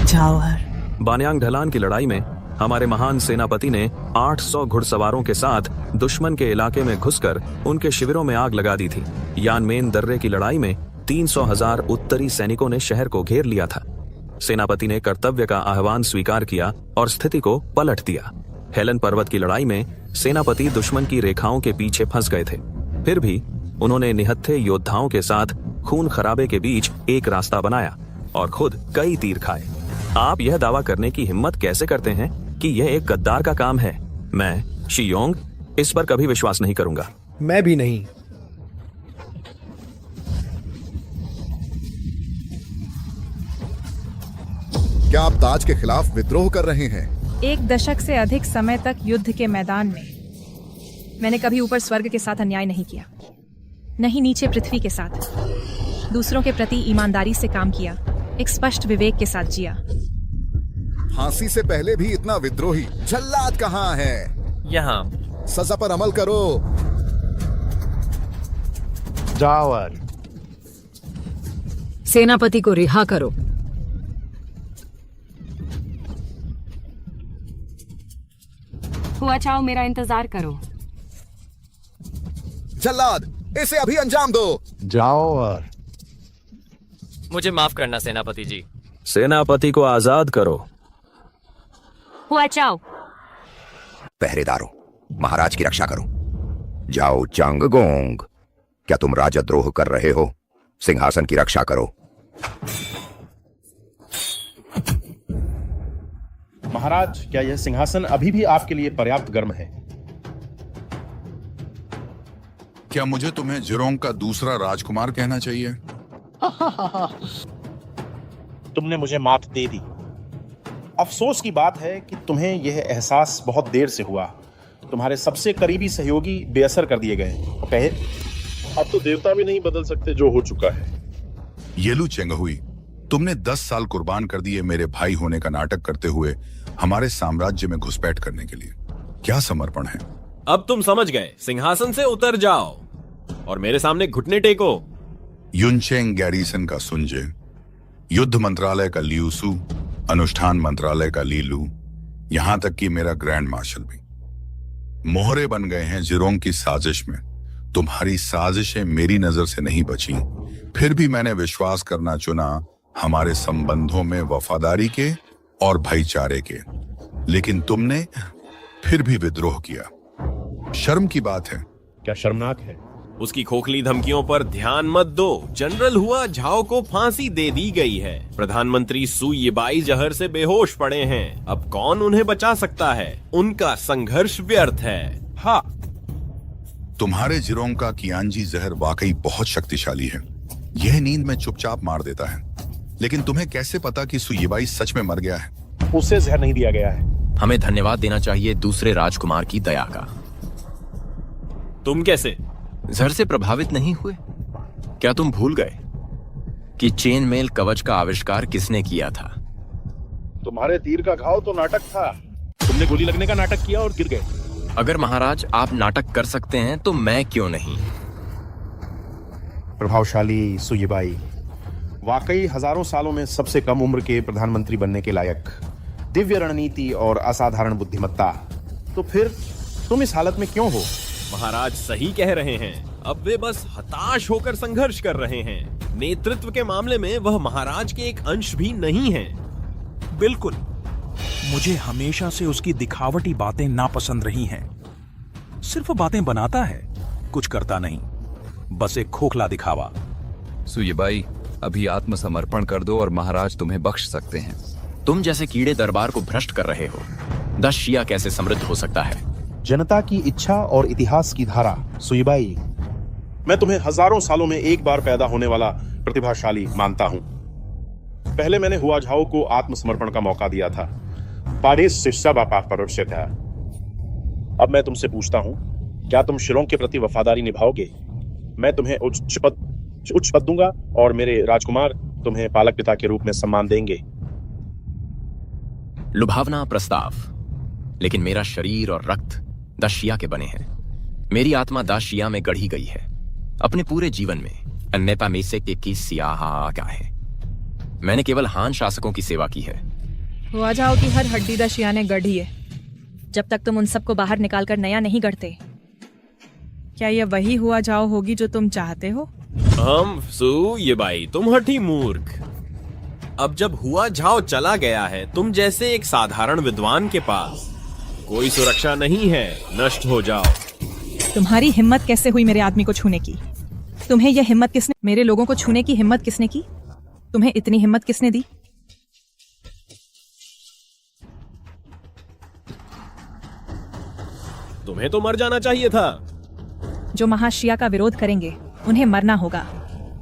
जावर। बानयांग ढलान की लड़ाई में हमारे महान सेनापति ने 800 घुड़सवारों के साथ दुश्मन के इलाके में घुसकर उनके शिविरों में आग लगा दी थी। यानमेन दर्रे की लड़ाई में 300,000 उत्तरी सैनिकों ने शहर को घेर लिया था। सेनापति ने कर्तव्य का आह्वान स्वीकार किया और स्थिति को पलट दिया। हेलन पर्वत की लड़ाई में सेनापति दुश्मन की रेखाओं के पीछे फंस गए थे। फिर भी उन्होंने निहत्थे योद्धाओं के साथ खून खराबे के बीच एक रास्ता बनाया और खुद कई तीर खाए। आप यह दावा करने की हिम्मत कैसे करते हैं कि यह एक गद्दार का काम है? मैं शीयोंग इस पर कभी विश्वास नहीं करूंगा। मैं भी नहीं। क्या आप ताज के खिलाफ विद्रोह कर रहे हैं? 1 दशक से अधिक समय तक युद्ध के मैदान में मैंने कभी ऊपर स्वर्ग के साथ अन्याय नहीं किया, नहीं नीचे पृथ्वी के साथ। दूसरों के प्रति ईमानदारी से काम किया, एक स्पष्ट विवेक के साथ जिया। फांसी से पहले भी इतना विद्रोही जल्लाद कहाँ है? यहाँ। सजा पर अमल करो। जावर। सेनापति को रिहा करो। हुआ चाओ, मेरा इंतजार करो। जल्लाद, इसे अभी अंजाम दो। जाओ और मुझे माफ करना सेनापति जी। सेनापति को आजाद करो। हुआ चाओ। पहरेदारों, महाराज की रक्षा करो। जाओ चांगगोंग, क्या तुम राजद्रोह कर रहे हो? सिंहासन की रक्षा करो। महाराज, क्या यह सिंहासन अभी भी आपके लिए पर्याप्त गर्म है? क्या मुझे तुम्हें जिरोंग का दूसरा राजकुमार कहना चाहिए? तुमने मुझे मात दे दी। अफसोस की बात है कि तुम्हें यह एहसास बहुत देर से हुआ। तुम्हारे सबसे करीबी सहयोगी बेअसर कर दिए गए। कहे, अब तो देवता भी नहीं बदल सकते जो हो चुका है। येलू चेंगहुई, तुमने 10 साल कुर्बान कर दिए मेरे भाई होने का नाटक करते हुए हमारे साम्राज्य में घुसपैठ करने के लिए। क्या समर्पण है। अब तुम समझ गए। सिंहासन से उतर जाओ और मेरे सामने घुटने टेको। युनचेंग गैरीसन का सुनजे, युद्ध मंत्रालय का लियूसु, अनुष्ठान मंत्रालय का लीलू, यहां तक कि मेरा ग्रैंड मार्शल भी मोहरे बन गए हैं जिरोंग की साजिश में। तुम्हारी साजिशें मेरी नजर से नहीं बची, फिर भी मैंने विश्वास करना चुना हमारे संबंधों में वफादारी के और भाईचारे के। लेकिन तुमने फिर भी विद्रोह किया। शर्म की बात है। क्या शर्मनाक है? उसकी खोखली धमकियों पर ध्यान मत दो। जनरल हुआ झाओ को फांसी दे दी गई है। प्रधानमंत्री सु येबाई जहर से बेहोश पड़े हैं। अब कौन उन्हें बचा सकता है? उनका संघर्ष व्यर्थ है। हाँ, तुम्हारे जिरोंग का कियानजी जहर वाकई बहुत शक्तिशाली है। यह नींद में चुपचाप मार देता है। लेकिन तुम्हें कैसे पता कि सु येबाई सच में मर गया है? उसे जहर नहीं दिया गया है। हमें धन्यवाद देना चाहिए दूसरे राजकुमार की दया का। तुम कैसे जहर से प्रभावित नहीं हुए? क्या तुम भूल गए कि चेन मेल कवच का आविष्कार किसने किया था? तुम्हारे तीर का घाव तो नाटक था। तुमने गोली लगने का नाटक किया और गिर गए। अगर महाराज आप नाटक कर सकते हैं तो मैं क्यों नहीं? प्रभावशाली सु येबाई, वाकई हजारों सालों में सबसे कम उम्र के प्रधानमंत्री बनने के लायक। दिव्य रणनीति और असाधारण बुद्धिमत्ता। तो फिर तुम इस हालत में क्यों हो? महाराज सही कह रहे हैं। अब वे बस हताश होकर संघर्ष कर रहे हैं। नेतृत्व के मामले में वह महाराज के एक अंश भी नहीं है। बिल्कुल, मुझे हमेशा से उसकी दिखावटी बातें नापसंद रही हैं। सिर्फ बातें बनाता है, कुछ करता नहीं, बस एक खोखला दिखावा। सु येबाई, अभी आत्मसमर्पण कर दो और महाराज तुम्हें बख्श सकते हैं। तुम जैसे कीड़े दरबार को भ्रष्ट कर रहे हो। 10 शिया कैसे समृद्ध हो सकता है? जनता की इच्छा और इतिहास की धारा। सु येबाई, मैं तुम्हें हजारों सालों में एक बार पैदा होने वाला प्रतिभाशाली मानता हूं। पहले मैंने हुआ झाओ को आत्मसमर्पण का मौका दिया था। पारिस से सब अपराध था। अब मैं तुमसे पूछता हूं, क्या तुम शिलोंग के प्रति वफादारी निभाओगे? मैं तुम्हें उच्च पद दूंगा और मेरे राजकुमार तुम्हें पालक पिता के रूप में सम्मान देंगे। लुभावना प्रस्ताव, लेकिन मेरा शरीर और रक्त 10 शिया के बने हैं। मेरी आत्मा 10 शिया में गढ़ी गई है। अपने पूरे जीवन में अन्यता में से की सियाहा क्या है। मैंने केवल हान शासकों की सेवा की है। हुआ जाओ कि हर हड्डी 10 शिया ने गढ़ी है। जब तक तुम उन सबको बाहर निकालकर नया नहीं गढ़ते, क्या यह वही हुआ जाओ होगी जो तुम चाहते हो? हम सु येबाई, तुम हठी मूर्ख। अब जब हुआ झाओ चला गया है, तुम जैसे एक साधारण विद्वान के पास कोई सुरक्षा नहीं है। नष्ट हो जाओ। तुम्हारी हिम्मत कैसे हुई मेरे आदमी को छूने की? तुम्हें यह हिम्मत किसने, मेरे लोगों को छूने की हिम्मत किसने की? तुम्हें इतनी हिम्मत किसने दी? तुम्हें तो मर जाना चाहिए था। जो महाशिया का विरोध करेंगे उन्हें मरना होगा।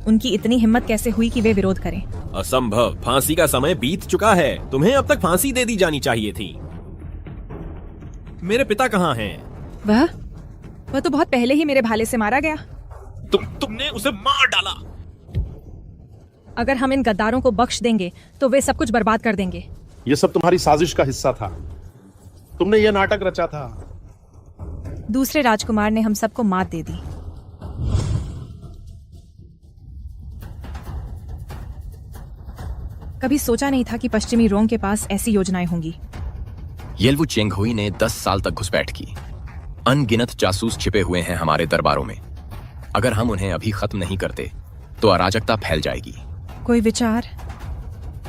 उनकी इतनी हिम्मत कैसे हुई कि वे विरोध करें? असंभव। फांसी का समय बीत चुका है। तुम्हें अब तक फांसी दे दी जानी चाहिए थी। मेरे पिता कहाँ हैं? वह तो बहुत पहले ही मेरे भाले से मारा गया। तुमने उसे मार डाला। अगर हम इन गद्दारों को बख्श देंगे तो वे सब कुछ बर्बाद कर देंगे। यह सब तुम्हारी साजिश का हिस्सा था। तुमने यह नाटक रचा था। दूसरे राजकुमार ने हम सबको मात दे दी। कभी सोचा नहीं था कि पश्चिमी रोंग के पास ऐसी योजनाएं होंगी। येलवू चेंगहुई ने 10 साल तक घुसपैठ की। अनगिनत जासूस छिपे हुए हैं हमारे दरबारों में। अगर हम उन्हें अभी खत्म नहीं करते तो अराजकता फैल जाएगी। कोई विचार?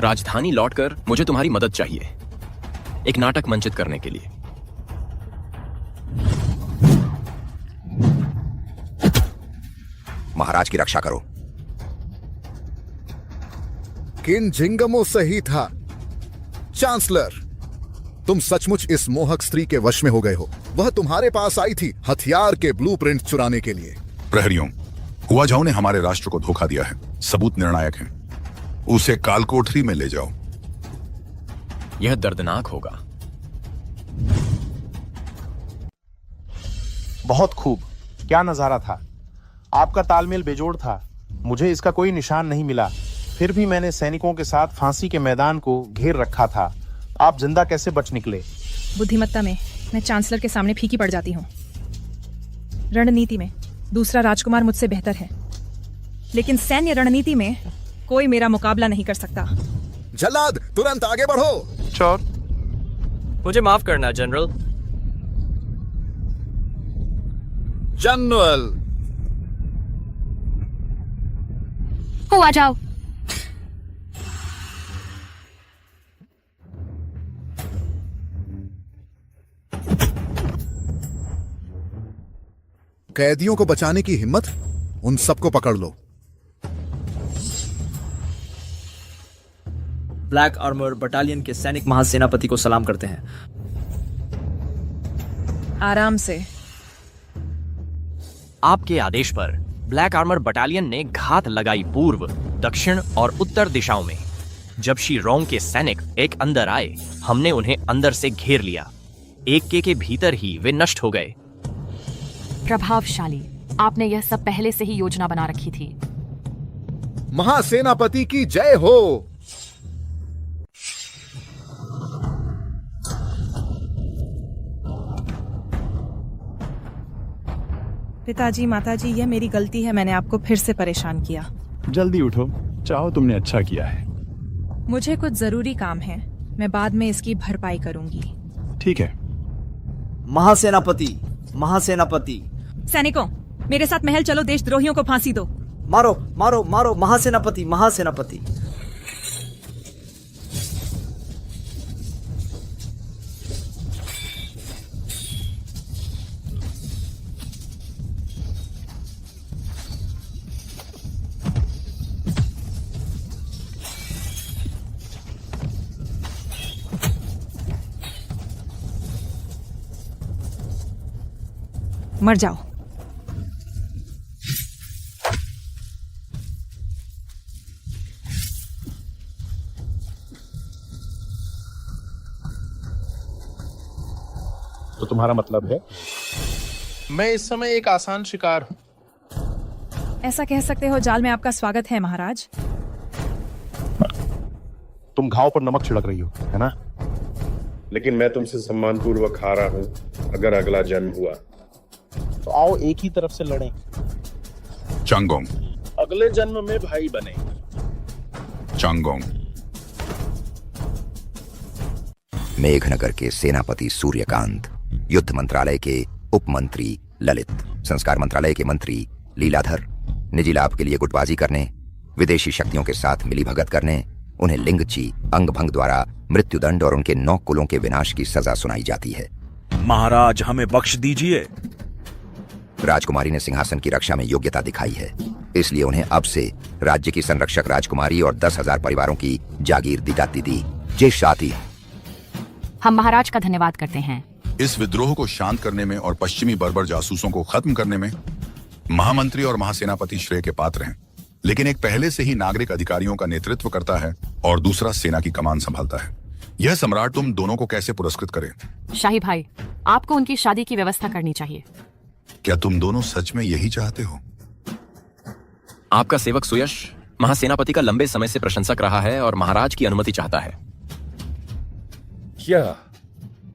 राजधानी लौटकर मुझे तुम्हारी मदद चाहिए, एक नाटक मंचित करने के लिए। महाराज की रक्षा करो। किन जिंगमो सही था। चांसलर, तुम सचमुच इस मोहक स्त्री के वश में हो गए हो। वह तुम्हारे पास आई थी हथियार के ब्लूप्रिंट चुराने के लिए। प्रहरियों, हुआ झाओ ने हमारे राष्ट्र को धोखा दिया है। सबूत निर्णायक हैं। उसे कालकोठरी में ले जाओ। यह दर्दनाक होगा। बहुत खूब, क्या नजारा था। आपका तालमेल बेजोड़ था। मुझे इसका कोई निशान नहीं मिला, फिर भी मैंने सैनिकों के साथ फांसी के मैदान को घेर रखा था। आप जिंदा कैसे बच निकले? बुद्धिमत्ता में मैं चांसलर के सामने फीकी पड़ जाती हूँ। रणनीति में दूसरा राजकुमार मुझसे बेहतर है, लेकिन सैन्य रणनीति में कोई मेरा मुकाबला नहीं कर सकता। जल्लाद, तुरंत आगे बढ़ो। चोर, मुझे माफ करना जनरल। जनरल, हो आ जाओ। कैदियों को बचाने की हिम्मत, उन सबको पकड़ लो। ब्लैक आर्मर बटालियन के सैनिक महासेनापति को सलाम करते हैं। आराम से। आपके आदेश पर ब्लैक आर्मर बटालियन ने घात लगाई पूर्व, दक्षिण और उत्तर दिशाओं में। जब शी रोंग के सैनिक एक अंदर आए, हमने उन्हें अंदर से घेर लिया। एक के भीतर ही वे नष्ट हो गए। प्रभावशाली। आपने यह सब पहले से ही योजना बना रखी थी। महासेनापति की जय हो। पिताजी, माताजी, यह मेरी गलती है। मैंने आपको फिर से परेशान किया। जल्दी उठो, चाहो तुमने अच्छा किया है। मुझे कुछ जरूरी काम है, मैं बाद में इसकी भरपाई करूंगी। ठीक है। महासेनापति, महासेनापति। सैनिकों, मेरे साथ महल चलो, देशद्रोहियों को फांसी दो। मारो मारो मारो, महासेनापति, महासेनापति। मर जाओ। तो तुम्हारा मतलब है मैं इस समय एक आसान शिकार हूं? ऐसा कह सकते हो। जाल में आपका स्वागत है महाराज। तुम घाव पर नमक छिड़क रही हो, है ना? लेकिन मैं तुमसे सम्मानपूर्वक हारा हूं। अगर अगला जन्म हुआ तो आओ एक ही तरफ से लड़ें। चांगोंग, अगले जन्म में भाई बने। चांगोंग। मेघनगर के सेनापति सूर्यकांत, युद्ध मंत्रालय के उप मंत्री ललित, संस्कार मंत्रालय के मंत्री लीलाधर, निजी लाभ के लिए गुटबाजी करने, विदेशी शक्तियों के साथ मिलीभगत करने, उन्हें लिंगची अंगभंग द्वारा मृत्युदंड और उनके 9 कुलों के विनाश की सजा सुनाई जाती है। महाराज, हमें बख्श दीजिए। राजकुमारी ने सिंहासन की रक्षा में योग्यता दिखाई है, इसलिए उन्हें अब से राज्य की संरक्षक राजकुमारी और 10,000 परिवारों की जागीर दी जाती थी। जय शाती। हम महाराज का धन्यवाद करते हैं। इस विद्रोह को शांत करने में और पश्चिमी बर्बर जासूसों को खत्म करने में महामंत्री और महासेनापति श्रेय के पात्र हैं, लेकिन एक पहले से ही नागरिक अधिकारियों का नेतृत्व करता है और दूसरा सेना की कमान संभालता है। यह सम्राट तुम दोनों को कैसे पुरस्कृत करे? शाही भाई, आपको उनकी शादी की व्यवस्था करनी चाहिए। क्या तुम दोनों सच में यही चाहते हो? आपका सेवक सुयश महासेनापति का लंबे समय से प्रशंसक रहा है और महाराज की अनुमति चाहता है।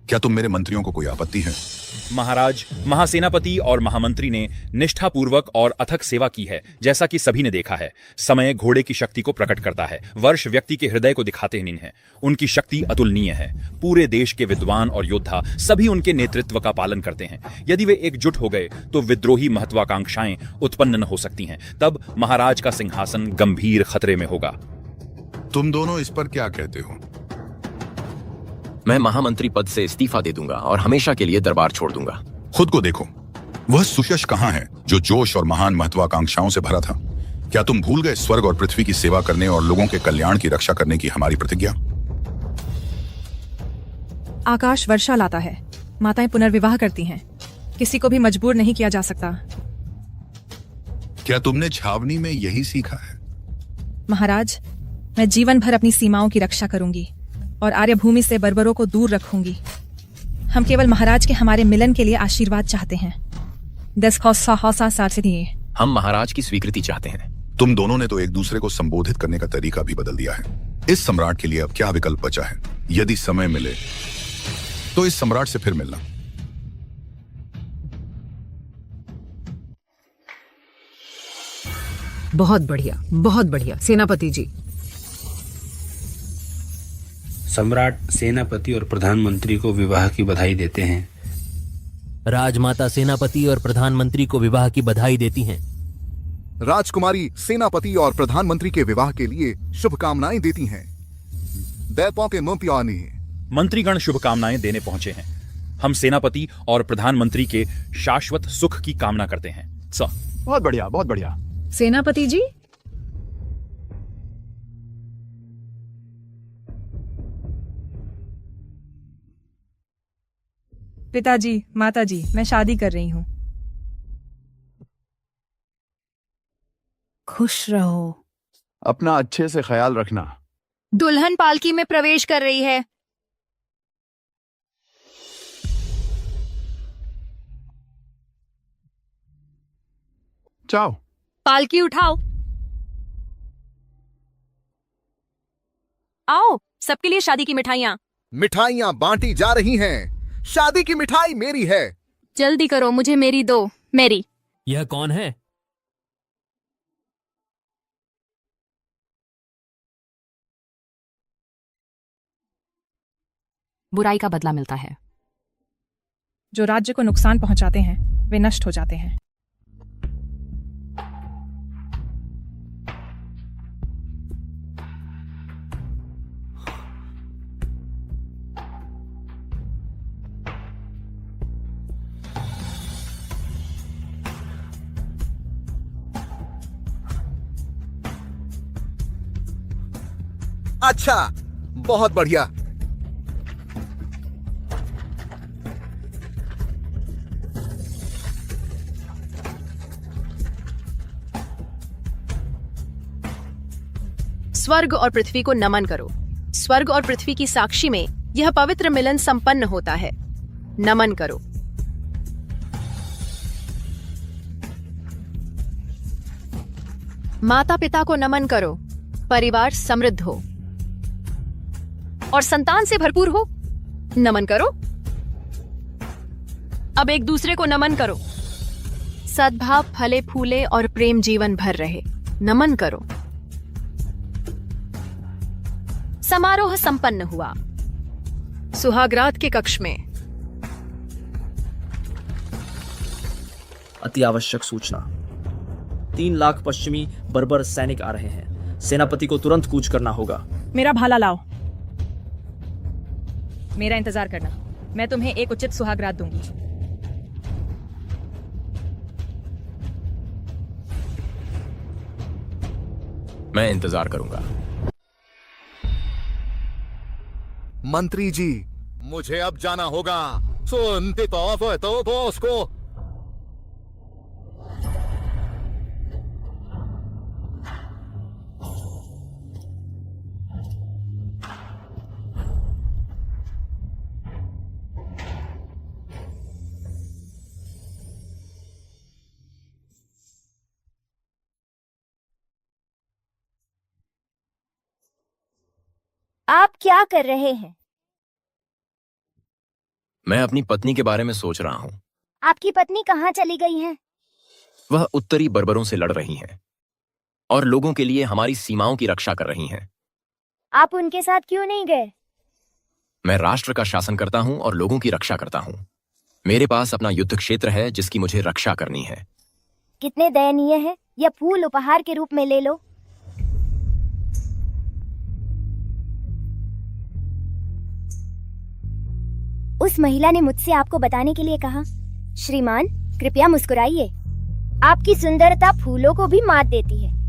क्या तुम मेरे मंत्रियों को कोई आपत्ति है? महाराज, महासेनापति और महामंत्री ने निष्ठापूर्वक और अथक सेवा की है, जैसा कि सभी ने देखा है। समय घोड़े की शक्ति को प्रकट करता है, वर्ष व्यक्ति के हृदय को दिखाते नहीं है। उनकी शक्ति अतुलनीय है। पूरे देश के विद्वान और योद्धा सभी उनके नेतृत्व का पालन करते हैं। यदि वे एकजुट हो गए तो विद्रोही महत्वाकांक्षाएं उत्पन्न न हो सकती हैं। तब महाराज का सिंहासन गंभीर खतरे में होगा। तुम दोनों इस पर क्या कहते हो? मैं महामंत्री पद से इस्तीफा दे दूंगा और हमेशा के लिए दरबार छोड़ दूंगा। खुद को देखो, वह सुयश कहाँ है जो जोश और महान महत्वाकांक्षाओं से भरा था? क्या तुम भूल गए स्वर्ग और पृथ्वी की सेवा करने और लोगों के कल्याण की रक्षा करने की हमारी प्रतिज्ञा? आकाश वर्षा लाता है, माताएं पुनर्विवाह करती हैं, किसी को भी मजबूर नहीं किया जा सकता। क्या तुमने छावनी में यही सीखा है? महाराज, मैं जीवन भर अपनी सीमाओं की रक्षा करूंगी और आर्यभूमि से बर्बरों को दूर रखूंगी। हम केवल महाराज के हमारे मिलन के लिए आशीर्वाद चाहते हैं। हम महाराज की स्वीकृति चाहते हैं। तुम दोनों ने तो एक दूसरे को संबोधित करने का तरीका भी बदल दिया है। इस सम्राट के लिए अब क्या विकल्प बचा है? यदि समय मिले तो इस सम्राट से फिर मिलना। बहुत बढ़िया, बहुत बढ़िया सेनापति जी। सम्राट सेनापति और प्रधानमंत्री को विवाह की बधाई देते हैं। राजमाता सेनापति और प्रधानमंत्री को विवाह की बधाई देती हैं। राजकुमारी सेनापति और प्रधानमंत्री के विवाह के लिए शुभकामनाएं देती हैं। मंत्रीगण शुभकामनाएं देने पहुंचे हैं। हम सेनापति और प्रधानमंत्री के शाश्वत सुख की कामना करते हैं। बहुत बढ़िया, बहुत बढ़िया। सेनापति जी, पिताजी, माताजी, मैं शादी कर रही हूँ। खुश रहो। अपना अच्छे से ख्याल रखना। दुल्हन पालकी में प्रवेश कर रही है। जाओ। पालकी उठाओ। आओ, सबके लिए शादी की मिठाइयाँ। मिठाइयाँ बांटी जा रही हैं। शादी की मिठाई मेरी है। जल्दी करो, मुझे मेरी दो। मेरी। यह कौन है? बुराई का बदला मिलता है। जो राज्य को नुकसान पहुंचाते हैं वे नष्ट हो जाते हैं। अच्छा, बहुत बढ़िया। स्वर्ग और पृथ्वी को नमन करो। स्वर्ग और पृथ्वी की साक्षी में यह पवित्र मिलन संपन्न होता है। नमन करो। माता पिता को नमन करो। परिवार समृद्ध हो और संतान से भरपूर हो। नमन करो। अब एक दूसरे को नमन करो। सद्भाव फले फूले और प्रेम जीवन भर रहे। नमन करो। समारोह संपन्न हुआ। सुहागरात के कक्ष में। अति आवश्यक सूचना। 3 लाख पश्चिमी बर्बर सैनिक आ रहे हैं। सेनापति को तुरंत कूच करना होगा। मेरा भाला लाओ। मेरा इंतजार करना, मैं तुम्हें एक उचित सुहागरात दूंगी। मैं इंतजार करूंगा। मंत्री जी, मुझे अब जाना होगा। सुनते तो बॉस को। आप क्या कर रहे हैं? मैं अपनी पत्नी के बारे में सोच रहा हूँ। आपकी पत्नी कहाँ चली गई है? वह उत्तरी बर्बरों से लड़ रही हैं और लोगों के लिए हमारी सीमाओं की रक्षा कर रही हैं। आप उनके साथ क्यों नहीं गए? मैं राष्ट्र का शासन करता हूँ और लोगों की रक्षा करता हूँ। मेरे पास अपना युद्ध क्षेत्र है जिसकी मुझे रक्षा करनी है। कितने दयनीय है। यह फूल उपहार के रूप में ले लो। उस महिला ने मुझसे आपको बताने के लिए कहा। श्रीमान, कृपया मुस्कुराइए। आपकी सुंदरता फूलों को भी मात देती है।